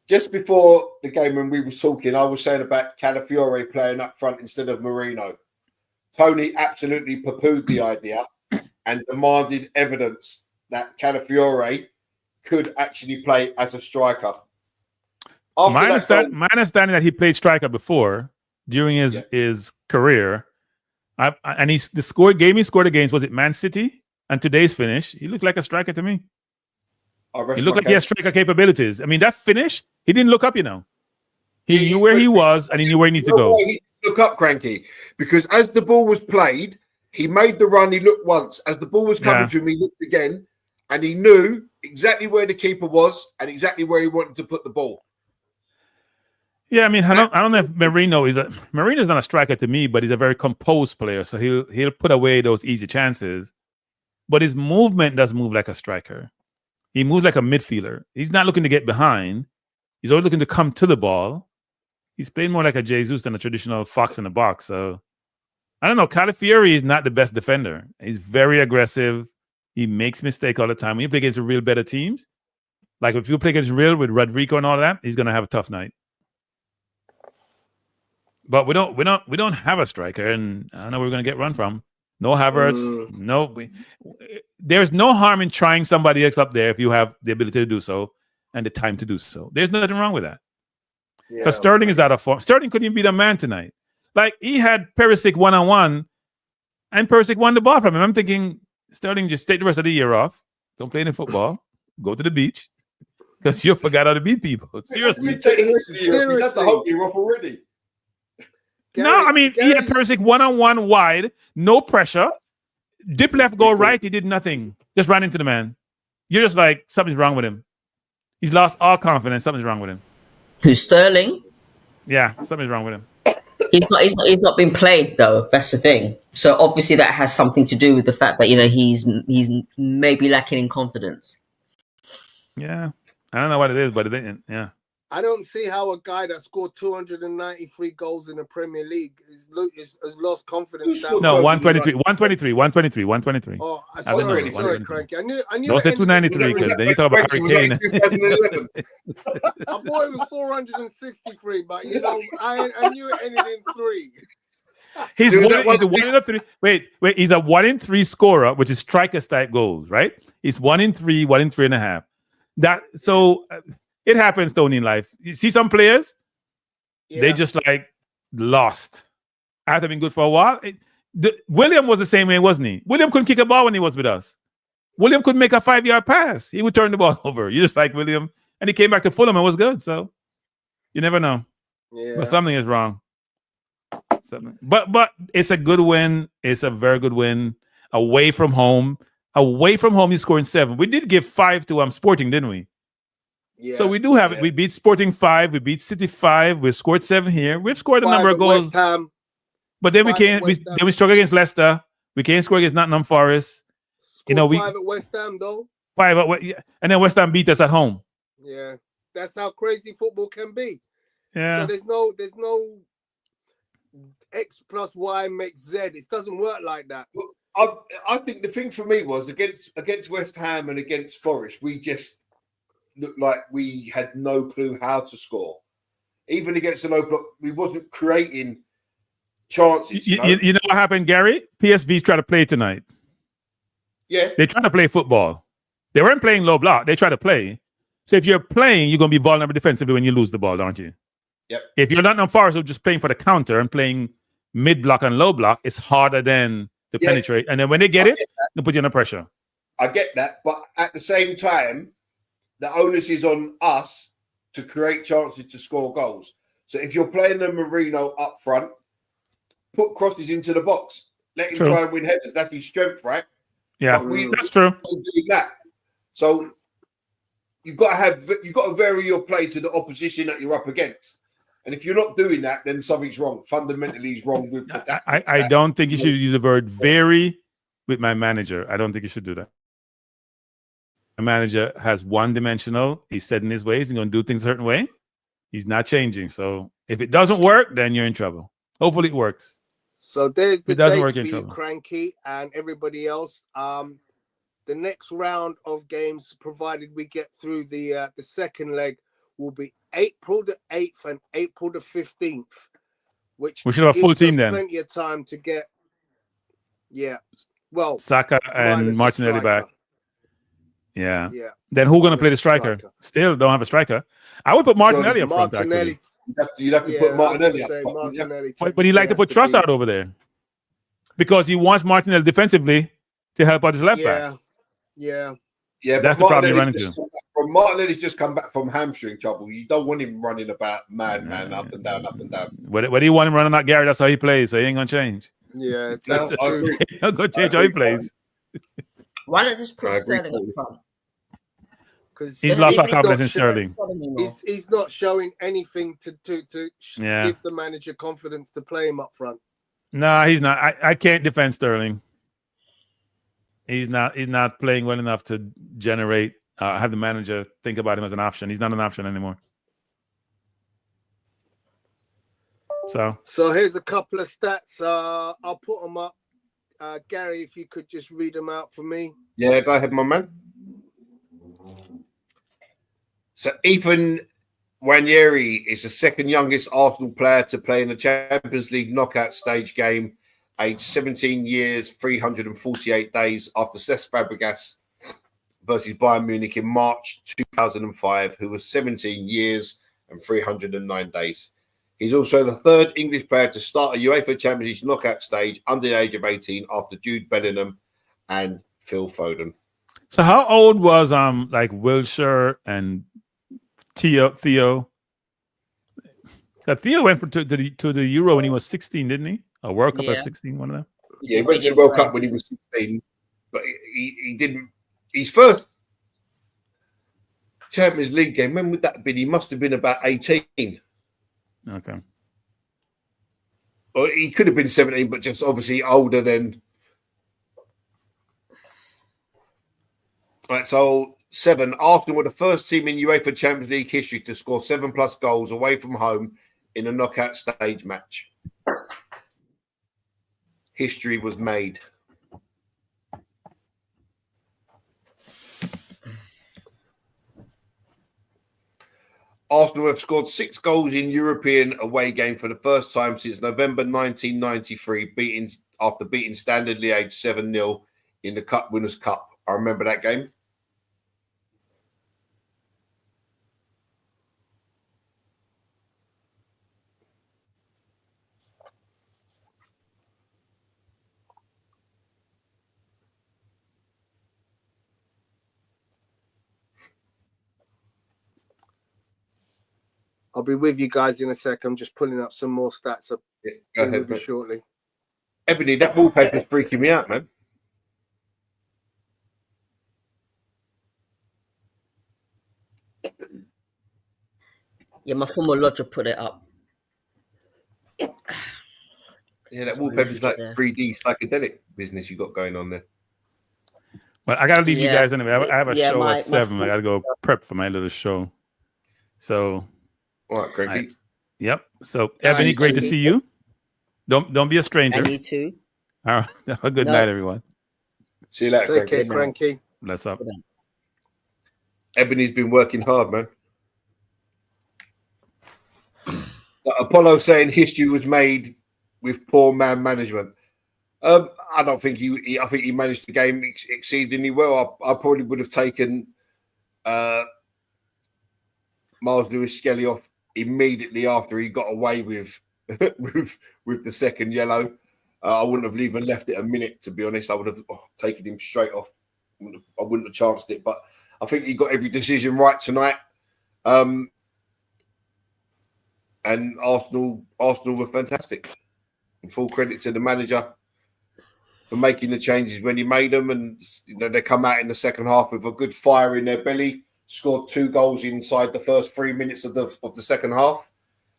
Just before the game when we were talking, I was saying about Calafiore playing up front instead of Marino. Tony absolutely poo-pooed the idea and demanded evidence that Calafiore could actually play as a striker. My understanding that he played striker before during his career, and he scored against, was it Man City? And today's finish, he looked like a striker to me. He looked like he has striker capabilities. I mean, that finish, he didn't look up, He knew where he was and he knew where he needed to go. He didn't look up, Cranky, because as the ball was played, he made the run, he looked once. As the ball was coming to him, he looked again, and he knew exactly where the keeper was and exactly where he wanted to put the ball. Yeah, I mean, I don't know if Marino's not a striker to me, but he's a very composed player, so he'll put away those easy chances. But his movement does move like a striker. He moves like a midfielder. He's not looking to get behind. He's always looking to come to the ball. He's playing more like a Jesus than a traditional fox in the box. So I don't know. Calafiore is not the best defender. He's very aggressive. He makes mistakes all the time. When you play against the real better teams, like if you play against Real with Rodrigo and all that, he's gonna have a tough night. But we don't have a striker, and I don't know where we're gonna get run from. No Havertz. No, there's no harm in trying somebody else up there if you have the ability to do so and the time to do so. There's nothing wrong with that. Because Sterling is out of form. Sterling couldn't even be the man tonight. Like he had Perisic 1-on-1, and Perisic won the ball from him. I'm thinking Sterling, just take the rest of the year off. Don't play any football. Go to the beach because you forgot how to beat people. Seriously. He's had the whole year off already. No, I mean, he had Perisic 1-on-1 wide, no pressure. Dip left, go right. He did nothing. Just ran into the man. You're just like, something's wrong with him. He's lost all confidence. Something's wrong with him. Who's Sterling? Yeah, something's wrong with him. He's not been played though. That's the thing. So obviously that has something to do with the fact that he's maybe lacking in confidence. Yeah, I don't know what it is, but it isn't. Yeah. I don't see how a guy that scored 293 goals in the Premier League has lost confidence. No, 123. Oh, sorry, Cranky. I knew don't say 293 because then you talk about Harry Kane. I thought it was 463, but I knew it ended in 3. He's a 1 in 3. Wait, he's a 1 in 3 scorer, which is strikers type goals, right? He's 1 in 3, 1 in 3.5. It happens, Tony, in life. You see some players, they just like lost. After being good for a while. William was the same way, wasn't he? William couldn't kick a ball when he was with us. William couldn't make a 5-yard pass. He would turn the ball over. You just like William. And he came back to Fulham and was good. So you never know. Yeah. But something is wrong. But it's a good win. It's a very good win. Away from home. He's scoring 7. We did give 5 to Sporting, didn't we? Yeah, so we do have it. We beat Sporting 5. We beat City 5. We scored 7 here. We've scored a number of goals. West Ham, but then we can't. Then we struggle against Leicester. We can't score against Nottingham Forest. We 5 at West Ham though. 5 and then West Ham beat us at home. Yeah, that's how crazy football can be. Yeah. So there's no X plus Y makes Z. It doesn't work like that. Well, I think the thing for me was against West Ham and against Forest, we just looked like we had no clue how to score. Even against the low block, we wasn't creating chances. You know what happened, Gary? PSV's trying to play tonight. Yeah. They're trying to play football. They weren't playing low block. They try to play. So if you're playing, you're going to be vulnerable defensively when you lose the ball, aren't you? Yep. If you're not on Forest or just playing for the counter and playing mid block and low block, it's harder then to penetrate. And then when they get it, they put you under pressure. I get that. But at the same time, the onus is on us to create chances to score goals. So if you're playing the Marino up front, put crosses into the box. Let him try and win headers. That's his strength, right? Yeah, that's true. Doing that. So you've got to vary your play to the opposition that you're up against. And if you're not doing that, then something's wrong. Fundamentally, is wrong with the tactics. I don't think you should use the word "very" with my manager. I don't think you should do that. My manager has one-dimensional. He's set in his ways. He's going to do things a certain way. He's not changing. So if it doesn't work, then you're in trouble. Hopefully, it works. So there's the It doesn't date work for in you, trouble. Cranky, and everybody else. The next round of games, provided we get through the second leg, will be April the 8th and April the 15th, which We should have a full gives team us then. plenty of time to get. Yeah, well, Saka and minus a Martinelli striker. back. Yeah. Yeah. Then who's going to Minus play the a striker? striker. Still don't have a striker. I would put Martinelli up front, Martinelli. actually. You'd have to Yeah, put I was Martinelli gonna say up. Martinelli But he like to put Truss out over there because he wants Martinelli defensively to help out his left back. Yeah. Yeah, That's but the problem you run Martinelli's into. Martinelli's just come back from hamstring trouble. You don't want him running about man, up and down, up and down. What do you want him running out, Gary? That's how he plays. So he ain't gonna change. Yeah, No, I agree. He ain't gonna change how he plays. Why not just put I agree. Sterling up front? because He's lost our confidence in Sterling. He's not showing anything to Yeah. give the manager confidence to play him up front. No, he's not. I can't defend Sterling. He's not playing well enough to generate. Have the manager think about him as an option. He's not an option anymore. So here's a couple of stats. I'll put them up. Gary, if you could just read them out for me. Yeah, go ahead, my man. So Ethan Nwaneri is the second youngest Arsenal player to play in the Champions League knockout stage game, aged 17 years, 348 days after Cesc Fabregas versus Bayern Munich in March 2005, who was 17 years and 309 days. He's also the third English player to start a UEFA Champions League knockout stage under the age of 18 after Jude Bellingham and Phil Foden. So how old was like Wilshere and Theo? Theo went to the Euro when he was 16, didn't he? A World Cup at 16, one of them. Yeah, he went to the World Cup when he was 16, but he didn't. His first Champions League game, when would that have been? He must have been about 18. Okay. Or he could have been 17, but just obviously older than. Right, so 7. Arsenal were the first team in UEFA Champions League history to score 7+ goals away from home in a knockout stage match. History was made. Arsenal have scored 6 goals in European away game for the first time since November 1993, after beating Standard Liège 7-0 in the Cup Winners' Cup. I remember that game. I'll be with you guys in a sec. I'm just pulling up some more stats up. Yeah, go ahead, mate. Shortly. Ebony, that wallpaper's freaking me out, man. Yeah, my former lodger put it up. Yeah, that So wallpaper's like there. 3D psychedelic business you got going on there. Well, I gotta leave you Yeah. guys anyway. I have a Yeah, show my at 7. I full- gotta go prep for my little show. So All right, Craig. yep. So Ebony, great to see you. Don't be a stranger. And you too. All right. Have a good No. night, everyone. See you later, Take Craig. care, Cranky. Bless up. Ebony's been working hard, man. Apollo saying history was made with poor man management. I don't think I think he managed the game exceedingly well. I probably would have taken Miles Lewis-Skelly off immediately after he got away with with the second yellow. I wouldn't have even left it a minute, to be honest. I would have taken him straight off. I wouldn't have chanced it, but I think he got every decision right tonight. And Arsenal were fantastic. And full credit to the manager for making the changes when he made them. And they come out in the second half with a good fire in their belly. Scored 2 goals inside the first 3 minutes of the second half.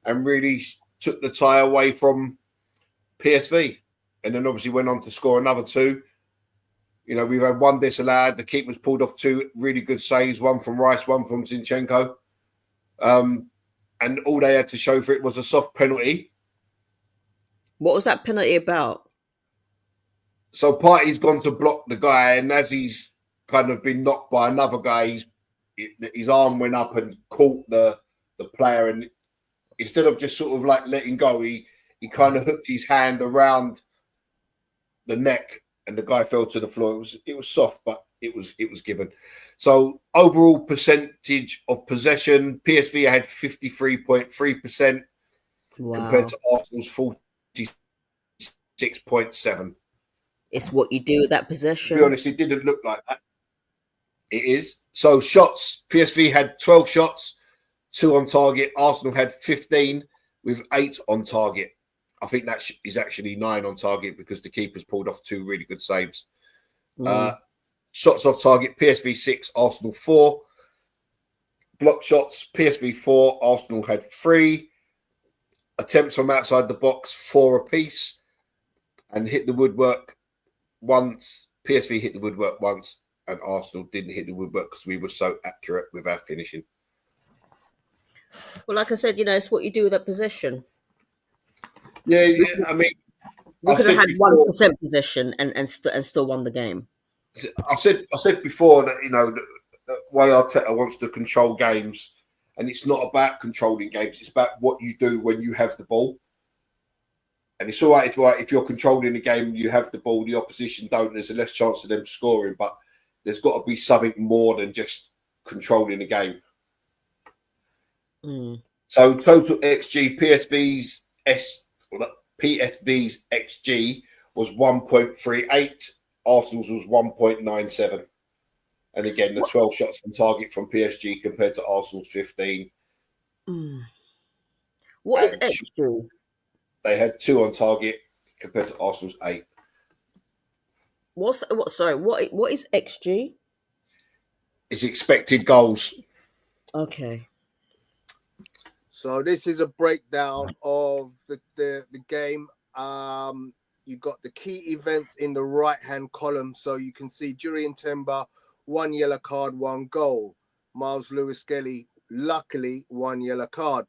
and really took the tie away from PSV. And then obviously went on to score another 2. You know, we've had 1 disallowed. The keeper's pulled off 2 really good saves, 1 from Rice, 1 from Zinchenko. And all they had to show for it was a soft penalty. What was that penalty about? So Partey's gone to block the guy, and as he's kind of been knocked by another guy, his arm went up and caught the player, and instead of just sort of like letting go, he kind of hooked his hand around the neck, and the guy fell to the floor. It was soft, but it was given. So overall percentage of possession, PSV had 53.3% compared to Arsenal's 46.7%. It's what you do with that possession. To be honest, it didn't look like that. It is. So shots, PSV had 12 shots, 2 on target. Arsenal had 15 with 8 on target. I think that is actually 9 on target because the keeper's pulled off 2 really good saves. Shots off target, PSV 6, Arsenal 4. Block shots, PSV 4, Arsenal had 3. Attempts from outside the box, 4 apiece. And hit the woodwork once. PSV hit the woodwork once, and Arsenal didn't hit the woodwork because we were so accurate with our finishing. Well, like I said, it's what you do with that possession. Yeah. I mean, we could have had 1% possession and still won the game. I said before that the way Arteta wants to control games, and it's not about controlling games; it's about what you do when you have the ball. And it's all right if you're controlling the game, you have the ball, the opposition don't. There's a less chance of them scoring, but there's got to be something more than just controlling the game. So total XG, PSV's XG was 1.38. Arsenal's was 1.97. And again, the 12 shots on target from PSG compared to Arsenal's 15. What is XG? They had 2 on target compared to Arsenal's 8. What is XG? It's expected goals. Okay. So this is a breakdown of the game. You got the key events in the right-hand column. So you can see Jurriën Timber, 1 yellow card, 1 goal. Miles Lewis-Skelly, luckily, 1 yellow card.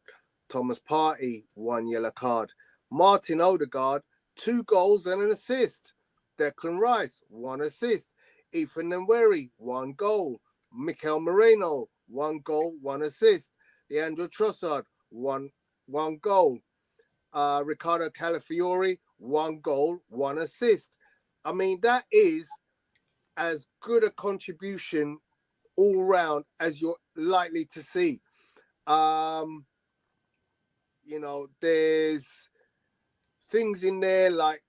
Thomas Partey, 1 yellow card. Martin Odegaard, 2 goals and an assist. Declan Rice, 1 assist. Ethan Nwaneri, 1 goal. Mikel Merino, 1 goal, 1 assist. Leandro Trossard, 1 goal. Ricardo Calafiori, 1 goal, 1 assist. I mean, that is as good a contribution all round as you're likely to see. There's things in there like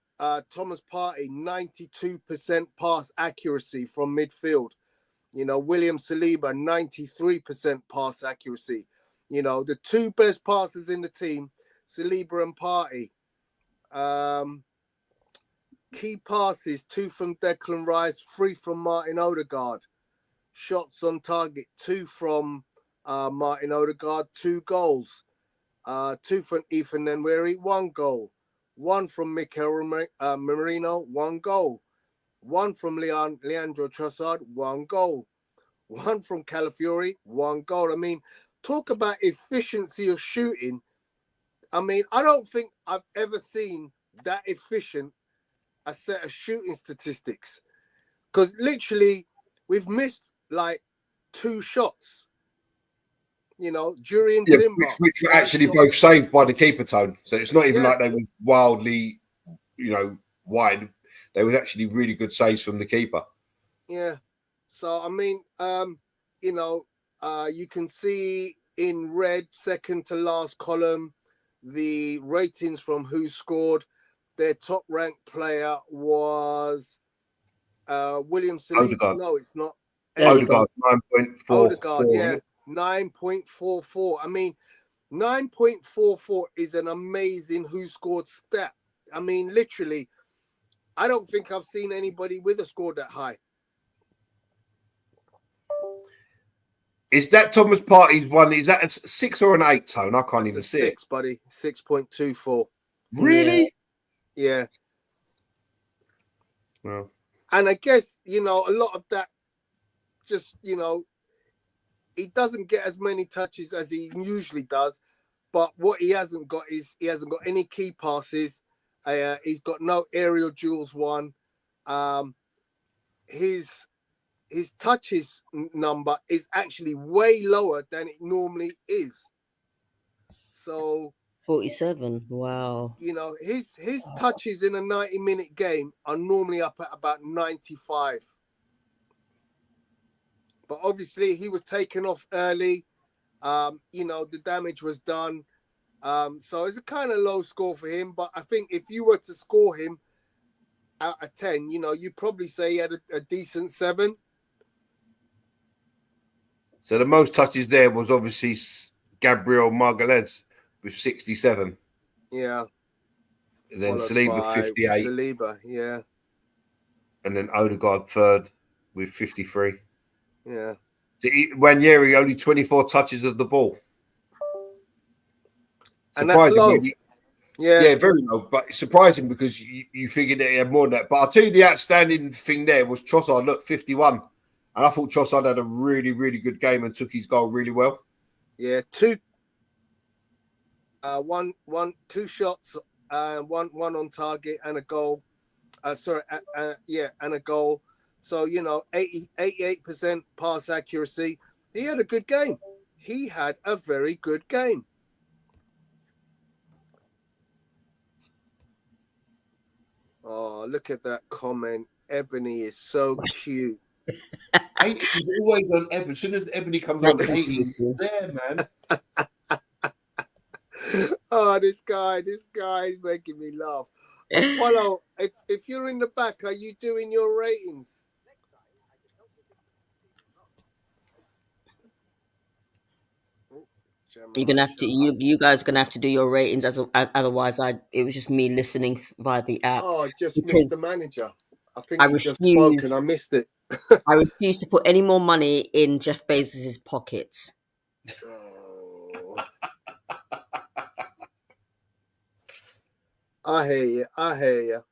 Thomas Partey, 92% pass accuracy from midfield. William Saliba, 93% pass accuracy. The 2 best passers in the team, Saliba and Partey. Key passes, 2 from Declan Rice, 3 from Martin Odegaard. Shots on target, 2 from Martin Odegaard, 2 goals. 2 from Ethan Nwaneri, 1 goal. 1 from Mikel Merino, 1 goal. 1 from Leandro Trossard, 1 goal. 1 from Calafiori, 1 goal. I mean, talk about efficiency of shooting. I mean, I don't think I've ever seen that efficient a set of shooting statistics. Because literally, we've missed like 2 shots. Jurriën Timber. Which were actually both saved by the keeper, Tone. So it's not even like they were wildly, wide. They were actually really good saves from the keeper. Yeah. So, I mean, you can see in red, second to last column, the ratings from who scored. Their top ranked player was William Saliba. Odegaard. No, it's not. Odegaard, 9.4. Odegaard, yeah. 9.44. I mean, 9.44 is an amazing who scored stat. I mean, literally, I don't think I've seen anybody with a score that high. Is that Thomas Partey's one? Is that a 6 or an 8 tone? I can't even see 6, buddy. 6.24. Really? Yeah. Well, and I guess, a lot of that just, he doesn't get as many touches as he usually does. But what he hasn't got is he hasn't got any key passes. He's got no aerial duels won. His touches number is actually way lower than it normally is. So 47. Wow. His touches in a 90-minute game are normally up at about 95. But obviously he was taken off early. The damage was done. So it's a kind of low score for him. But I think if you were to score him out of 10, you'd probably say he had a decent 7. so the most touches there was obviously Gabriel Margalez with 67. Yeah. And then Followed Saliba by 58. Saliba, yeah. And then Odegaard third with 53. Yeah. So Ranieri only 24 touches of the ball. And that's low. Yeah, very low. But it's surprising because you figured that he had more than that. But I'll tell you the outstanding thing there was Trossard. Look, 51. And I thought Trossard had a really, really good game and took his goal really well. Yeah, two shots, one on target and a goal. And a goal. So 88% pass accuracy. He had a good game. He had a very good game. Oh, look at that comment. Ebony is so cute. 80 is always on Ebony. As soon as Ebony comes on, 80 is there, man. Oh, this guy is making me laugh. Apollo, if you're in the back, are you doing your ratings? You're gonna have to. You guys are gonna have to do your ratings. Otherwise, it was just me listening via the app. Oh, I just missed the manager. I think I he just spoke and I missed it. I refuse to put any more money in Jeff Bezos's pockets. Oh. I hear you.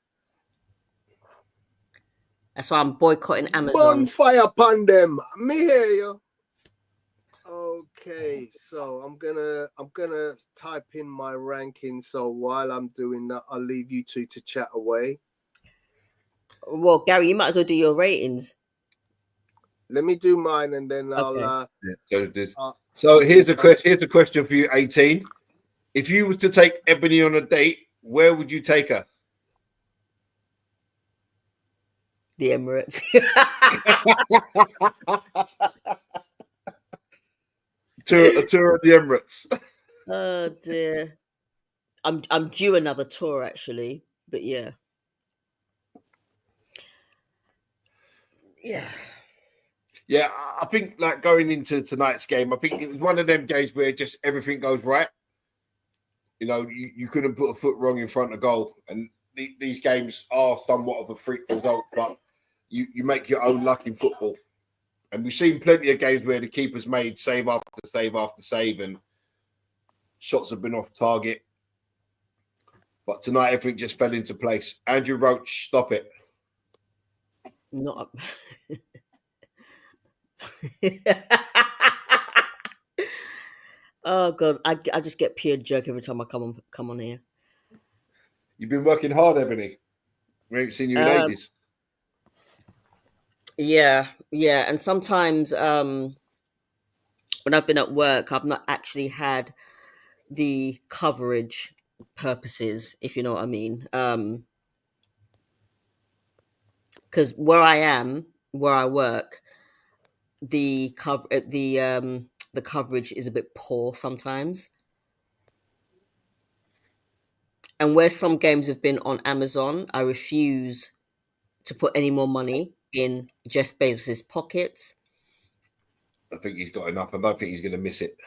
That's why I'm boycotting Amazon. Bonfire upon them. Me hear you. Okay, so I'm gonna type in my ranking. So while I'm doing that, I'll leave you two to chat away. Well, Gary, you might as well do your ratings. Let me do mine, and then Okay. So here's the question for you, 18. If you were to take Ebony on a date, where would you take her? The Emirates. A tour of the Emirates. Oh dear. I'm due another tour actually, but yeah. Yeah, I think like going into tonight's game, I think it was one of them games where just everything goes right. You couldn't put a foot wrong in front of goal, and these games are somewhat of a freak result, but you make your own luck in football. And we've seen plenty of games where the keeper's made save after save after save, and shots have been off target. But tonight, everything just fell into place. Andrew Roach, stop it. Not. Oh god, I just get pure jerk every time I come on here. You've been working hard, Ebony. We ain't seen you in ages. Yeah, and sometimes when I've been at work, I've not actually had the coverage purposes, if you know what I mean. Because where I work, the coverage is a bit poor sometimes. And where some games have been on Amazon, I refuse to put any more money in Jeff Bezos's pockets. I think he's got enough. I don't think he's going to miss it.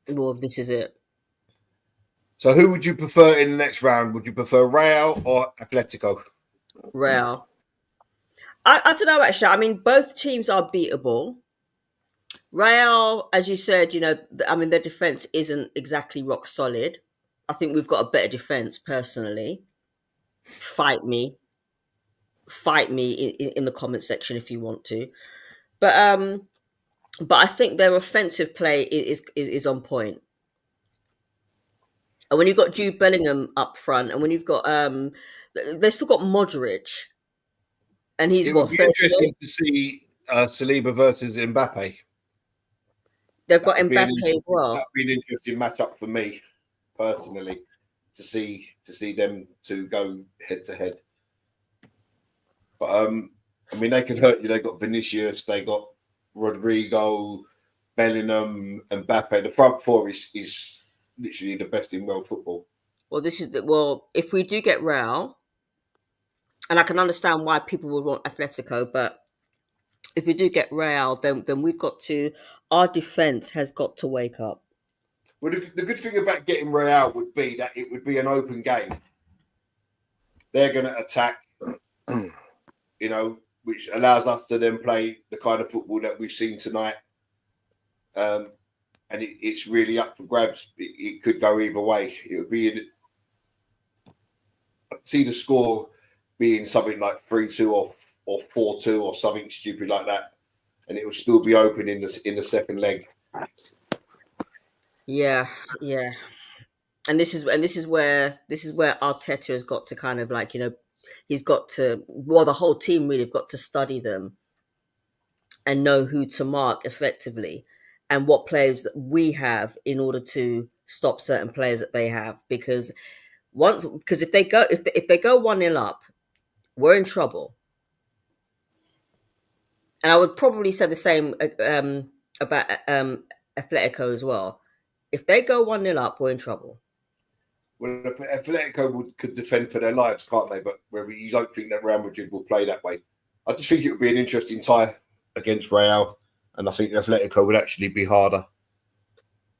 Well, this is it. So who would you prefer in the next round? Would you prefer Real or Atletico? Real. I don't know, actually. I mean, both teams are beatable. Real, as you said, I mean, their defense isn't exactly rock solid. I think we've got a better defense, personally. Fight me in the comment section if you want to. But I think their offensive play is on point. And when you've got Jude Bellingham up front, and when you've got they've still got Modric, and he's It what, would be 38? interesting to see Saliba versus Mbappe. They've got Mbappe as well. That'd be an interesting matchup for me personally to see them two go head to head. But I mean, they can hurt you. They got Vinicius, they got Rodrigo, Bellingham, and Mbappe. The front four is literally the best in world football. Well, if we do get Real, and I can understand why people would want Atletico, but if we do get Real, then we've got to. Our defense has got to wake up. Well, the good thing about getting Real would be that it would be an open game. They're going to attack, which allows us to then play the kind of football that we've seen tonight. And it's really up for grabs. It could go either way. It would be. I see the score being something like 3-2 or 4-2 or something stupid like that, and it will still be open in the second leg. Yeah. And this is where Arteta has got to kind of he's got to, well, the whole team really have got to study them and know who to mark effectively and what players that we have in order to stop certain players that they have. Because if they go 1-0 up, we're in trouble. And I would probably say the same about Atletico as well. If they go 1-0 up, we're in trouble. Well, Atletico could defend for their lives, can't they? But where you don't think that Real Madrid will play that way. I just think it would be an interesting tie against Real, and I think Atletico would actually be harder.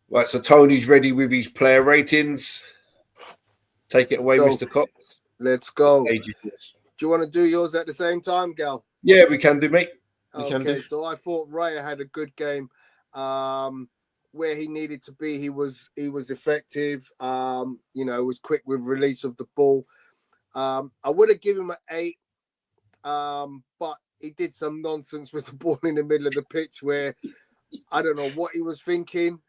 Right, so Tony's ready with his player ratings. Take it away, Mr. Cox. Let's go. Do you want to do yours at the same time, Gal? Yeah, we can do, mate. So I thought Raya had a good game. Where he needed to be, he was effective. Was quick with release of the ball. I would have given him an 8, but he did some nonsense with the ball in the middle of the pitch where I don't know what he was thinking.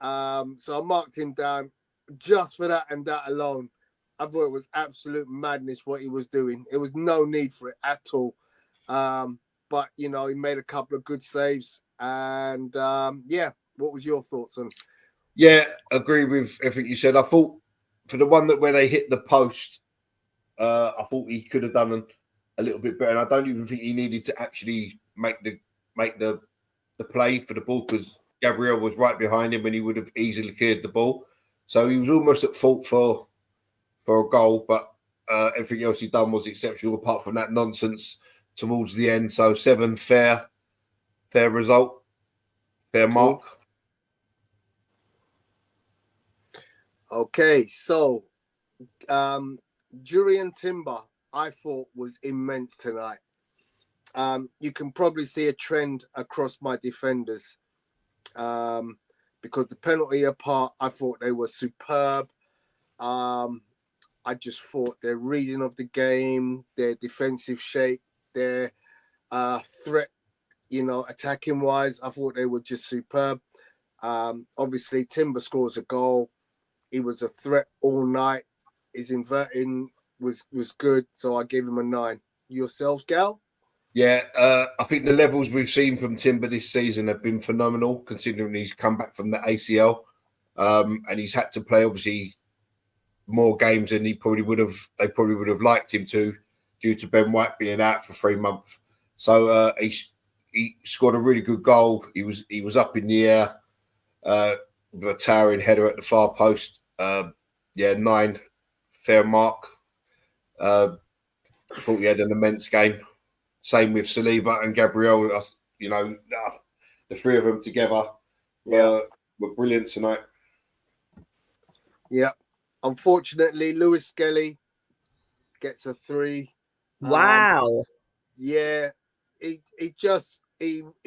So I marked him down just for that and that alone. I thought it was absolute madness what he was doing. It was no need for it at all. But he made a couple of good saves, and what was your thoughts on? Yeah, agree with everything you said. I thought for the one where they hit the post, I thought he could have done a little bit better. And I don't even think he needed to actually make the play for the ball because Gabriel was right behind him and he would have easily cleared the ball. So he was almost at fault for a goal, but everything else he done was exceptional apart from that nonsense towards the end. So 7, fair result, fair mark. Okay, so Jurriën Timber, I thought was immense tonight. You can probably see a trend across my defenders because the penalty apart, I thought they were superb. I just thought their reading of the game, their defensive shape, their threat, attacking wise, I thought they were just superb. Obviously, Timber scores a goal. He was a threat all night. His inverting was good, so I gave him a 9. Yourselves, Gal? Yeah, I think the levels we've seen from Timber this season have been phenomenal, considering he's come back from the ACL, and he's had to play obviously more games than they probably would have liked him to, due to Ben White being out for 3 months. So he scored a really good goal. He was up in the air with a towering header at the far post. 9, fair mark. I thought he had an immense game. Same with Saliba and Gabriel. The three of them together were brilliant tonight. Yeah. Unfortunately, Lewis Skelly gets a 3. Wow. He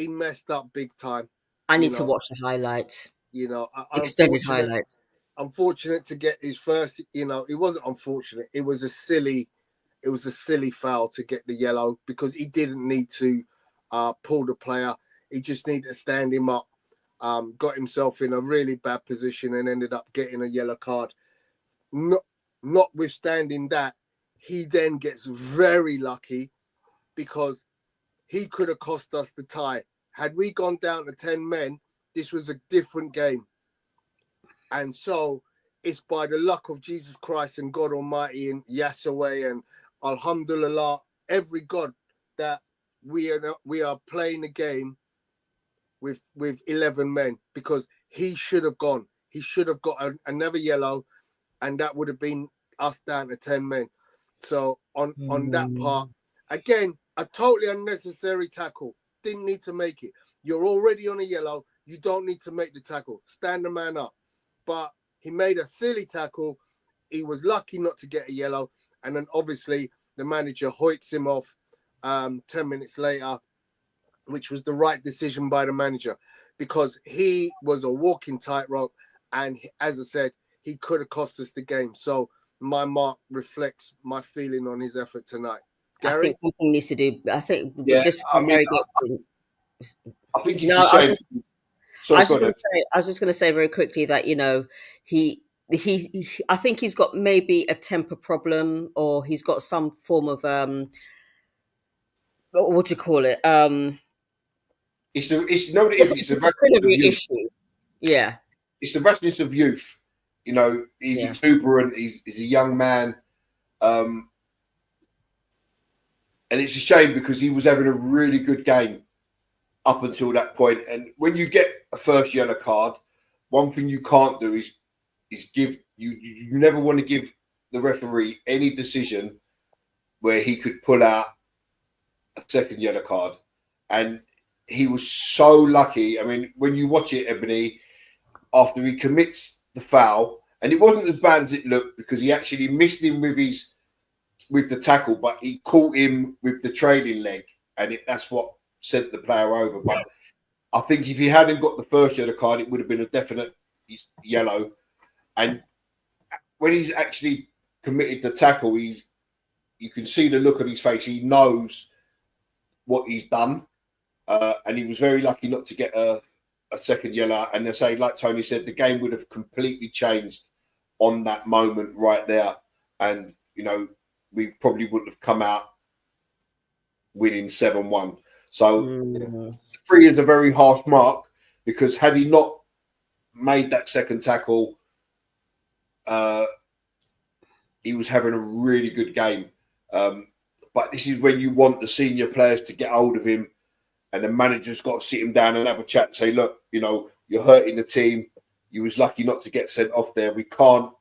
messed up big time. I need to watch the highlights. You know, extended highlights. Unfortunate to get his first. You know, it wasn't unfortunate. It was a silly foul to get the yellow because he didn't need to pull the player. He just needed to stand him up. Got himself in a really bad position and ended up getting a yellow card. Notwithstanding that, he then gets very lucky because he could have cost us the tie. Had we gone down to 10 men, this was a different game. And so it's by the luck of Jesus Christ and God Almighty and Yahweh and Alhamdulillah, every God, that we are playing the game with 11 men, because he should have gone. He should have got another yellow, and that would have been us down to 10 men. So on that part, again, a totally unnecessary tackle. Didn't need to make it. You're already on a yellow. You don't need to make the tackle. Stand the man up. But he made a silly tackle. He was lucky not to get a yellow. And then obviously the manager hoiks him off 10 minutes later, which was the right decision by the manager, because he was a walking tightrope. And as I said, he could have cost us the game. So my mark reflects my feeling on his effort tonight. Gary? I think something needs to do. I think it's a shame. I was just going to say very quickly that, you know, he I think he's got maybe a temper problem, or he's got some form of what do you call it? It's a disciplinary issue. Yeah, it's the rashness of youth. You know, he's exuberant. He's a young man, and it's a shame because he was having a really good game up until that point. And when you get a first yellow card, one thing you can't do is give you never want to give the referee any decision where he could pull out a second yellow card. And he was so lucky. I mean, when you watch it, Ebony, after he commits the foul, and it wasn't as bad as it looked because he actually missed him with the tackle, but he caught him with the trailing leg, and that's what sent the player over. But I think if he hadn't got the first yellow card, it would have been a definite yellow. And when he's actually committed the tackle, you can see the look on his face. He knows what he's done, and he was very lucky not to get a second yellow. And they say, like Tony said, the game would have completely changed on that moment right there. And, you know, we probably wouldn't have come out winning 7-1. So 3 is a very harsh mark, because had he not made that second tackle, he was having a really good game. But this is when you want the senior players to get hold of him, and the manager's got to sit him down and have a chat and say, look, you know, you're hurting the team. You was lucky not to get sent off there. We can't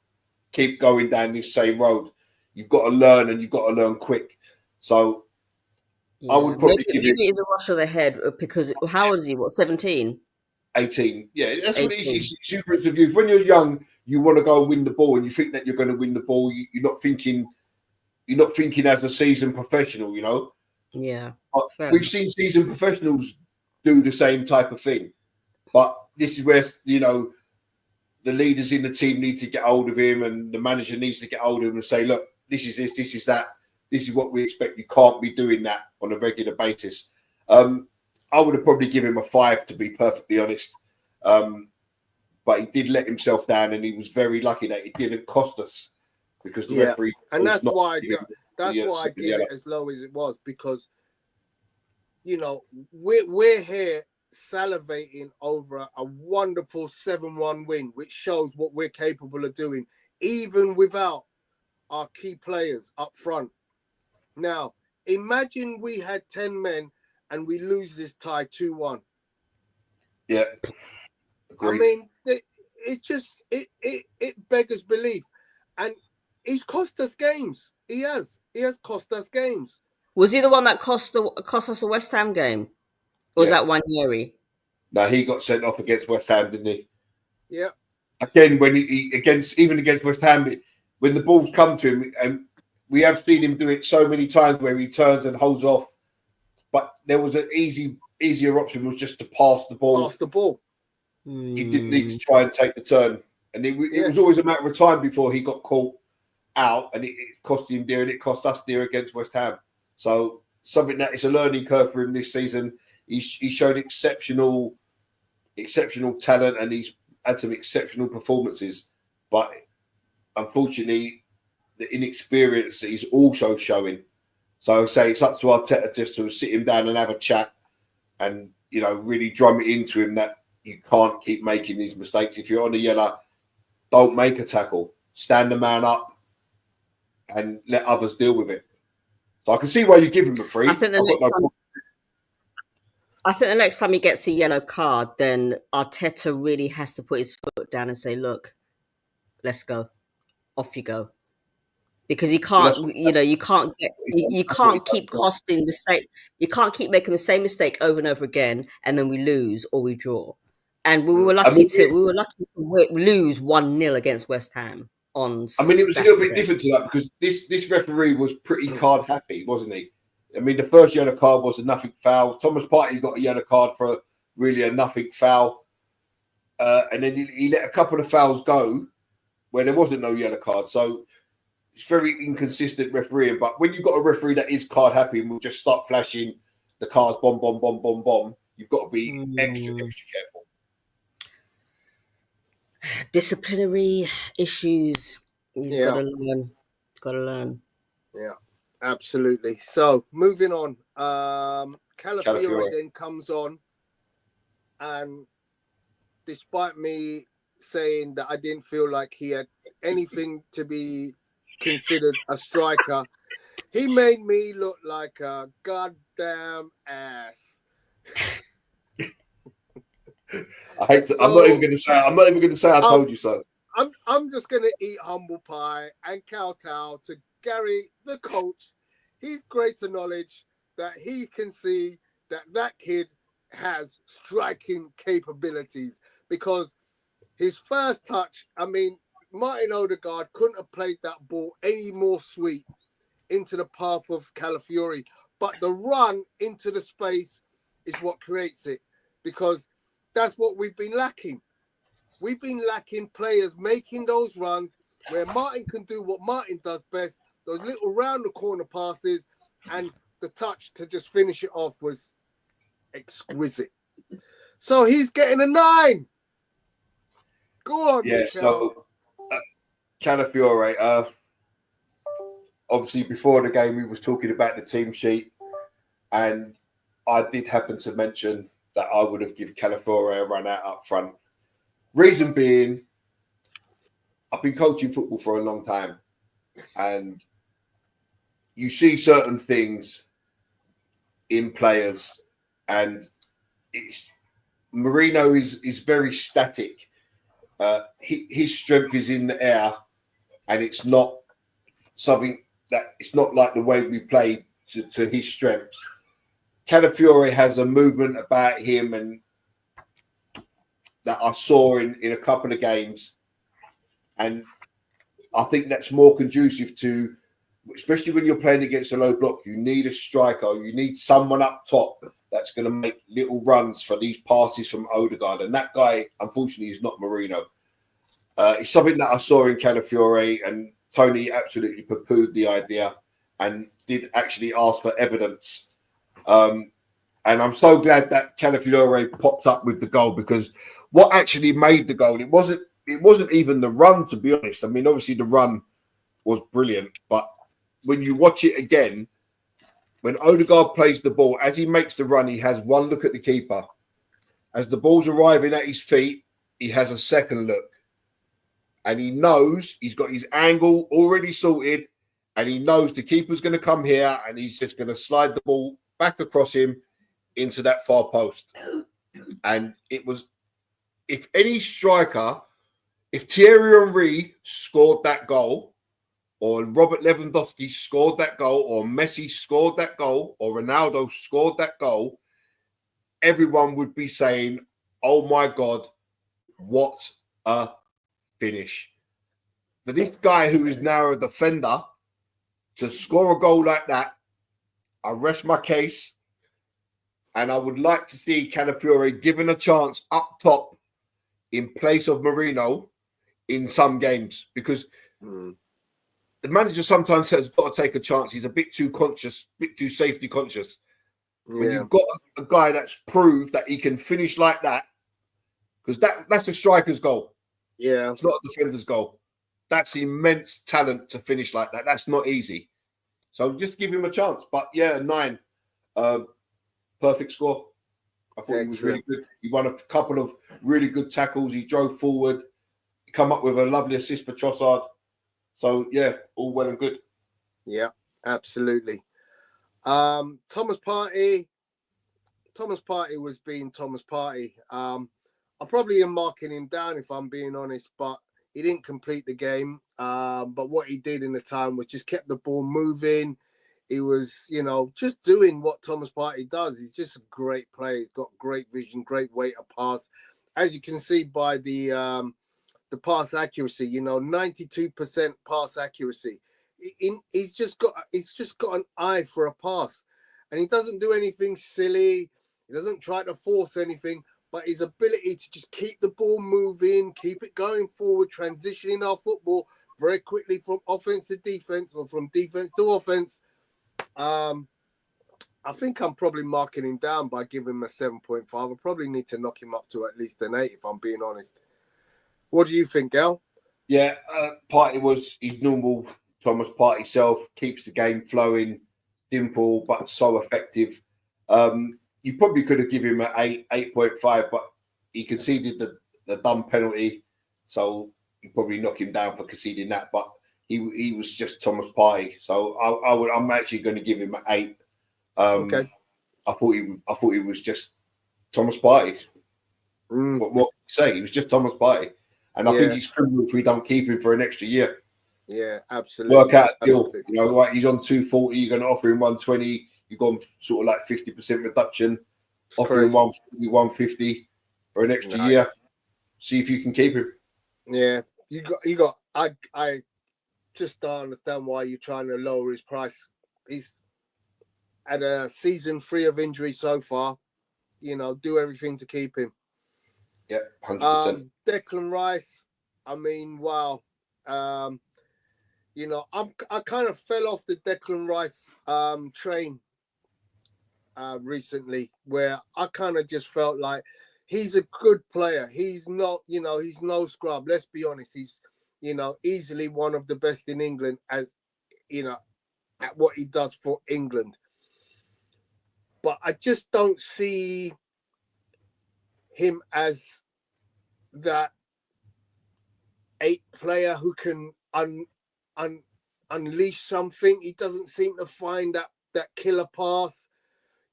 keep going down this same road. You've got to learn, and you've got to learn quick. So I would probably give him... Maybe it's a rush of the head, because how old is he? What, 17? 18. Yeah, that's 18. What it is. Super of youth. When you're young, you want to go and win the ball, and you think that you're going to win the ball. You're not thinking as a seasoned professional, you know? Yeah. We've seen seasoned professionals do the same type of thing. But this is where, you know, the leaders in the team need to get hold of him, and the manager needs to get hold of him and say, look, this is this is that. This is what we expect. You can't be doing that on a regular basis. I would have probably given him a 5, to be perfectly honest. But he did let himself down, and he was very lucky that it didn't cost us, because the referee. And that's why I gave it as low as it was, because, you know, we're here salivating over a wonderful 7-1 win, which shows what we're capable of doing, even without our key players up front. Now, imagine we had 10 men and we lose this tie 2-1. Yeah. Agreed. I mean, it's just, it beggars belief. And he's cost us games. He has cost us games. Was he the one that cost us a West Ham game? Or was that Wanyeri? No, he got sent off against West Ham, didn't he? Yeah. Again, when he against West Ham, when the balls come to him, and we have seen him do it so many times where he turns and holds off. But there was an easy easier option was just to pass the ball. Pass the ball. He didn't need to try and take the turn. And it was always a matter of time before he got caught out, and it cost him dear, and it cost us dear against West Ham. So something that is a learning curve for him this season. He showed exceptional talent, and he's had some exceptional performances. But unfortunately, the inexperience that he's also showing. So I say it's up to Arteta just to sit him down and have a chat, and really drum it into him that you can't keep making these mistakes. If you're on a yellow, don't make a tackle. Stand the man up and let others deal with it. So I can see why you give him a free. I think the next time he gets a yellow card, then Arteta really has to put his foot down and say, "Look, let's go. Off you go." Because you can't, you can't keep costing the same. You can't keep making the same mistake over and over again, and then we lose or we draw. And we were lucky to lose 1-0 against West Ham on Saturday. It was a little bit different to that because this referee was pretty card happy, wasn't he? The first yellow card was a nothing foul. Thomas Partey got a yellow card for really a nothing foul. And then he let a couple of fouls go where there wasn't no yellow card. So it's very inconsistent refereeing. But when you've got a referee that is card happy and will just start flashing the cards, bomb, bomb, bomb, bomb, bomb, you've got to be extra careful. Disciplinary issues. He's got to learn. Yeah, absolutely. So moving on. Calafiori then comes on, and despite me saying that I didn't feel like he had anything to be considered a striker, he made me look like a goddamn ass. I'm not even going to say. I'm not even going to say I told you so. I'm just going to eat humble pie and kowtow to Gary, the coach. He's greater knowledge that he can see that kid has striking capabilities, because his first touch, Martin Odegaard couldn't have played that ball any more sweet into the path of Calafiori, but the run into the space is what creates it, because that's what we've been lacking. We've been lacking players making those runs where Martin can do what Martin does best, those little round the corner passes, and the touch to just finish it off was exquisite. So he's getting a 9. Go on, yeah. Michelle. So Calafiori, obviously before the game we was talking about the team sheet, and I did happen to mention that I would have given Calafiori a run out up front. Reason being, I've been coaching football for a long time, and you see certain things in players, and Marino is very static. His strength is in the air, and it's not something that it's not like the way we play to his strengths. Calafiori has a movement about him, and that I saw in a couple of games, and I think that's more conducive to, especially when you're playing against a low block, you need a striker, you need someone up top that's going to make little runs for these passes from Odegaard, and that guy, unfortunately, is not Marino. It's something that I saw in Calafiori, and Tony absolutely poo-pooed the idea and did actually ask for evidence. And I'm so glad that Calafiori popped up with the goal, because what actually made the goal, it wasn't even the run, to be honest. Obviously the run was brilliant, but when you watch it again, when Odegaard plays the ball, as he makes the run, he has one look at the keeper. As the ball's arriving at his feet, he has a second look. And he knows he's got his angle already sorted, and he knows the keeper's going to come here, and he's just going to slide the ball back across him into that far post. And it was, if any striker, if Thierry Henry scored that goal, or Robert Lewandowski scored that goal, or Messi scored that goal, or Ronaldo scored that goal, everyone would be saying, oh my God, what a finish. For this guy who is now a defender to score a goal like that, I rest my case. And I would like to see Calafiore given a chance up top in place of Marino in some games, because the manager sometimes has got to take a chance. He's a bit too conscious, a bit too safety conscious. When you've got a guy that's proved that he can finish like that, because that's a striker's goal. Yeah. It's not a defender's goal. That's immense talent to finish like that. That's not easy. So just give him a chance. But yeah, 9. Perfect score. I thought he was really good. He won a couple of really good tackles. He drove forward. He come up with a lovely assist for Trossard. So yeah, all well and good. Yeah, absolutely. Thomas Partey was being Thomas Partey. I probably am marking him down if I'm being honest, but he didn't complete the game. But what he did in the time was just kept the ball moving. He was, just doing what Thomas Partey does. He's just a great player. He's got great vision, great weight of pass. As you can see by the pass accuracy, 92% pass accuracy. He's just got an eye for a pass, and he doesn't do anything silly. He doesn't try to force anything, but his ability to just keep the ball moving, keep it going forward, transitioning our football very quickly from offense to defense or from defense to offense. I think I'm probably marking him down by giving him a 7.5. I probably need to knock him up to at least an 8 if I'm being honest. What do you think, Gal? Yeah, Partey was his normal Thomas Partey self, keeps the game flowing, simple but so effective. You probably could have given him an 8.5, but he conceded the dumb penalty, so you probably knock him down for conceding that. But he was just Thomas Partey, so I'm actually going to give him an 8. Okay. I thought he was just Thomas Partey. What can you say? He was just Thomas Partey, and I think he's criminal if we don't keep him for an extra year. Yeah, absolutely. Work out a deal. Right? He's on 240. You're going to offer him 120. You've gone sort of like 50% reduction. Offer him 140, 150 for an extra year. See if you can keep him. Yeah, you got. I just don't understand why you're trying to lower his price. He's had a season free of injury so far. Do everything to keep him. Yeah, 100%. Declan Rice. I mean, wow. I kind of fell off the Declan Rice train recently, where I kind of just felt like he's a good player. He's not, he's no scrub. Let's be honest. He's, easily one of the best in England as, at what he does for England. But I just don't see him as that 8 player who can unleash something. He doesn't seem to find that killer pass,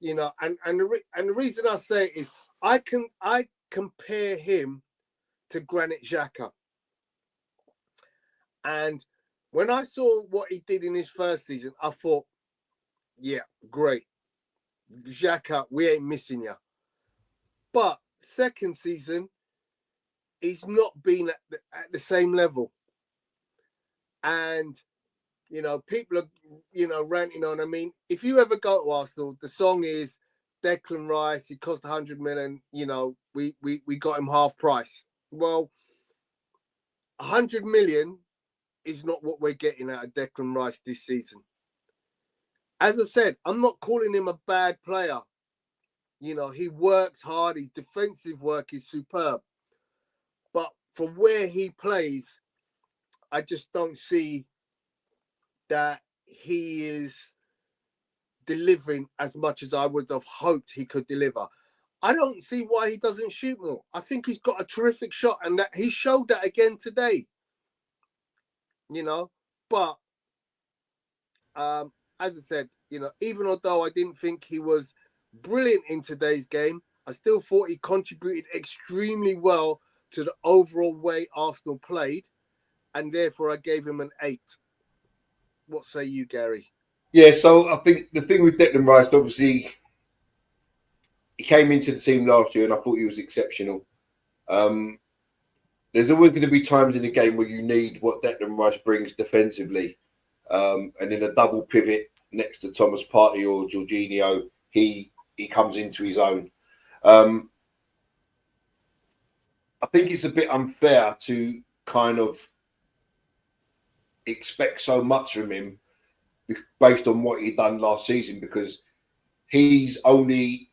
and the reason I say it is I compare him to Granit Xhaka. And when I saw what he did in his first season, I thought, yeah, great. Xhaka, we ain't missing you. But second season, he's not been at the same level. And, people are, ranting on. I mean, if you ever go to Arsenal, the song is Declan Rice, he cost 100 million, we got him half price. Well, 100 million is not what we're getting out of Declan Rice this season. As I said, I'm not calling him a bad player. He works hard. His defensive work is superb. But for where he plays, I just don't see that he is delivering as much as I would have hoped he could deliver. I don't see why he doesn't shoot more. I think he's got a terrific shot, and that he showed that again today. But as I said, even although I didn't think he was brilliant in today's game, I still thought he contributed extremely well to the overall way Arsenal played, and therefore I gave him an 8. What say you, Gary? Yeah, so I think the thing with Declan Rice, obviously, he came into the team last year and I thought he was exceptional. There's always going to be times in the game where you need what Declan Rice brings defensively. And in a double pivot next to Thomas Partey or Jorginho, he he comes into his own. I think it's a bit unfair to kind of expect so much from him based on what he done last season, because he's only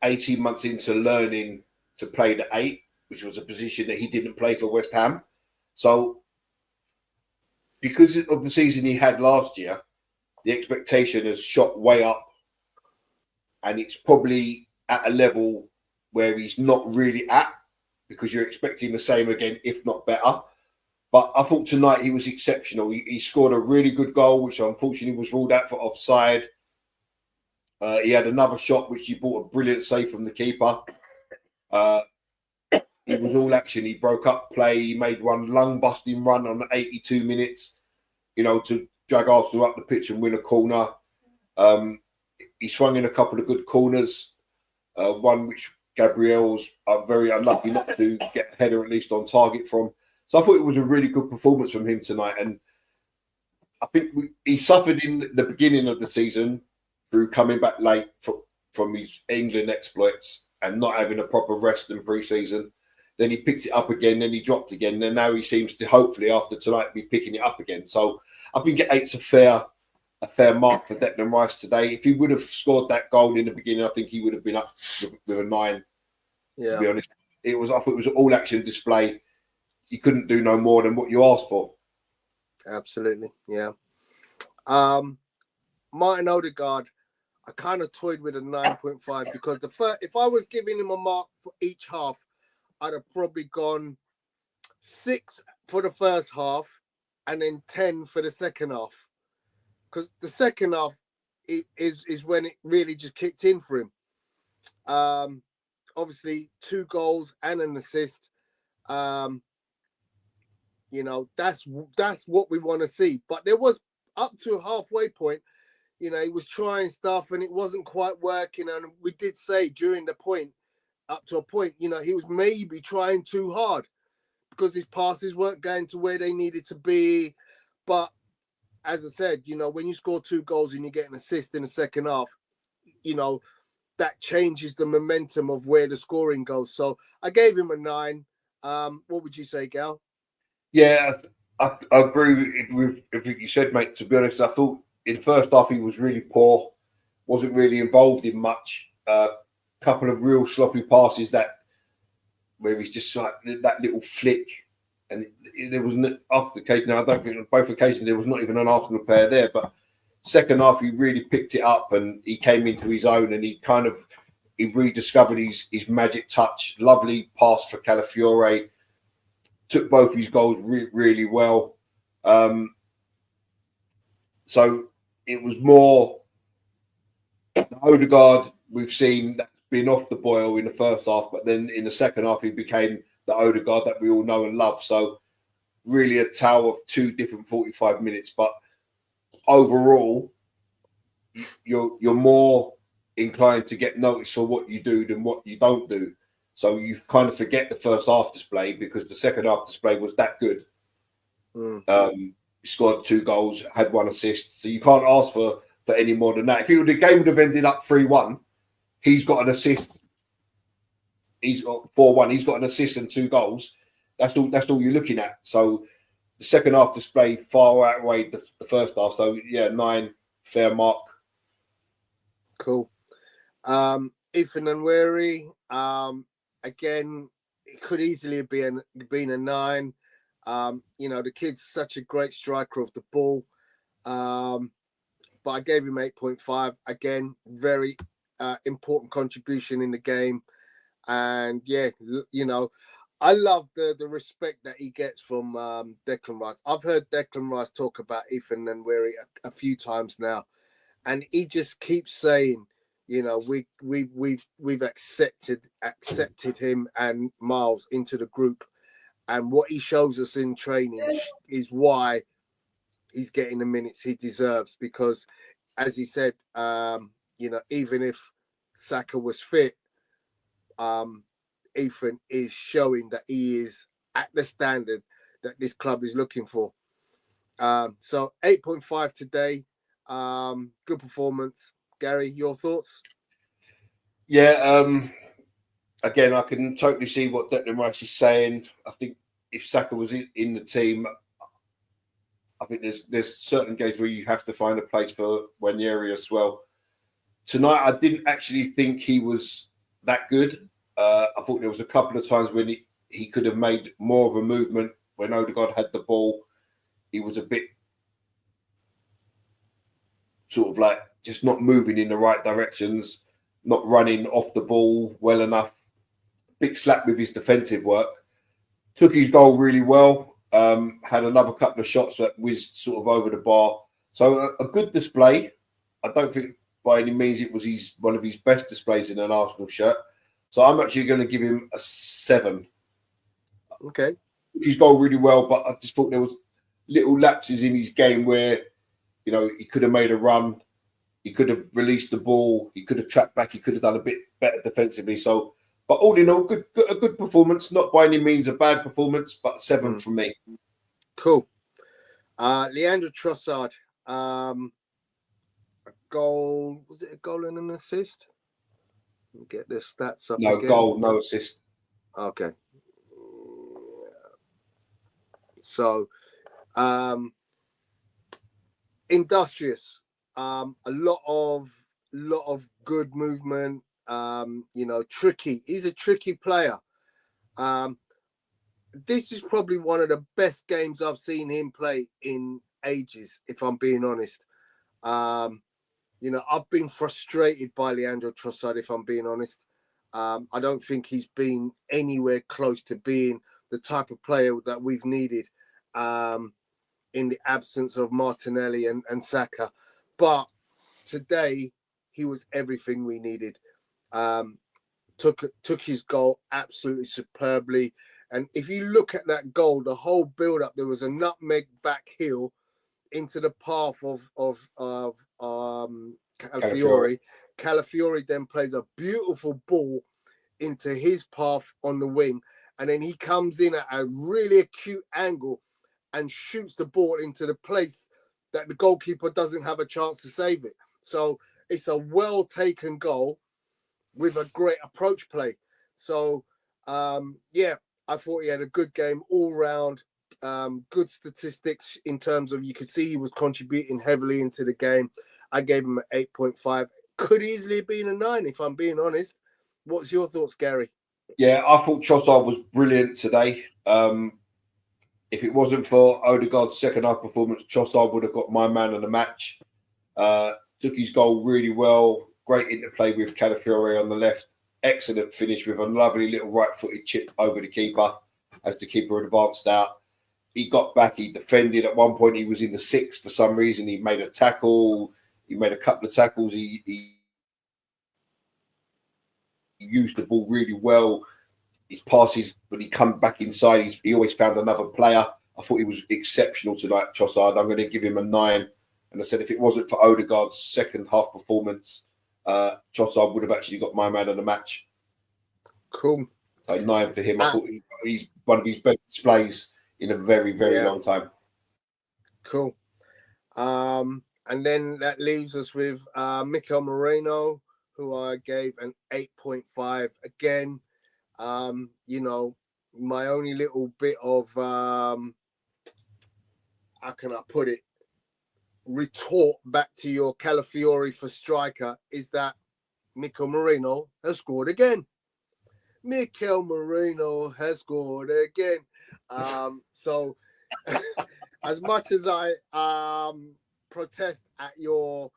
18 months into learning to play the 8, which was a position that he didn't play for West Ham. So because of the season he had last year, the expectation has shot way up, and it's probably at a level where he's not really at, because you're expecting the same again, if not better. But I thought tonight he was exceptional. He scored a really good goal, which unfortunately was ruled out for offside. He had another shot, which he brought a brilliant save from the keeper. He was all action. He broke up play. He made one lung-busting run on 82 minutes, to drag Arsenal up the pitch and win a corner. He swung in a couple of good corners, one which Gabriel was very unlucky not to get a header at least on target from. So I thought it was a really good performance from him tonight. And I think he suffered in the beginning of the season through coming back late from his England exploits and not having a proper rest in pre-season. Then he picked it up again, then he dropped again, and now he seems to hopefully after tonight be picking it up again. So I think 8's a fair mark for Declan Rice today. If he would have scored that goal in the beginning, I think he would have been up with a 9. Yeah. To be honest, I thought it was an all action display. You couldn't do no more than what you asked for. Absolutely, yeah. Martin Odegaard, I kind of toyed with a 9.5 because if I was giving him a mark for each half, I'd have probably gone 6 for the first half and then 10 for the second half. Because the second half is when it really just kicked in for him. Obviously, 2 goals and an assist. That's what we want to see. But there was up to a halfway point, he was trying stuff and it wasn't quite working. And we did say during the point, up to a point, he was maybe trying too hard because his passes weren't going to where they needed to be. But as I said, when you score 2 goals and you get an assist in the second half, that changes the momentum of where the scoring goes. So I gave him a 9. What would you say, Gal? Yeah, I agree with what you said, mate. To be honest, I thought in the first half he was really poor, wasn't really involved in much. Couple of real sloppy passes where he's just like that little flick, and there was after the occasion. I don't think on both occasions there was not even an Arsenal player there. But second half he really picked it up and he came into his own and he rediscovered his magic touch. Lovely pass for Calafiore. Took both his goals really well. So it was more the Odegaard we've seen that's been off the boil in the first half, but then in the second half he became the Odegaard that we all know and love. So really a tale of 2 different 45 minutes. But overall, you're more inclined to get noticed for what you do than what you don't do. So you kind of forget the first half display because the second half display was that good. He scored 2 goals, had 1 assist. So you can't ask for any more than that. If the game would have ended up 3-1, he's got an assist. He's got 4-1. He's got an assist and 2 goals. That's all you're looking at. So the second half display far outweighed the first half. So yeah, 9, fair mark. Cool. Ethan Nwaneri, again, it could easily have been a 9. The kid's such a great striker of the ball. But I gave him 8.5. Again, very important contribution in the game. And yeah, I love the respect that he gets from Declan Rice. I've heard Declan Rice talk about Ethan Nwaneri a few times now, and he just keeps saying, we've accepted him and Miles into the group, and what he shows us in training is why he's getting the minutes he deserves. Because, as he said, even if Saka was fit, Ethan is showing that he is at the standard that this club is looking for. So 8.5 today. Good performance. Gary, your thoughts? Yeah. Again, I can totally see what Declan Rice is saying. I think if Saka was in the team, I think there's certain games where you have to find a place for Ranieri as well. Tonight, I didn't actually think he was that good. I thought there was a couple of times when he could have made more of a movement when Odegaard had the ball. He was a bit sort of like just not moving in the right directions, not running off the ball well enough. Big slap with his defensive work. Took his goal really well. Had another couple of shots that whizzed sort of over the bar. So a good display. I don't think by any means it was one of his best displays in an Arsenal shirt. So I'm actually going to give him a 7. Okay. Took his goal really well, but I just thought there was little lapses in his game where, you know, he could have made a run. He could have released the ball. He could have tracked back. He could have done a bit better defensively. So, but all in all, a good performance. Not by any means a bad performance, but 7 from me. Cool. Leandro Trossard, a goal. Was it a goal and an assist? Let me get the stats up. No again. goal, no assist. Okay. So, industrious. A lot of good movement. You know, tricky. He's a tricky player. This is probably one of the best games I've seen him play in ages, if I'm being honest. You know, I've been frustrated by Leandro Trossard, if I'm being honest. I don't think he's been anywhere close to being the type of player that we've needed in the absence of Martinelli and Saka. But today, he was everything we needed. Took his goal absolutely superbly. And if you look at that goal, the whole build-up, there was a nutmeg back heel into the path of Calafiori. Calafiori then plays a beautiful ball into his path on the wing. And then he comes in at a really acute angle and shoots the ball into the place that the goalkeeper doesn't have a chance to save it. So it's a well-taken goal with a great approach play. So, yeah, I thought he had a good game all round. Good statistics in terms of you could see he was contributing heavily into the game. I gave him an 8.5. Could easily have been a 9, if I'm being honest. What's your thoughts, Gary? Yeah, I thought Trossard was brilliant today. If it wasn't for Odegaard's second half performance, Trossard would have got my man of the match. Took his goal really well. Great interplay with Calafiori on the left. Excellent finish with a lovely little right-footed chip over the keeper as the keeper advanced out. He got back. He defended. At one point, he was in the 6 for some reason. He made a tackle. He made a couple of tackles. He used the ball really well. His passes, when he come back inside, he always found another player. I thought he was exceptional tonight, Trossard. I'm going to give him a 9. And I said, if it wasn't for Odegaard's second half performance, Trossard would have actually got my man of the match. Cool. So 9 for him. I thought he's one of his best displays in a very, very long time. Cool. And then that leaves us with Mikel Moreno, who I gave an 8.5. Again, you know, my only little bit of, how can I put it, retort back to your Calafiori for striker is that Mikel Moreno has scored again. Mikel Moreno has scored again. So as much as I protest at your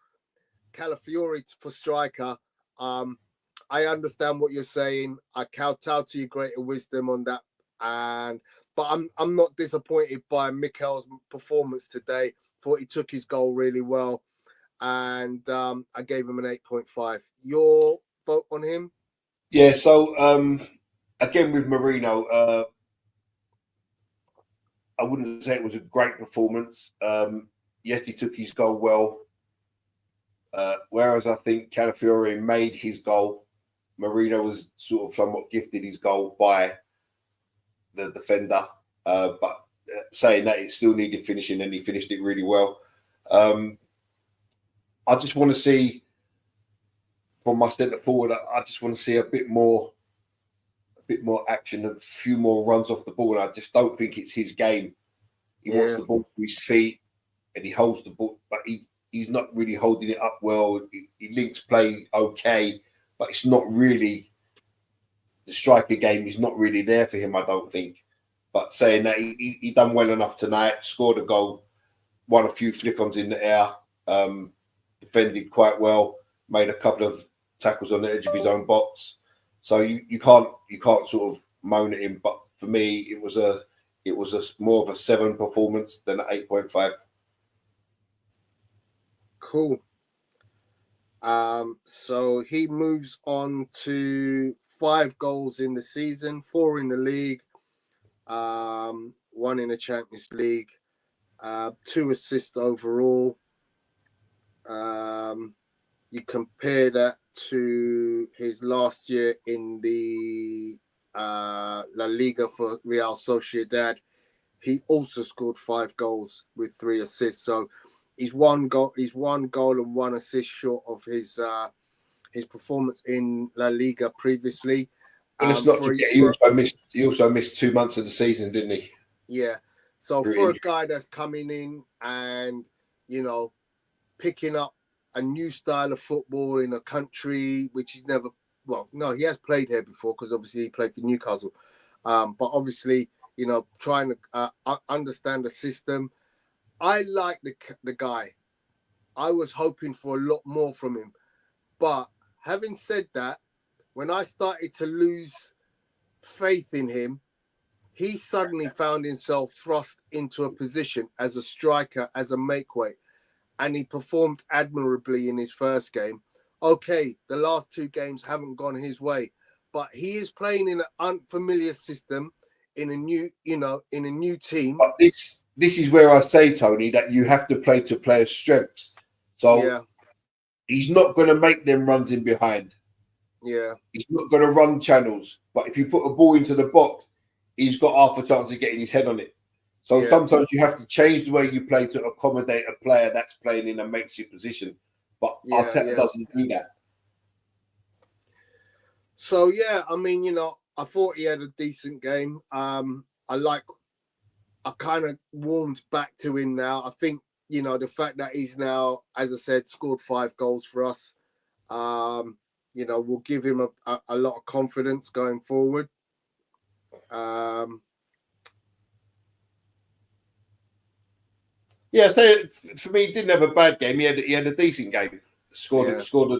Calafiori for striker, I understand what you're saying. I kowtow to your greater wisdom on that, but I'm not disappointed by Mikel's performance today. Thought he took his goal really well, and I gave him an 8.5. Your vote on him? Yeah. So again with Moreno, I wouldn't say it was a great performance. Yes, he took his goal well. Whereas I think Calafiori made his goal, Moreno was sort of somewhat gifted his goal by the defender. But saying that, it still needed finishing, and he finished it really well. I just want to see from my centre forward, I just want to see a bit more action, a few more runs off the ball. And I just don't think it's his game. He wants the ball to his feet and he holds the ball, but he's not really holding it up well. He links play okay, but it's not really the striker game is not really there for him, I don't think. But saying that, he done well enough tonight, scored a goal, won a few flick-ons in the air, defended quite well, made a couple of tackles on the edge of his own box. So you can't sort of moan at him. But for me, it was more of a 7 performance than an 8.5. Cool. So he moves on to 5 goals in the season, 4 in the league, 1 in the Champions League, 2 assists overall. You compare that to his last year in the La Liga for Real Sociedad. He also scored 5 goals with 3 assists. So he's 1 goal and 1 assist short of his performance in La Liga previously. And it's not to get, he also missed 2 months of the season, didn't he? Yeah. So for a guy that's coming in and, picking up a new style of football in a country which he's never, he has played here before because obviously he played for Newcastle. But obviously, trying to understand the system. I like the guy. I was hoping for a lot more from him. But having said that, when I started to lose faith in him, he suddenly found himself thrust into a position as a striker, as a makeweight, and he performed admirably in his first game. Okay, the last 2 games haven't gone his way, but he is playing in an unfamiliar system, in a new team. But this is where I say, Tony, that you have to play to players' strengths. So he's not going to make them runs in behind. Yeah. He's not going to run channels. But if you put a ball into the box, he's got half a chance of getting his head on it. So sometimes you have to change the way you play to accommodate a player that's playing in a makeshift position. But Arteta doesn't do that. So, I thought he had a decent game. I kind of warmed back to him now. I think, the fact that he's now, as I said, scored 5 goals for us, will give him a lot of confidence going forward. Yeah, so for me, he didn't have a bad game. He had a decent game. Scored a decent goal.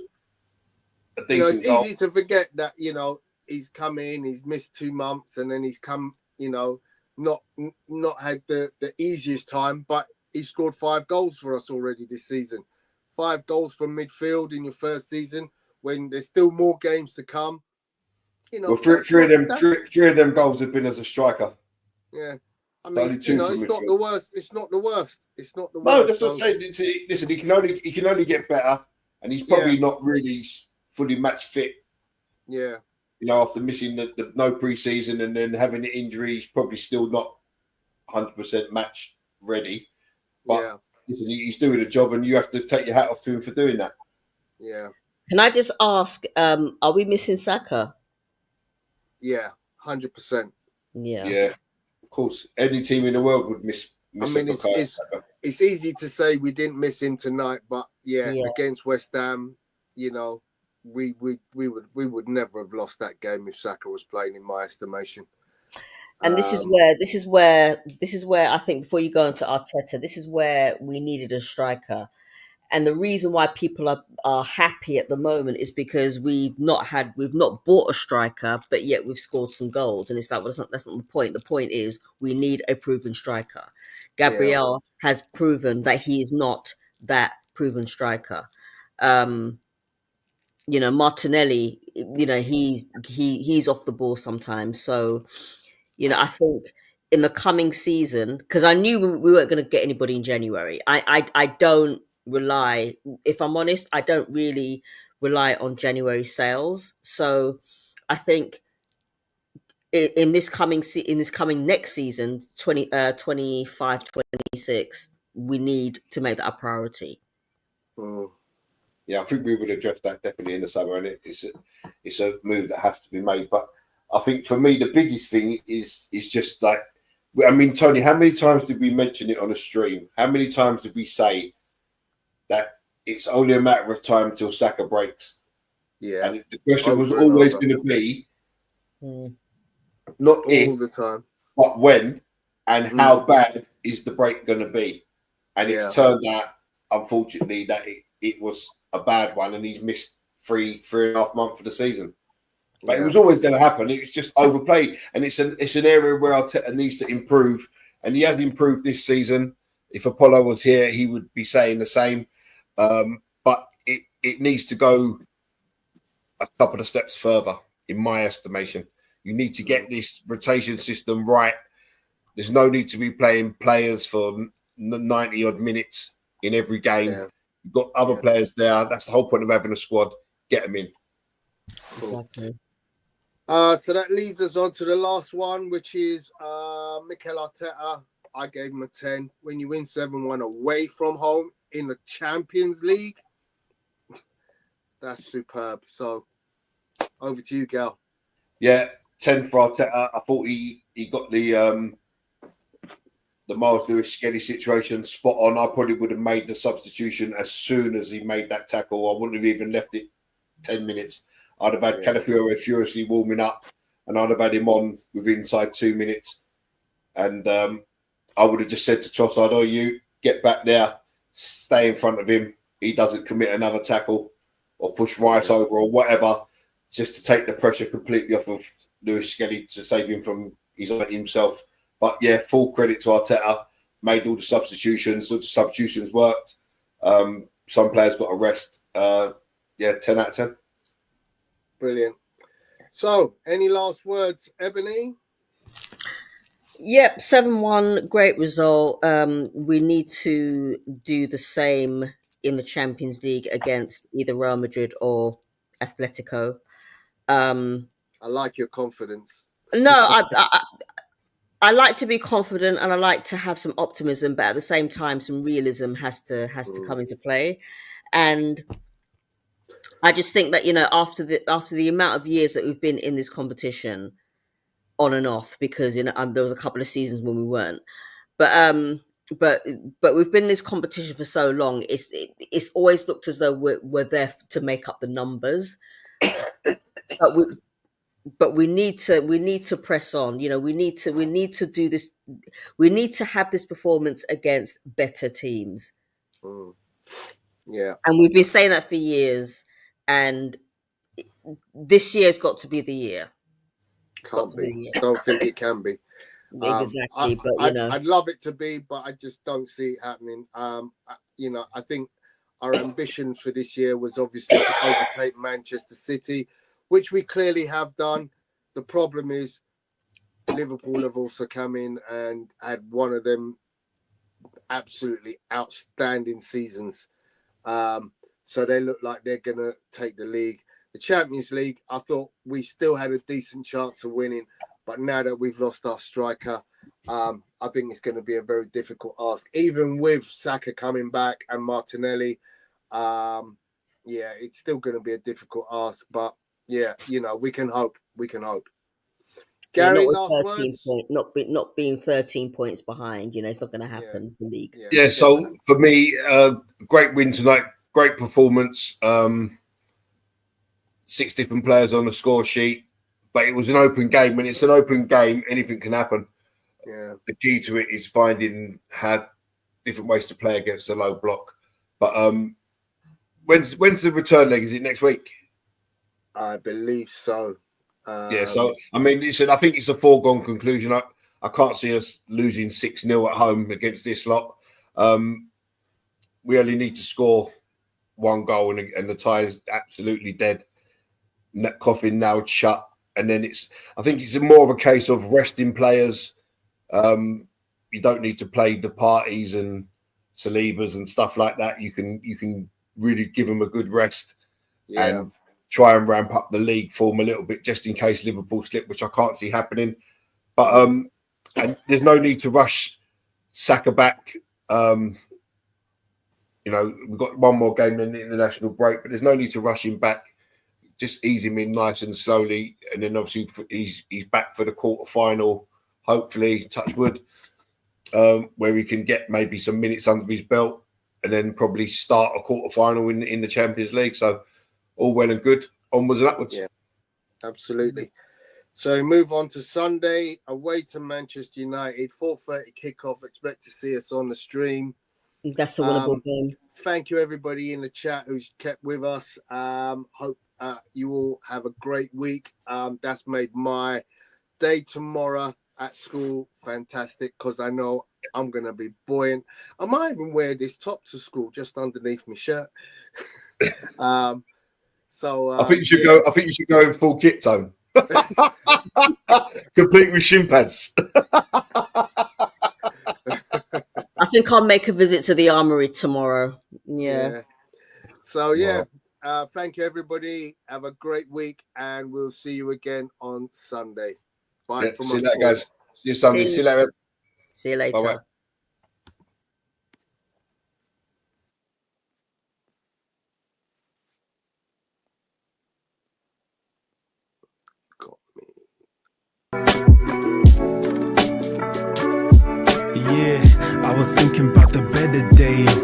It's easy to forget that, he's come in, he's missed 2 months, and then he's come, not had the easiest time, but he scored 5 goals for us already this season. 5 goals from midfield in your first season when there's still more games to come. Well, three of them goals have been as a striker. Yeah. I mean, it's not the worst. It's not the worst. No, that's what I'm saying. Listen, he can only get better, and he's probably not really fully match fit. Yeah. After missing the no pre-season and then having the injury, he's probably still not 100% match ready. But listen, he's doing a job, and you have to take your hat off to him for doing that. Yeah. Can I just ask, are we missing Saka? Yeah, 100%. Yeah. Yeah. Of course, any team in the world would miss. It's easy to say we didn't miss him tonight, but against West Ham, we would never have lost that game if Saka was playing, in my estimation. And this is where I think, before you go into Arteta, this is where we needed a striker. And the reason why people are happy at the moment is because we've not bought a striker, but yet we've scored some goals. And it's like, well, that's not the point. The point is we need a proven striker. Gabriel has proven that he is not that proven striker. Martinelli, he's off the ball sometimes. So, I think in the coming season, because I knew we weren't going to get anybody in January. I don't rely, if I'm honest, I don't really rely on January sales. So I think in this coming next season, 25-26, we need to make that a priority. Yeah, I think we would address that definitely in the summer, and it's a move that has to be made. But I think for me, the biggest thing is just like, I mean, Tony, how many times did we mention it on a stream? How many times did we say that it's only a matter of time till Saka breaks? Yeah. And the question was always going to be not all if, the time, but when, and how bad is the break going to be? And it's turned out, unfortunately, that it was a bad one, and he's missed 3.5 months of the season. But it was always going to happen. It was just overplayed, and it's an area where Arteta needs to improve, and he has improved this season. If Apollo was here, he would be saying the same. But it needs to go a couple of steps further, in my estimation. You need to get this rotation system right. There's no need to be playing players for 90 odd minutes in every game. Yeah. You've got other players there. That's the whole point of having a squad. Get them in. Exactly. So that leads us on to the last one, which is Mikel Arteta. I gave him a 10. When you win 7-1 away from home in the Champions League, that's superb. So over to you, Gal. Yeah, 10 for Arteta. I thought he got the Miles Lewis Skelly situation spot on. I probably would have made the substitution as soon as he made that tackle. I wouldn't have even left it 10 minutes. I'd have had Calafiore furiously warming up, and I'd have had him on within inside 2 minutes. And I would have just said to Trossard, "Oh, you get back there, stay in front of him. He doesn't commit another tackle or push Rice over or whatever, just to take the pressure completely off of Lewis Skelly to save him from himself." But yeah, full credit to Arteta. Made all the substitutions. All the substitutions worked. Some players got a rest. 10 out of 10. Brilliant. So, any last words, Ebony? Yep, 7-1, great result. We need to do the same in the Champions League against either Real Madrid or Atletico. I like your confidence. No, I like to be confident, and I like to have some optimism, but at the same time, some realism has to come into play. And I just think that, after the amount of years that we've been in this competition, on and off, because there was a couple of seasons when we weren't, but we've been in this competition for so long. It's always looked as though we're there to make up the numbers, but we need to press on. We need to do this. We need to have this performance against better teams. Yeah, and we've been saying that for years, and this year's got to be the year. Can't be. Don't think it can be. Exactly, but I'd love it to be, but I just don't see it happening. I think our ambition for this year was obviously to overtake Manchester City, which we clearly have done. The problem is Liverpool have also come in and had one of them absolutely outstanding seasons. So they look like they're going to take the league. The Champions League, I thought we still had a decent chance of winning. But now that we've lost our striker, I think it's going to be a very difficult ask. Even with Saka coming back and Martinelli, it's still going to be a difficult ask. But, we can hope. We can hope. Gary, last words? Not being 13 points behind, it's not going to happen, the league. Yeah, so for me, great win tonight, great performance. 6 different players on the score sheet, but it was an open game. When it's an open game, anything can happen. Yeah. The key to it is finding how different ways to play against the low block. But when's the return leg? Is it next week? I believe so. So I mean, listen, I think it's a foregone conclusion. I can't see us losing 6-0 at home against this lot. We only need to score 1 goal, and the tie is absolutely dead. Coffin now shut, and then I think it's more of a case of resting players. You don't need to play the parties and Salibas and stuff like that. You can really give them a good rest and try and ramp up the league form a little bit, just in case Liverpool slip, which I can't see happening. But and there's no need to rush Saka back. You know, we've got one more game in the international break, but there's no need to rush him back. Just ease him in nice and slowly, and then obviously he's back for the quarter final. Hopefully, touch wood, where he can get maybe some minutes under his belt, and then probably start a quarter final in the Champions League. So all well and good, onwards and upwards. Yeah, absolutely. So move on to Sunday, away to Manchester United, 4:30 kickoff. Expect to see us on the stream. That's a winnable game. Thank you, everybody in the chat who's kept with us. Hope you all have a great week. That's made my day tomorrow at school fantastic, because I know I'm going to be buoyant. I might even wear this top to school just underneath my shirt. So I think you should go. I think you should go in full kit tone, complete with shin pads. I think I'll make a visit to the armory tomorrow. Yeah. So yeah, thank you, everybody. Have a great week, and we'll see you again on Sunday. Bye from See you later, guys. See you Sunday. See you later. See you later. Bye-bye. Yeah, I was thinking about the better days.